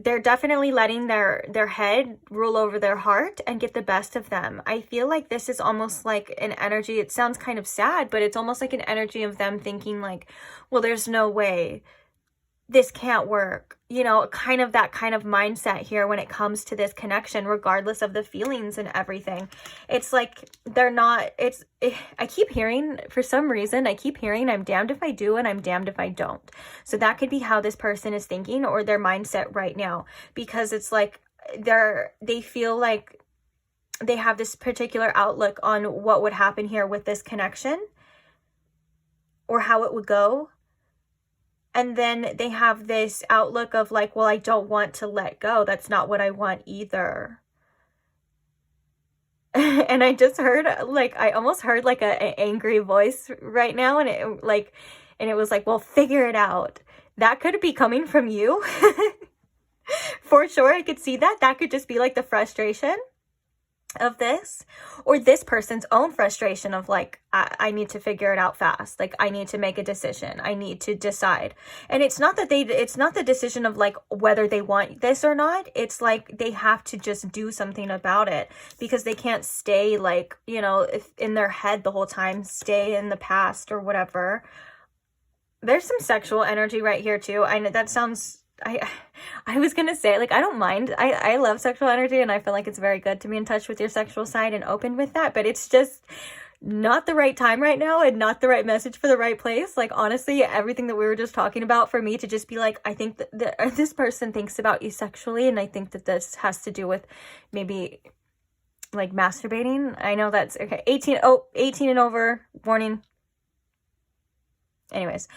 They're definitely letting their head rule over their heart and get the best of them. I feel like this is almost like an energy. It sounds kind of sad, but it's almost like an energy of them thinking like, well, there's no way. This can't work. You know, kind of that kind of mindset here when it comes to this connection, regardless of the feelings and everything. It's like they're not, I keep hearing, for some reason, I keep hearing I'm damned if I do and I'm damned if I don't. So that could be how this person is thinking or their mindset right now, because it's like they feel like they have this particular outlook on what would happen here with this connection or how it would go. And then they have this outlook of like, well, I don't want to let go. That's not what I want either. And I just heard, like, I almost heard like an angry voice right now. And it was like, well, figure it out. That could be coming from you. For sure, I could see that. That could just be like the frustration of this, or this person's own frustration of like, I need to figure it out fast. Like, I need to make a decision. I need to decide. And it's not that it's not the decision of like whether they want this or not. It's like they have to just do something about it, because they can't stay like, you know, in their head the whole time, stay in the past or whatever. There's some sexual energy right here too. I know that sounds, I was gonna say, like, I don't mind. I love sexual energy, and I feel like it's very good to be in touch with your sexual side and open with that, but it's just not the right time right now and not the right message for the right place. Like, honestly, everything that we were just talking about, for me to just be like, I think that this person thinks about you sexually, and I think that this has to do with maybe like masturbating. I know that's okay. 18 and over, warning. Anyways,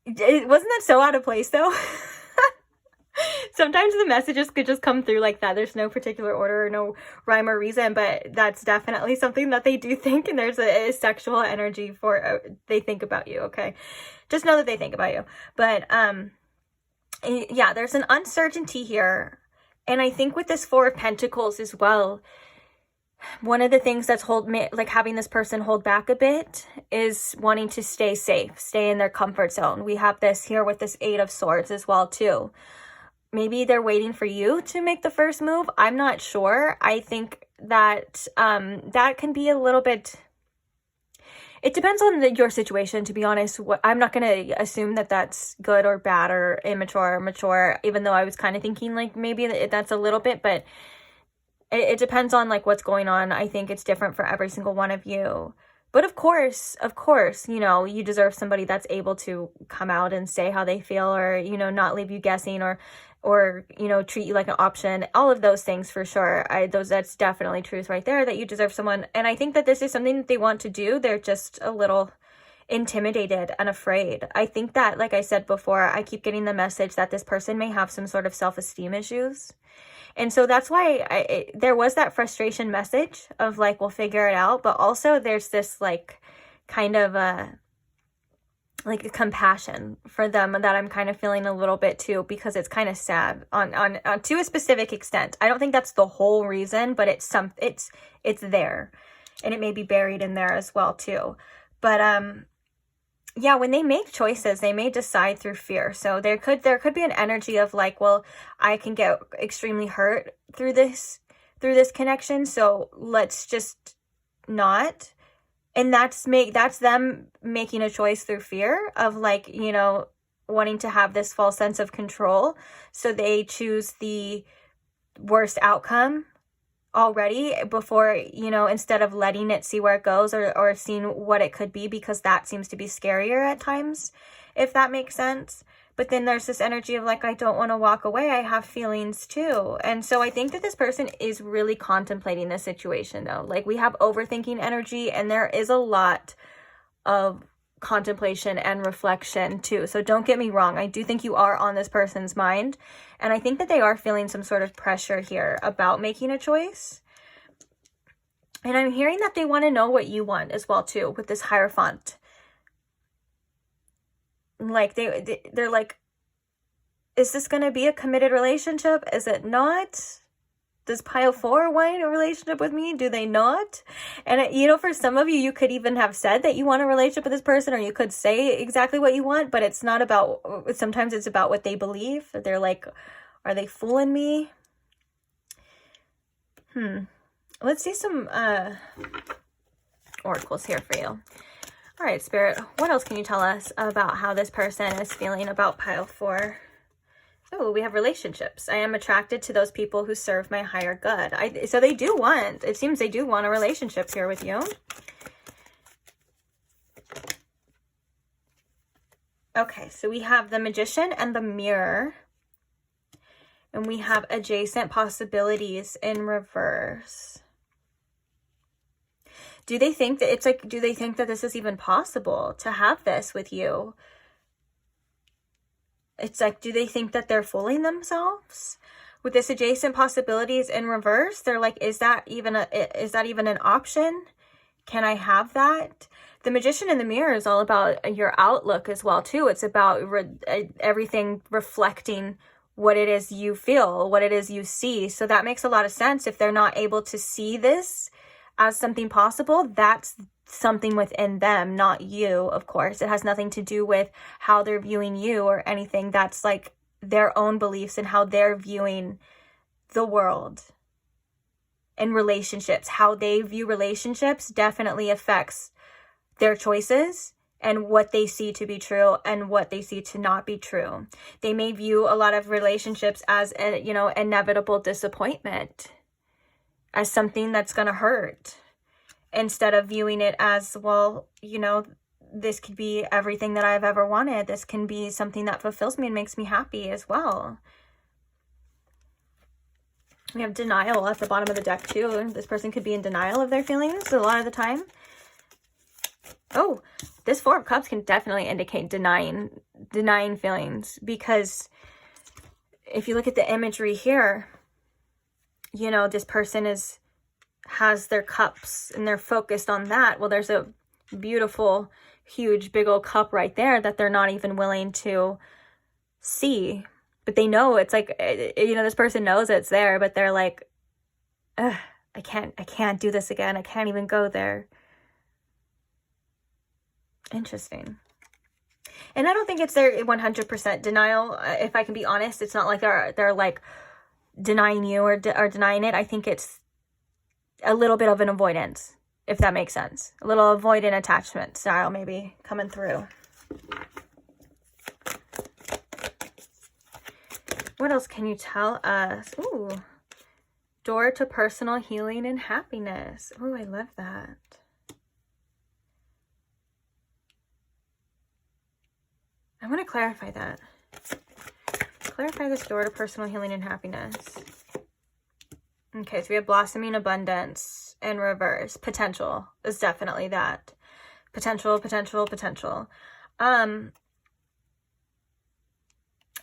Wasn't that so out of place though? Sometimes the messages could just come through like that. There's no particular order or no rhyme or reason, but that's definitely something that they do think, and there's a sexual energy for they think about you, okay? Just know that they think about you. But yeah, there's an uncertainty here. And I think with this Four of Pentacles as well, one of the things that's like having this person hold back a bit is wanting to stay safe, stay in their comfort zone. We have this here with this Eight of Swords as well too. Maybe they're waiting for you to make the first move. I'm not sure. I think that that can be a little bit... It depends on your situation, to be honest. I'm not going to assume that that's good or bad or immature or mature, even though I was kind of thinking like maybe that's a little bit, but it depends on like what's going on. I think it's different for every single one of you. But of course, you know, you deserve somebody that's able to come out and say how they feel, or, you know, not leave you guessing, or, you know, treat you like an option. All of those things for sure. That's definitely truth right there, that you deserve someone. And I think that this is something that they want to do. They're just a little intimidated and afraid. I think that, like I said before, I keep getting the message that this person may have some sort of self-esteem issues. And so that's why there was that frustration message of like, we'll figure it out. But also there's this like kind of like a compassion for them that I'm kind of feeling a little bit too, because it's kind of sad on to a specific extent. I don't think that's the whole reason, but it's there, and it may be buried in there as well too. But yeah, when they make choices, they may decide through fear. So there could be an energy of like, well, I can get extremely hurt through this connection, so let's just not. And that's them making a choice through fear of like, you know, wanting to have this false sense of control. So they choose the worst outcome already before, you know, instead of letting it see where it goes, or seeing what it could be, because that seems to be scarier at times, if that makes sense. But then there's this energy of like, I don't want to walk away. I have feelings too. And so I think that this person is really contemplating this situation though. Like we have overthinking energy, and there is a lot of contemplation and reflection too. So don't get me wrong. I do think you are on this person's mind. And I think that they are feeling some sort of pressure here about making a choice. And I'm hearing that they want to know what you want as well too, with this Hierophant. Like they're like, is this going to be a committed relationship? Is it not? Does pile 4 want a relationship with me? Do they not? And you know, for some of you, you could even have said that you want a relationship with this person, or you could say exactly what you want, but it's not about, sometimes it's about what they believe. They're like, are they fooling me? Let's see some oracles here for you. All right, Spirit, what else can you tell us about how this person is feeling about pile 4? Oh, we have relationships. I am attracted to those people who serve my higher good. So they do want, it seems they do want a relationship here with you. Okay, so we have the Magician and the Mirror. And we have adjacent possibilities in reverse. Do they think that it's like, do they think that this is even possible to have this with you? It's like, do they think that they're fooling themselves? With this adjacent possibilities in reverse, they're like, is that even an option? Can I have that? The Magician in the Mirror is all about your outlook as well too. It's about everything reflecting what it is you feel, what it is you see. So that makes a lot of sense. If they're not able to see this as something possible, that's something within them, not you, of course. It has nothing to do with how they're viewing you or anything. That's like their own beliefs and how they're viewing the world and relationships. How they view relationships definitely affects their choices and what they see to be true and what they see to not be true. They may view a lot of relationships as a, you know, inevitable disappointment, as something that's going to hurt, instead of viewing it as, well, you know, this could be everything that I've ever wanted. This can be something that fulfills me and makes me happy as well. We have denial at the bottom of the deck too. This person could be in denial of their feelings a lot of the time. Oh, this Four of Cups can definitely indicate denying feelings, because if you look at the imagery here, you know, this person has their cups and they're focused on that. Well, there's a beautiful, huge, big old cup right there that they're not even willing to see. But they know it's like, you know, this person knows it's there, but they're like, ugh, I can't do this again. I can't even go there. Interesting. And I don't think it's their 100% denial. If I can be honest, it's not like they're like denying you or denying it. I think it's a little bit of an avoidance, if that makes sense. A little avoidant attachment style maybe coming through. What else can you tell us? Ooh, door to personal healing and happiness. Ooh, I love that. I want to clarify that. Clarify this door to personal healing and happiness. Okay, so we have blossoming abundance in reverse. Potential is definitely that. Potential, potential, potential.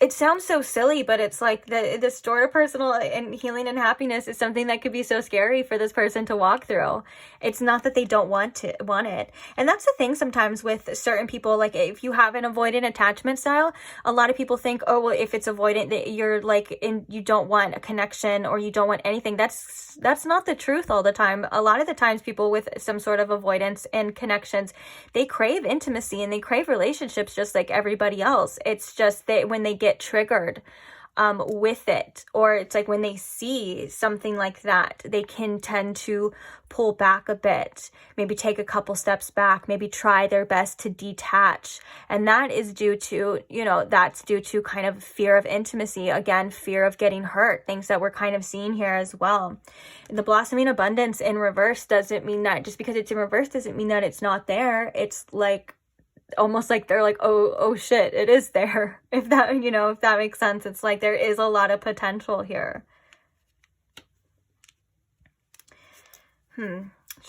It sounds so silly, but it's like this door to personal and healing and happiness is something that could be so scary for this person to walk through. It's not that they don't want it. And that's the thing sometimes with certain people, like if you have an avoidant attachment style, a lot of people think, oh, well, if it's avoidant, that you're like, you don't want a connection or you don't want anything. That's not the truth all the time. A lot of the times people with some sort of avoidance and connections, they crave intimacy and they crave relationships just like everybody else. It's just that when they get triggered with it, or it's like when they see something like that, they can tend to pull back a bit, maybe take a couple steps back, maybe try their best to detach. And that is due to, you know, that's due to kind of fear of intimacy. Again, fear of getting hurt, things that we're kind of seeing here as well. The blossoming abundance in reverse doesn't mean that just because it's in reverse doesn't mean that it's not there. It's like almost like they're like, oh shit, it is there. If that, you know, if that makes sense. It's like there is a lot of potential here. Should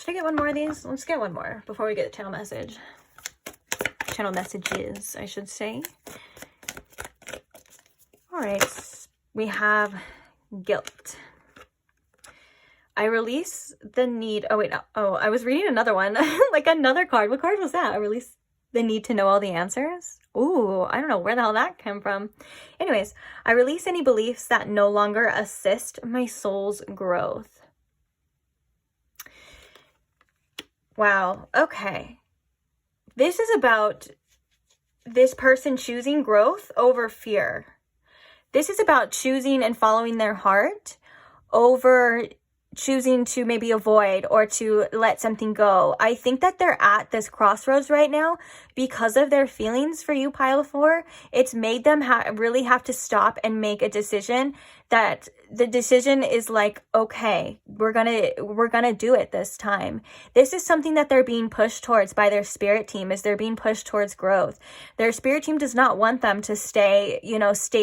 I get one more of these? Let's get one more before we get the channel message. Channel messages, I should say. All right, we have guilt. I release the need. Oh wait, no. Oh, I was reading another one, like another card. What card was that? I release the need to know all the answers. Ooh, I don't know where the hell that came from. Anyways, I release any beliefs that no longer assist my soul's growth. Wow, okay. This is about this person choosing growth over fear. This is about choosing and following their heart over choosing to maybe avoid or to let something go. I think that they're at this crossroads right now because of their feelings for you, pile 4. It's made them really have to stop and make a decision that the decision is like, okay, we're gonna do it this time. This is something that they're being pushed towards by their spirit team, is they're being pushed towards growth. Their spirit team does not want them to stay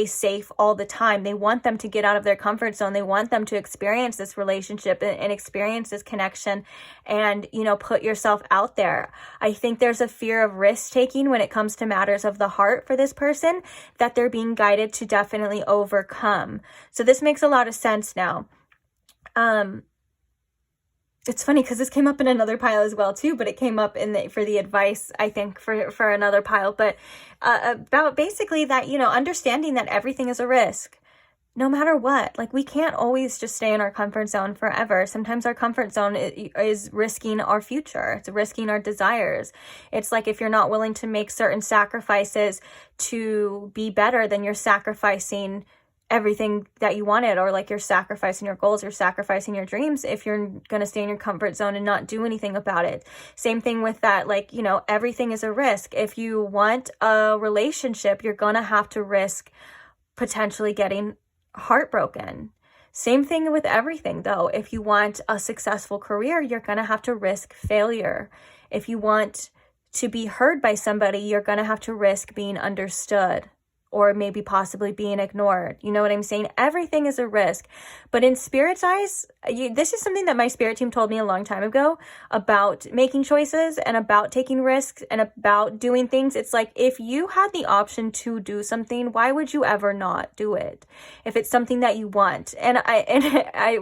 safe all the time. They want them to get out of their comfort zone. They want them to experience this relationship and experience this connection and, put yourself out there. I think there's a fear of risk taking when it comes to matters of the heart for this person that they're being guided to definitely overcome. So this makes a lot of sense now. It's funny because this came up in another pile as well too, but it came up for the advice, I think, for another pile, but about basically that, understanding that everything is a risk. No matter what, like we can't always just stay in our comfort zone forever. Sometimes our comfort zone is risking our future. It's risking our desires. It's like if you're not willing to make certain sacrifices to be better, then you're sacrificing everything that you wanted, or like you're sacrificing your goals, you're sacrificing your dreams if you're going to stay in your comfort zone and not do anything about it. Same thing with that, like, everything is a risk. If you want a relationship, you're going to have to risk potentially getting heartbroken. Same thing with everything though. If you want a successful career, you're going to have to risk failure. If you want to be heard by somebody, you're going to have to risk being understood or maybe possibly being ignored. You know what I'm saying? Everything is a risk. But in Spirit's eyes, this is something that my spirit team told me a long time ago about making choices and about taking risks and about doing things. It's like, if you had the option to do something, why would you ever not do it? If it's something that you want. And I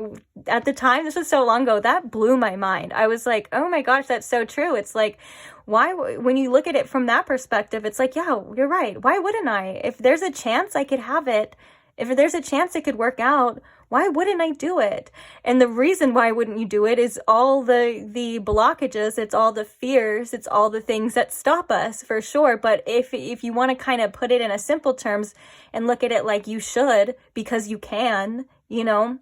at the time, this was so long ago, that blew my mind. I was like, oh my gosh, that's so true. It's like, why, when you look at it from that perspective, it's like, yeah, you're right. Why wouldn't I? If there's a chance I could have it, if there's a chance it could work out, why wouldn't I do it? And the reason why wouldn't you do it is all the blockages, it's all the fears, it's all the things that stop us, for sure. But if you want to kind of put it in a simple terms and look at it like you should, because you can, you know,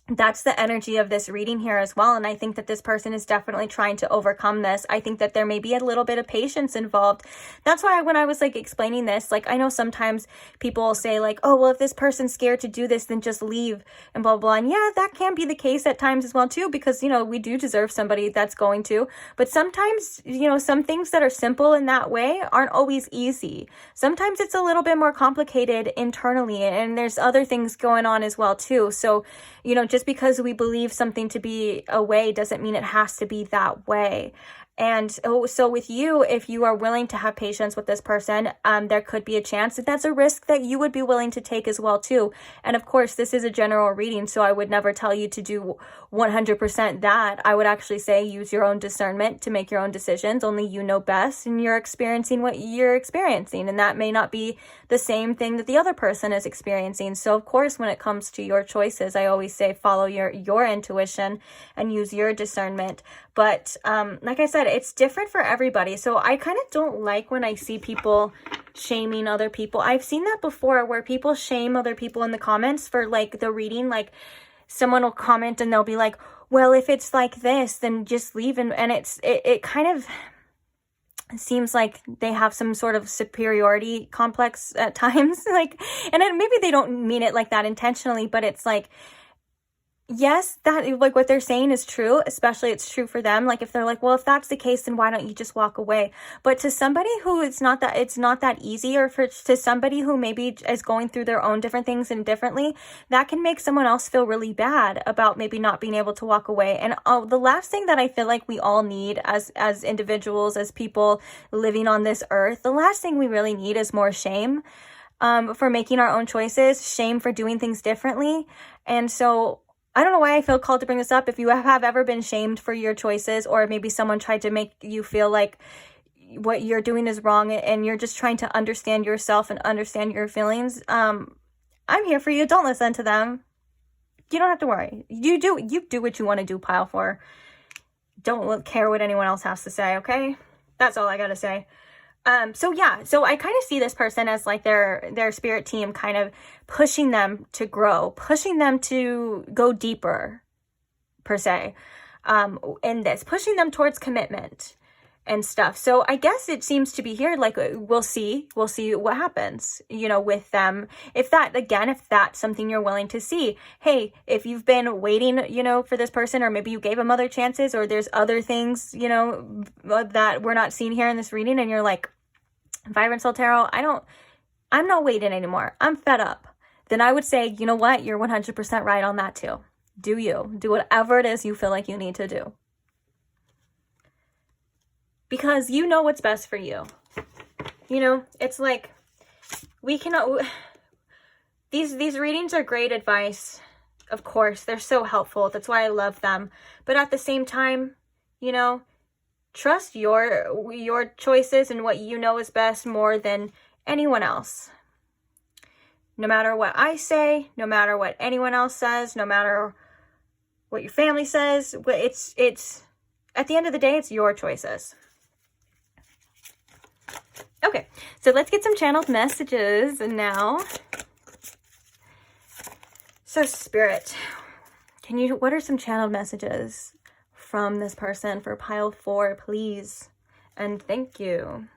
that's the energy of this reading here as well. And I think that this person is definitely trying to overcome this. I think that there may be a little bit of patience involved. That's why when I was like explaining this, like, I know sometimes people will say like, oh, well, if this person's scared to do this, then just leave and blah, blah. And yeah, that can be the case at times as well too, because, you know, we do deserve somebody that's going to. But sometimes, you know, some things that are simple in that way aren't always easy. Sometimes it's a little bit more complicated internally, and there's other things going on as well too. So, you know, just because we believe something to be a way doesn't mean it has to be that way. And so with you, if you are willing to have patience with this person, there could be a chance that that's a risk that you would be willing to take as well too. And of course, this is a general reading, so I would never tell you to do 100% that. I would actually say use your own discernment to make your own decisions. Only you know best, and you're experiencing what you're experiencing, and that may not be the same thing that the other person is experiencing. So of course, when it comes to your choices, I always say follow your intuition and use your discernment. But like I said, it's different for everybody. So I kind of don't like when I see people shaming other people. I've seen that before, where people shame other people in the comments for like the reading. Like someone will comment and they'll be like, well, if it's like this, then just leave. And it kind of seems like they have some sort of superiority complex at times. Like, and maybe they don't mean it like that intentionally, but it's like, yes, that like what they're saying is true, especially it's true for them. Like if they're like, well, if that's the case, then why don't you just walk away? But to somebody who it's not that easy, or to somebody who maybe is going through their own different things and differently, that can make someone else feel really bad about maybe not being able to walk away. And the last thing that I feel like we all need as individuals, as people living on this earth, the last thing we really need is more shame for making our own choices, shame for doing things differently. And so I don't know why I feel called to bring this up. If you have ever been shamed for your choices, or maybe someone tried to make you feel like what you're doing is wrong and you're just trying to understand yourself and understand your feelings, I'm here for you. Don't listen to them. You don't have to worry. You do what you want to do, pile 4. Don't care what anyone else has to say, okay? That's all I gotta say. So yeah, so I kind of see this person as like their spirit team kind of pushing them to grow, pushing them to go deeper, per se, in this, pushing them towards commitment and stuff. So I guess it seems to be here, like, we'll see what happens, you know, with them. If that's something you're willing to see, hey, if you've been waiting, you know, for this person, or maybe you gave them other chances, or there's other things, you know, that we're not seeing here in this reading, and you're like, Vibrant Soul Tarot, I'm not waiting anymore. I'm fed up. Then I would say, you know what? You're 100% right on that too. Do you. Do whatever it is you feel like you need to do. Because you know what's best for you. You know, it's like, we cannot, these readings are great advice. Of course, they're so helpful. That's why I love them. But at the same time, you know, trust your choices and what you know is best more than anyone else. No matter what I say, no matter what anyone else says, no matter what your family says, it's at the end of the day, it's your choices. Okay, so let's get some channeled messages now. So Spirit, what are some channeled messages from this person for pile 4, please? And thank you.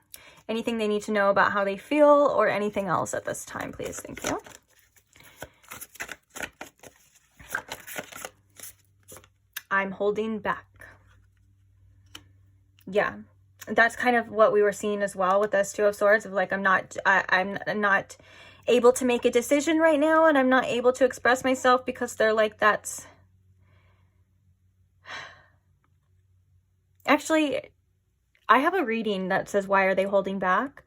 Anything they need to know about how they feel, or anything else at this time, please. Thank you. I'm holding back. Yeah, that's kind of what we were seeing as well with this 2 of Swords, of like, I'm not able to make a decision right now, and I'm not able to express myself because they're like, that's... Actually, I have a reading that says, why are they holding back?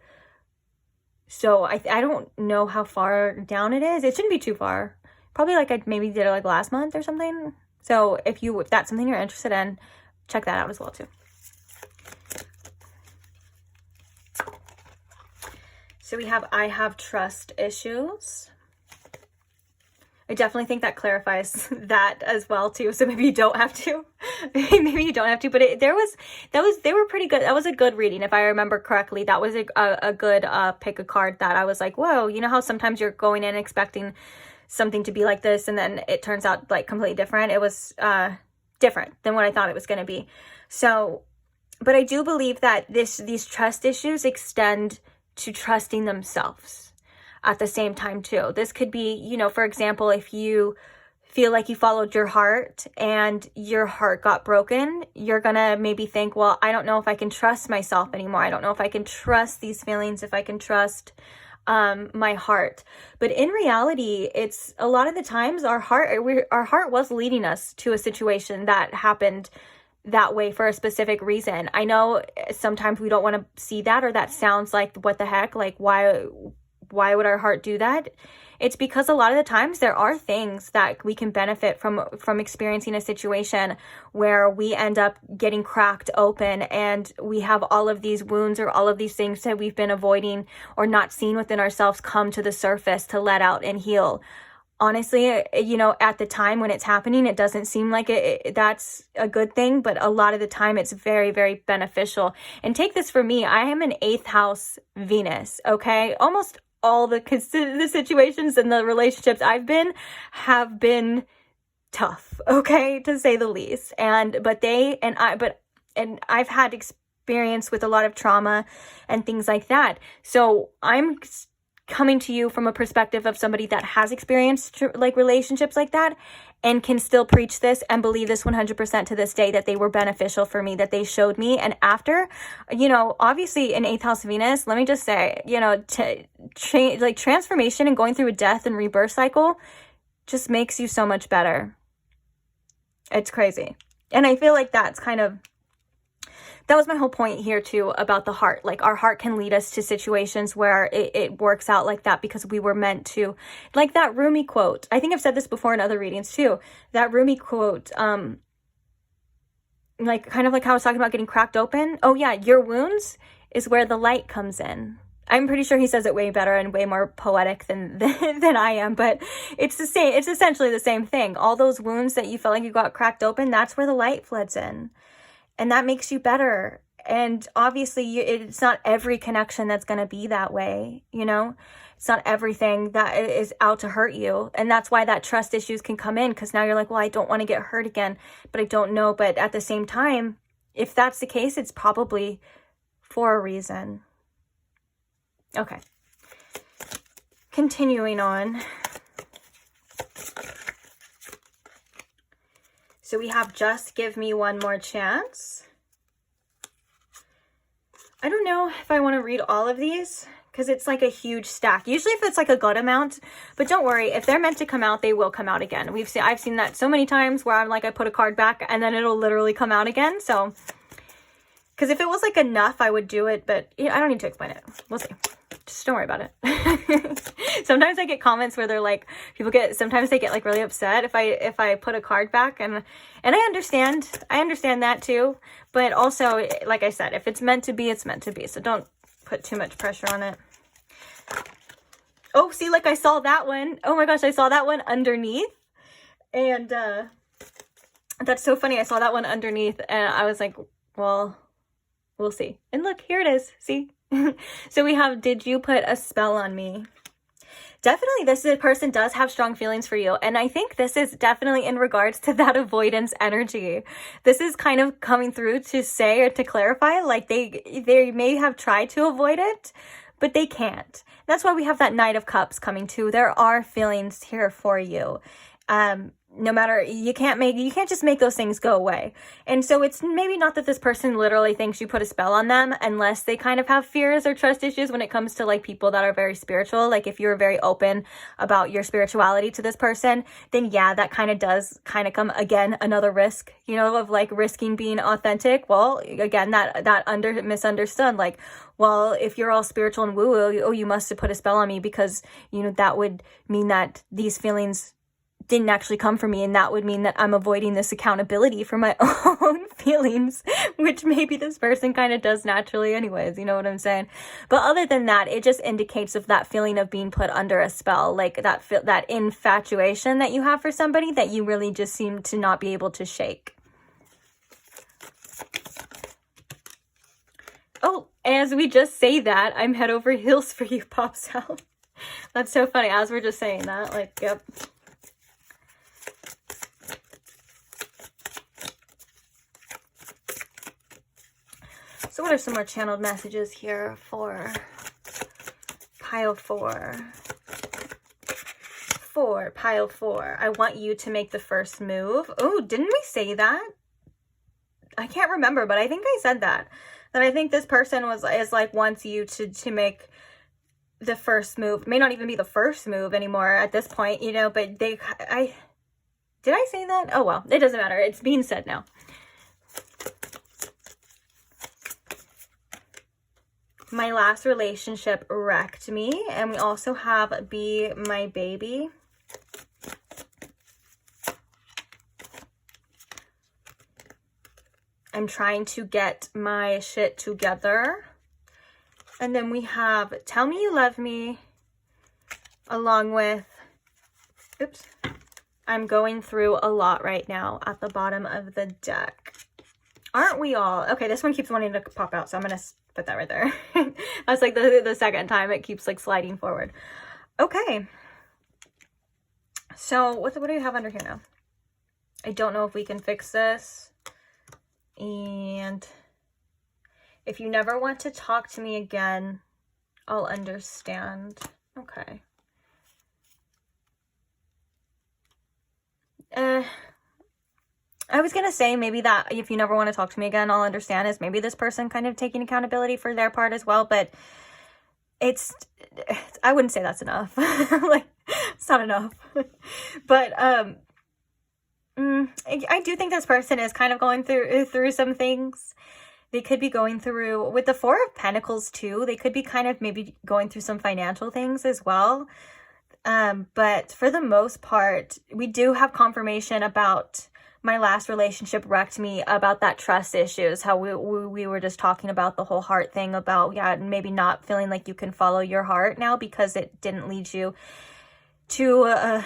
So I don't know how far down it is. It shouldn't be too far. Probably like I maybe did it like last month or something. So if that's something you're interested in, check that out as well too. So we have, I have trust issues. I definitely think that clarifies that as well too. So maybe you don't have to. Maybe you don't have to. But they were pretty good. That was a good reading, if I remember correctly. That was a good pick a card that I was like, whoa. You know how sometimes you're going in expecting something to be like this, and then it turns out like completely different. It was different than what I thought it was going to be. So, but I do believe that these trust issues extend to trusting themselves at the same time too. This could be, you know, for example, if you feel like you followed your heart and your heart got broken, you're gonna maybe think, well, I don't know if I can trust myself anymore. I don't know if I can trust these feelings, if I can trust my heart. But in reality, it's a lot of the times our heart was leading us to a situation that happened that way for a specific reason. I know sometimes we don't want to see that, or that sounds like, what the heck, like why would our heart do that? It's because a lot of the times there are things that we can benefit from experiencing a situation where we end up getting cracked open, and we have all of these wounds or all of these things that we've been avoiding or not seen within ourselves come to the surface to let out and heal. Honestly, you know, at the time when it's happening, it doesn't seem like that's a good thing, but a lot of the time it's very, very beneficial. And take this for me, I am an 8th house Venus, okay? Almost all the situations and the relationships I've been have been tough, okay, to say the least. But I've had experience with a lot of trauma and things like that. So I'm coming to you from a perspective of somebody that has experienced like relationships like that, and can still preach this and believe this 100% to this day, that they were beneficial for me, that they showed me. And after, you know, obviously in 8th house Venus, let me just say, you know, like transformation and going through a death and rebirth cycle just makes you so much better. It's crazy. And I feel like that was my whole point here too, about the heart. Like our heart can lead us to situations where it works out like that because we were meant to. Like that Rumi quote. I think I've said this before in other readings too. That Rumi quote, like kind of like how I was talking about getting cracked open. Oh yeah, your wounds is where the light comes in. I'm pretty sure he says it way better and way more poetic than I am, but it's the same. It's essentially the same thing. All those wounds that you felt like you got cracked open, that's where the light floods in. And that makes you better. And obviously, it's not every connection that's going to be that way, you know? It's not everything that is out to hurt you. And that's why that trust issues can come in, because now you're like, well, I don't want to get hurt again, but I don't know. But at the same time, if that's the case, it's probably for a reason. Okay. Continuing on. So we have just give me one more chance. I don't know if I want to read all of these because it's like a huge stack. Usually if it's like a good amount, but don't worry, if they're meant to come out, they will come out again. I've seen that so many times where I'm like, I put a card back and then it'll literally come out again. So, because if it was like enough, I would do it, but I don't need to explain it. We'll see. Just don't worry about it. Sometimes I get comments where they're like, sometimes they get like really upset if I put a card back, and I understand that too. But also, like I said, if it's meant to be, it's meant to be. So don't put too much pressure on it. Oh, see, like I saw that one. Oh my gosh, I saw that one underneath. And that's so funny. I saw that one underneath and I was like, well, we'll see. And look, here it is. See? So we have, did you put a spell on me? Definitely this person does have strong feelings for you. And I think this is definitely in regards to that avoidance energy. This is kind of coming through to say or to clarify, like they may have tried to avoid it, but they can't. That's why we have that Knight of Cups coming too. There are feelings here for you. no matter, you can't just make those things go away. And so it's maybe not that this person literally thinks you put a spell on them, unless they kind of have fears or trust issues when it comes to like people that are very spiritual. Like if you're very open about your spirituality to this person, then yeah, that kind of does kind of come, again, another risk, you know, of like risking being authentic. Well, again, that misunderstood, like, well, if you're all spiritual and woo-woo, oh, you must have put a spell on me, because, you know, that would mean that these feelings didn't actually come from me, and that would mean that I'm avoiding this accountability for my own feelings, which maybe this person kind of does naturally anyways, you know what I'm saying? But other than that, it just indicates of that feeling of being put under a spell, like that infatuation that you have for somebody that you really just seem to not be able to shake. Oh, as we just say that, I'm head over heels for you pops out. That's so funny, as we're just saying that, like, yep. So what are some more channeled messages here for pile 4? For pile 4, I want you to make the first move. Oh, didn't we say that? I can't remember, but I think I said that. That I think this person wants you to make the first move. It may not even be the first move anymore at this point, you know, but did I say that? Oh well, it doesn't matter. It's being said now. My last relationship wrecked me. And we also have Be My Baby. I'm trying to get my shit together. And then we have Tell Me You Love Me, along with, oops, I'm going through a lot right now at the bottom of the deck. Aren't we all? Okay, this one keeps wanting to pop out, so I'm going to put that right there. That's like the second time it keeps like sliding forward. Okay. So what do we have under here now? I don't know if we can fix this. And if you never want to talk to me again, I'll understand. Okay. I was going to say maybe that if you never want to talk to me again, I'll understand, is maybe this person kind of taking accountability for their part as well. But I wouldn't say that's enough. Like, it's not enough. But I do think this person is kind of going through some things. They could be going through, with the Four of Pentacles too, they could be kind of maybe going through some financial things as well. But for the most part, we do have confirmation about my last relationship wrecked me, about that trust issues, how we were just talking about the whole heart thing, about, yeah, maybe not feeling like you can follow your heart now because it didn't lead you to,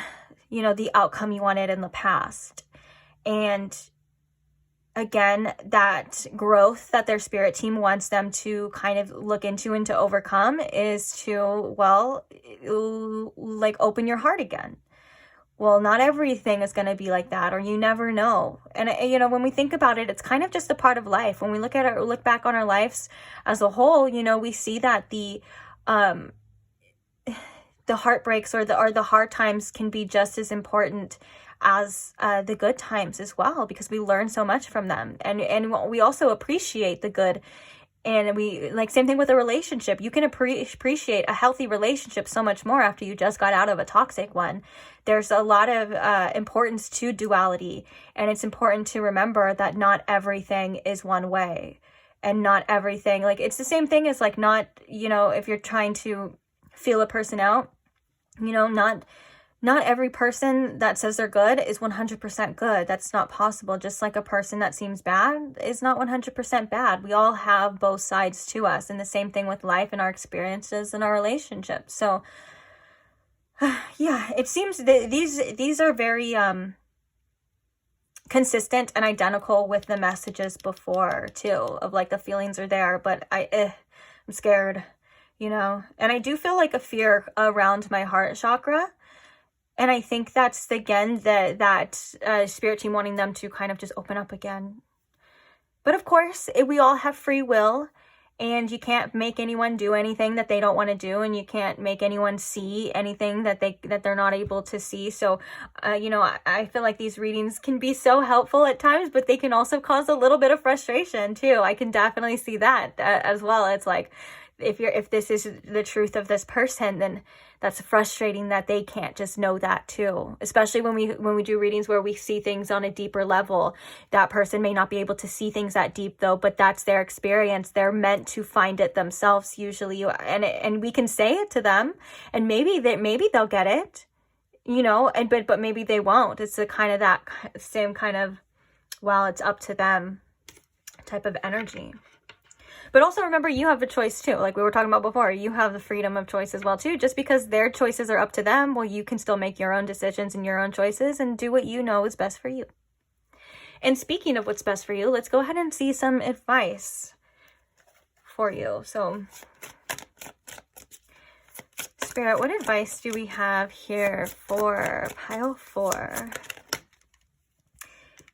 you know, the outcome you wanted in the past. And again, that growth that their spirit team wants them to kind of look into and to overcome is to, well, like, open your heart again. Well, not everything is going to be like that, or you never know. And, you know, when we think about it, it's kind of just a part of life. When we look back on our lives as a whole, you know, we see that the heartbreaks or the hard times can be just as important as the good times as well, because we learn so much from them. And we also appreciate the good. And we, like, same thing with a relationship. You can appreciate a healthy relationship so much more after you just got out of a toxic one. There's a lot of importance to duality. And it's important to remember that not everything is one way. And not everything, like, it's the same thing as, like, not, you know, if you're trying to feel a person out, you know, not every person that says they're good is 100% good. That's not possible. Just like a person that seems bad is not 100% bad. We all have both sides to us, and the same thing with life and our experiences and our relationships. So yeah, it seems that these are very consistent and identical with the messages before too, of like the feelings are there, but I'm scared, you know. And I do feel like a fear around my heart chakra. And I think that's, again, that spirit team wanting them to kind of just open up again. But of course, we all have free will. and you can't make anyone do anything that they don't want to do, and you can't make anyone see anything that they're not able to see. So you know, I feel like these readings can be so helpful at times, but they can also cause a little bit of frustration too. I can definitely see that as well. It's like, if this is the truth of this person, then that's frustrating that they can't just know that too. Especially when we do readings where we see things on a deeper level. That person may not be able to see things that deep though, but that's their experience. They're meant to find it themselves usually, and we can say it to them, and maybe they'll get it, you know, and but maybe they won't. It's the kind of that same kind of, well, it's up to them type of energy. But also remember, you have a choice too. Like we were talking about before, you have the freedom of choice as well too. Just because their choices are up to them, well, you can still make your own decisions and your own choices and do what you know is best for you. And speaking of what's best for you, let's go ahead and see some advice for you. So, Spirit, what advice do we have here for pile 4?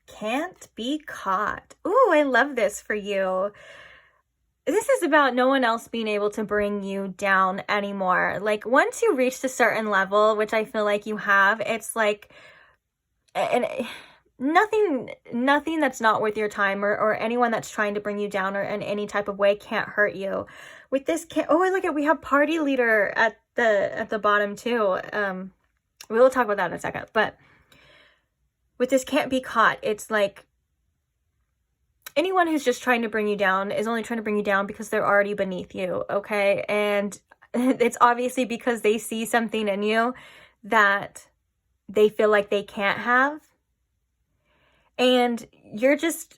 Can't be caught. Ooh, I love this for you. This is about no one else being able to bring you down anymore. Like once you reach a certain level, which I feel like you have, it's like, and nothing that's not worth your time or anyone that's trying to bring you down or in any type of way can't hurt you. With this, look at, we have party leader at the bottom too. We will talk about that in a second, but with this can't be caught, it's like, anyone who's just trying to bring you down is only trying to bring you down because they're already beneath you, okay? And it's obviously because they see something in you that they feel like they can't have. And you're just,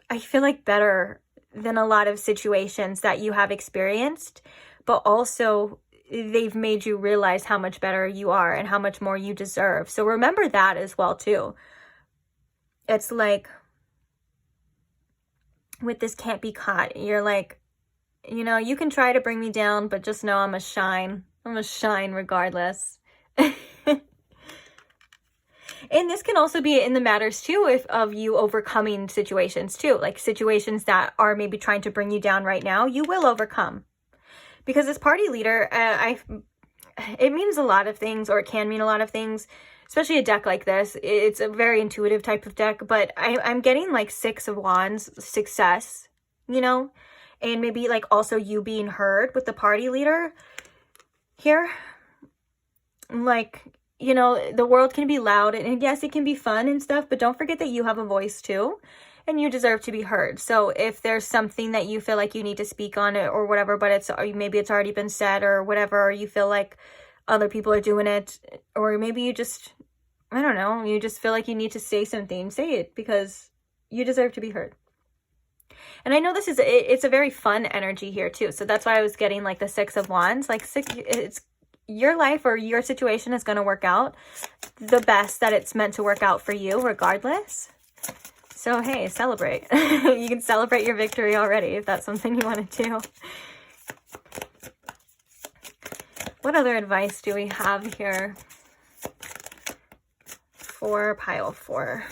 I feel like, better than a lot of situations that you have experienced, but also they've made you realize how much better you are and how much more you deserve. So remember that as well too. It's like, with this can't be caught, you're like, you know, you can try to bring me down, but just know I'm a shine. I'm a shine regardless. And this can also be in the matters too of you overcoming situations too, like situations that are maybe trying to bring you down right now, you will overcome. Because this party leader, it means a lot of things, or it can mean a lot of things, especially a deck like this. It's a very intuitive type of deck, but I'm getting like 6 of Wands, success, you know, and maybe like also you being heard with the party leader here. Like, you know, the world can be loud, and yes, it can be fun and stuff, but don't forget that you have a voice too, and you deserve to be heard. So if there's something that you feel like you need to speak on it or whatever, but maybe it's already been said or whatever, or you feel like other people are doing it, or maybe you just, I don't know, you just feel like you need to say something, say it, because you deserve to be heard. And I know this is, it's a very fun energy here too. So that's why I was getting like the 6 of Wands, like it's your life or your situation is going to work out the best that it's meant to work out for you regardless. So, hey, celebrate. You can celebrate your victory already if that's something you want to do. What other advice do we have here for pile 4?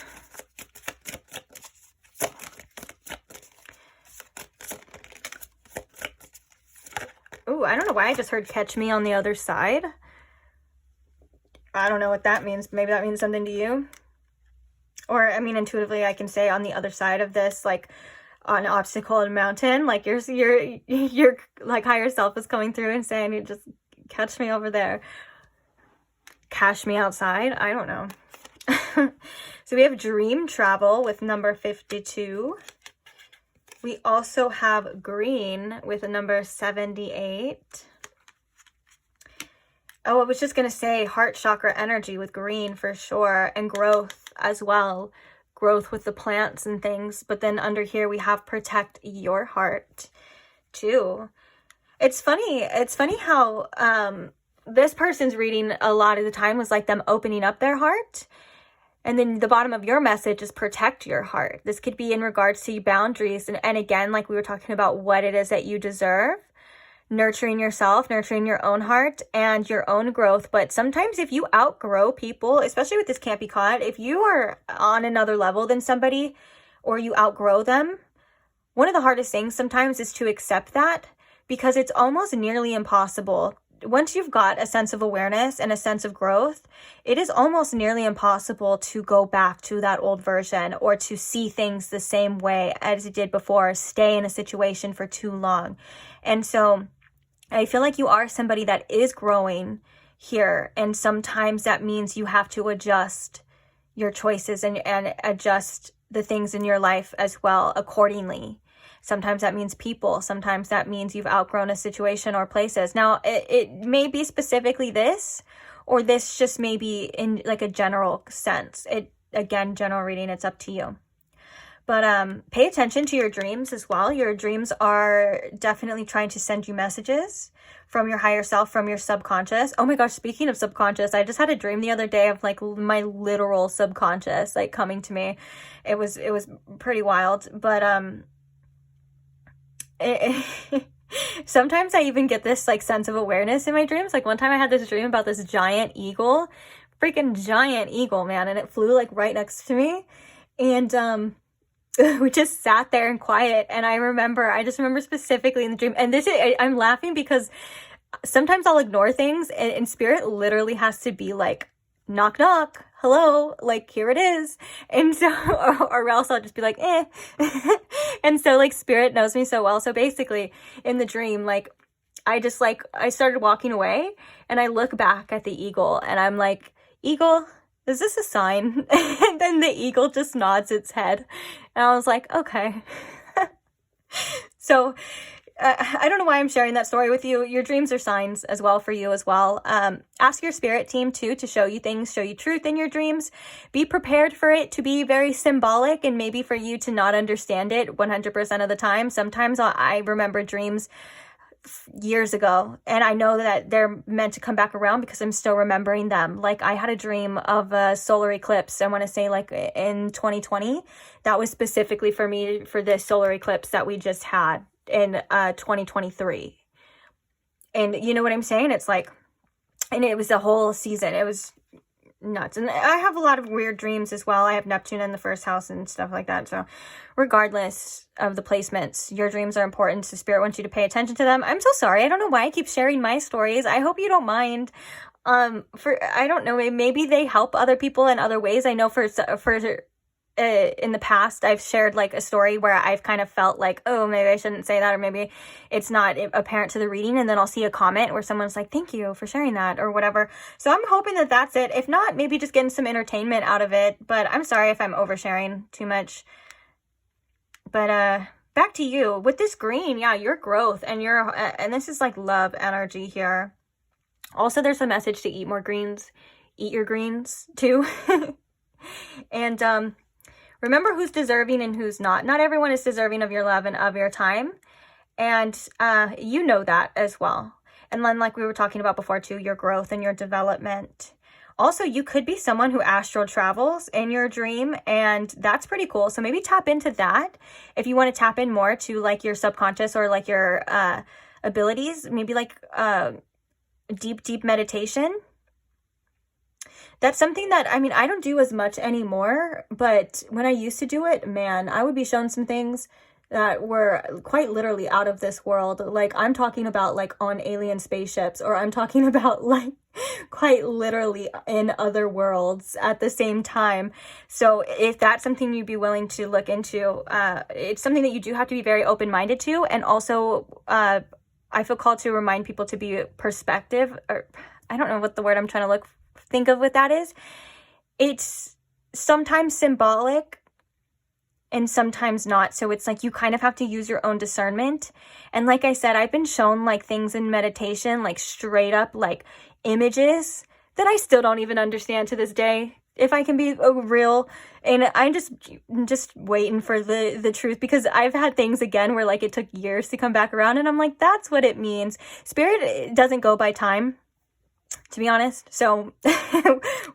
Ooh, I don't know why I just heard catch me on the other side. I don't know what that means. Maybe that means something to you. Or, I mean, intuitively, I can say on the other side of this, like on an obstacle and mountain, like your like higher self is coming through and saying, you just catch me over there. Cash me outside. I don't know. So we have dream travel with number 52. We also have green with a number 78. Oh, I was just going to say heart chakra energy with green for sure. And growth as well. Growth with the plants and things. But then under here we have protect your heart too. It's funny how this person's reading a lot of the time was like them opening up their heart. And then the bottom of your message is protect your heart. This could be in regards to boundaries. And again, like we were talking about what it is that you deserve. Nurturing yourself, nurturing your own heart and your own growth. But sometimes if you outgrow people, especially with this can't be caught, if you are on another level than somebody or you outgrow them, one of the hardest things sometimes is to accept that, because it's almost nearly impossible. Once you've got a sense of awareness and a sense of growth, it is almost nearly impossible to go back to that old version or to see things the same way as you did before, stay in a situation for too long. And so I feel like you are somebody that is growing here. And sometimes that means you have to adjust your choices and adjust the things in your life as well accordingly. Sometimes that means people. Sometimes that means you've outgrown a situation or places. Now, it may be specifically this, or this just may be in like a general sense. Again, general reading, it's up to you. But pay attention to your dreams as well. Your dreams are definitely trying to send you messages from your higher self, from your subconscious. Oh my gosh, speaking of subconscious, I just had a dream the other day of like my literal subconscious like coming to me. It was pretty wild, but sometimes I even get this like sense of awareness in my dreams. Like one time I had this dream about this giant eagle, freaking giant eagle, man, and it flew like right next to me, and we just sat there in quiet. And I just remember specifically in the dream, and I'm laughing because sometimes I'll ignore things, and spirit literally has to be like, knock knock, hello, like here it is. And so or else I'll just be like and so like spirit knows me so well. So basically in the dream, like I started walking away, and I look back at the eagle, and I'm like, eagle, is this a sign? And then the eagle just nods its head, and I was like, okay. So I don't know why I'm sharing that story with you. Your dreams are signs as well for you as well. Ask your spirit team too to show you things, show you truth in your dreams. Be prepared for it to be very symbolic, and maybe for you to not understand it 100% of the time. Sometimes I remember dreams years ago, and I know that they're meant to come back around because I'm still remembering them. Like I had a dream of a solar eclipse, I want to say like in 2020. That was specifically for me for this solar eclipse that we just had in 2023. And you know what I'm saying? It's like, and it was a whole season. It was nuts. And I have a lot of weird dreams as well. I have Neptune in the first house and stuff like that. So regardless of the placements, your dreams are important. So spirit wants you to pay attention to them. I'm so sorry. I don't know why I keep sharing my stories. I hope you don't mind. I don't know, maybe they help other people in other ways. I know for in the past, I've shared like a story where I've kind of felt like, oh, maybe I shouldn't say that, or maybe it's not apparent to the reading, and then I'll see a comment where someone's like, thank you for sharing that, or whatever. So I'm hoping that that's it. If not, maybe just getting some entertainment out of it. But I'm sorry if I'm oversharing too much. But back to you with this green. Yeah, your growth and this is like love energy here. Also, there's a message to eat more greens. Eat your greens too. And remember who's deserving and who's not. Not everyone is deserving of your love and of your time. And you know that as well. And then like we were talking about before too, your growth and your development. Also, you could be someone who astral travels in your dream, and that's pretty cool. So maybe tap into that if you want to tap in more to like your subconscious or like your abilities. Maybe like deep meditation. That's something that, I mean, I don't do as much anymore, but when I used to do it, man, I would be shown some things that were quite literally out of this world. Like I'm talking about like on alien spaceships, or I'm talking about like quite literally in other worlds at the same time. So if that's something you'd be willing to look into, it's something that you do have to be very open-minded to. And also, I feel called to remind people to be perspective, or I don't know what the word I'm trying to think of what that is. It's sometimes symbolic and sometimes not. So it's like you kind of have to use your own discernment. And like I said, I've been shown like things in meditation, like straight up like images that I still don't even understand to this day, if I can be real. And I'm just waiting for the truth, because I've had things again where like it took years to come back around, and I'm like, that's what it means. Spirit doesn't go by time, to be honest. So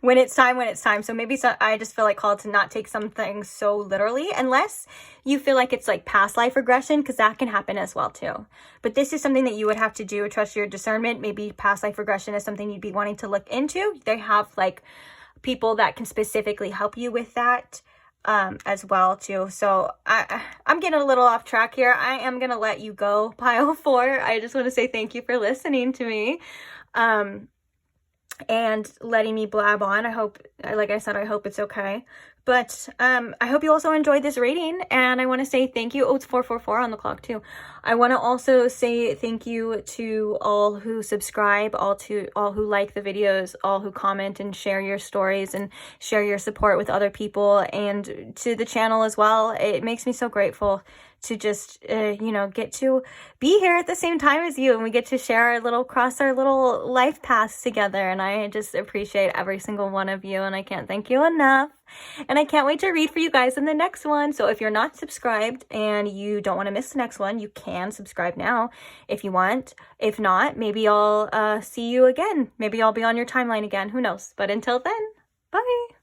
when it's time. So maybe I just feel like called to not take some things so literally, unless you feel like it's like past life regression, because that can happen as well too. But this is something that you would have to do, trust your discernment. Maybe past life regression is something you'd be wanting to look into. They have like people that can specifically help you with that. as well too. So I'm getting a little off track here. I am gonna let you go, pile 4. I just want to say thank you for listening to me and letting me blab on. I hope, like I said, I hope it's okay. But I hope you also enjoyed this reading, and I want to say thank you. Oh, it's 4:44 on the clock too. I want to also say thank you to all who subscribe, all who like the videos, all who comment and share your stories and share your support with other people, and to the channel as well. It makes me so grateful to just, you know, get to be here at the same time as you, and we get to share cross our little life paths together, and I just appreciate every single one of you, and I can't thank you enough. And I can't wait to read for you guys in the next one. So if you're not subscribed and you don't want to miss the next one, you can subscribe now if you want. If not, maybe I'll see you again. Maybe I'll be on your timeline again. Who knows? But until then, bye.